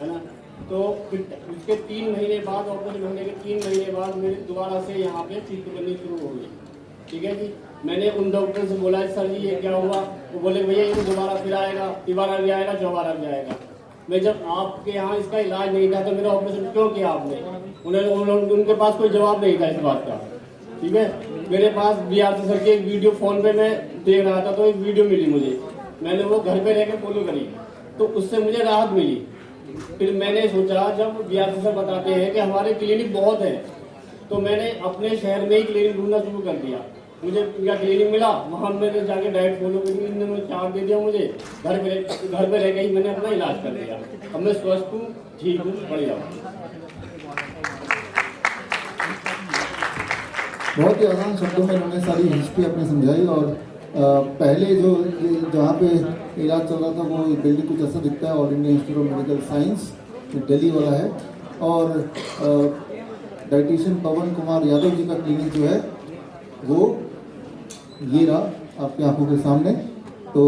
है ना। तो फिर उसके 3 महीने बाद, ऑपरेशन होने के 3 महीने बाद मेरे दोबारा से यहाँ पे चीख करनी शुरू हो गई। ठीक है जी, मैंने उन डॉक्टर से बोला सर जी ये क्या हुआ, वो बोले भैया ये दोबारा फिर आएगा, तिबारा भी आएगा, चौबारा भी आएगा। मैं जब आपके यहाँ इसका इलाज नहीं था तो मेरा ऑपरेशन क्यों किया आपने? उनके पास कोई जवाब नहीं था इस बात का। ठीक है, मेरे पास बीआरसी सर की एक वीडियो फोन पे मैं देख रहा था, तो एक वीडियो मिली मुझे, मैंने वो घर पे रह के फॉलो करी, तो उससे मुझे राहत मिली। फिर मैंने सोचा, जब बीआरसी सर बताते हैं कि हमारे क्लिनिक बहुत है, तो मैंने अपने शहर में ही क्लिनिक ढूंढना शुरू कर दिया। मुझे इनका क्लिनिक मिला, वहाँ मैंने जाके डाइट फॉलो करी, इन्होंने चार्ट दे दिया मुझे, घर पे रह के ही मैंने अपना इलाज कर लिया। अब मैं स्वस्थ हूँ, ठीक हूँ, बढ़िया हूँ। बहुत ही आसान शब्दों में इन्होंने सारी हिस्ट्री अपनी समझाई। और पहले जो जहाँ पे इलाज चल रहा था वो बिल्डिंग कुछ ऐसा दिखता है, all India institute of medical science Delhi वाला है। और डाइटिशियन पवन कुमार यादव जी का क्लिनिक जो है वो ये रहा आपकी आंखों के सामने। तो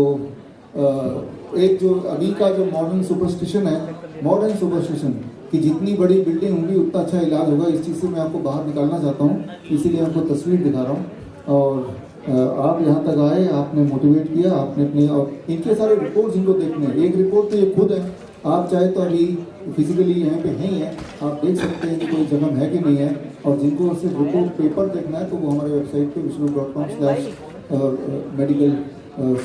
एक जो अभी का जो मॉडर्न सुपरस्टिशन है, मॉडर्न सुपरस्टिशन कि जितनी बड़ी बिल्डिंग होगी उतना अच्छा इलाज होगा, इस चीज़ से मैं आपको बाहर निकालना चाहता हूँ, इसीलिए आपको तस्वीर दिखा रहा हूँ। और आप यहाँ तक आए, आपने मोटिवेट किया, आपने अपने, और इनके सारे रिपोर्ट्स इनको देखने हैं। एक रिपोर्ट तो ये खुद है, आप चाहे तो अभी फिजिकली यहाँ पे है ही है, आप देख सकते हैं कि कोई जख्म है कि नहीं है। और जिनको सिर्फ रिपोर्ट पेपर देखना है तो वो हमारे वेबसाइट पे wishnu.com/medical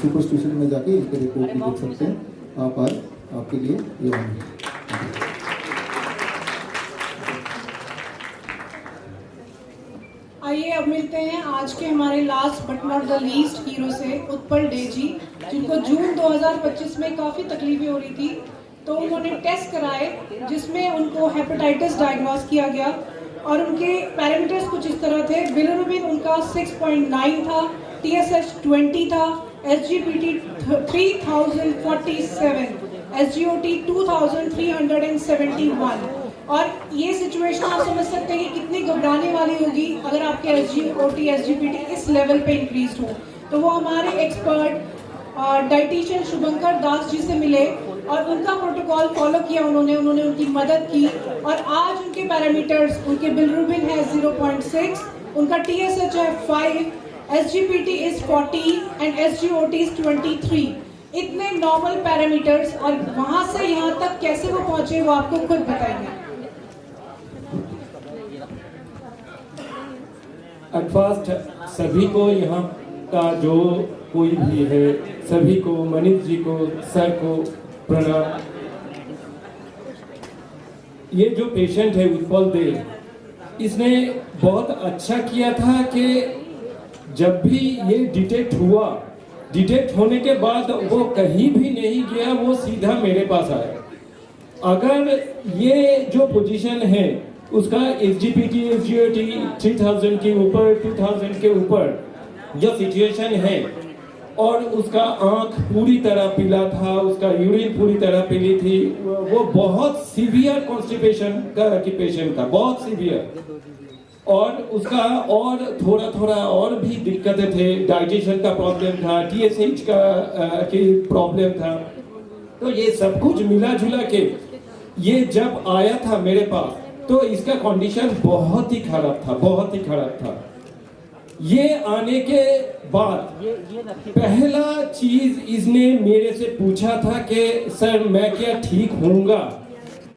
सुपरस्टिशन में जाके इनके रिपोर्ट भी देख सकते हैं। आप आए, आपके लिए ये होंगे। आइए अब मिलते हैं आज के हमारे last but not the least hero से, उत्पल डे जी, जिनको जून 2025 में काफ़ी तकलीफें हो रही थी, तो उन्होंने टेस्ट कराए जिसमें उनको हेपेटाइटिस डायग्नोस किया गया और उनके पैरामीटर्स कुछ इस तरह थे। बिलिरुबिन उनका 6.9 था, TSH 20 था, SGPT 3047, SGOT 2371। और ये सिचुएशन आप समझ सकते हैं कि कितनी घबराने वाली होगी अगर आपके SGOT SGPT इस लेवल पे इंक्रीज हो। तो वो हमारे एक्सपर्ट डाइटिशियन शुभंकर दास जी से मिले और उनका प्रोटोकॉल फॉलो किया उन्होंने उनकी मदद की। और आज उनके पैरामीटर्स, उनके बिलिरुबिन है 0.6, उनका TSH है 5, SGPT is 40 and SGOT is 23। इतने नॉर्मल पैरामीटर्स, और वहां से यहाँ तक कैसे वो पहुंचे वो आपको खुद बताएंगे। एट फर्स्ट सभी को यहाँ का जो कोई भी है, सभी को, मनीष जी को, सर को प्रणाम। ये जो पेशेंट है उत्पल दे, इसने बहुत अच्छा किया था कि जब भी ये डिटेक्ट होने के बाद वो कहीं भी नहीं गया, वो सीधा मेरे पास आया। अगर ये जो पोजीशन है उसका SGPT SGOT 3000 के ऊपर, 2000 के ऊपर जो सिचुएशन है, और उसका आंख पूरी तरह पीला था, उसका यूरिन पूरी तरह पीली थी, वो बहुत सीवियर कॉन्स्टिपेशन का पेशेंट था, बहुत सीवियर। और उसका और थोड़ा और भी दिक्कतें थे, डाइजेशन का प्रॉब्लम था, TSH का प्रॉब्लम था। तो ये सब कुछ मिला जुला के ये जब आया था मेरे पास, तो इसका कंडीशन बहुत ही खराब था। ये आने के बाद पहला चीज इसने मेरे से पूछा था कि सर मैं क्या ठीक होऊंगा।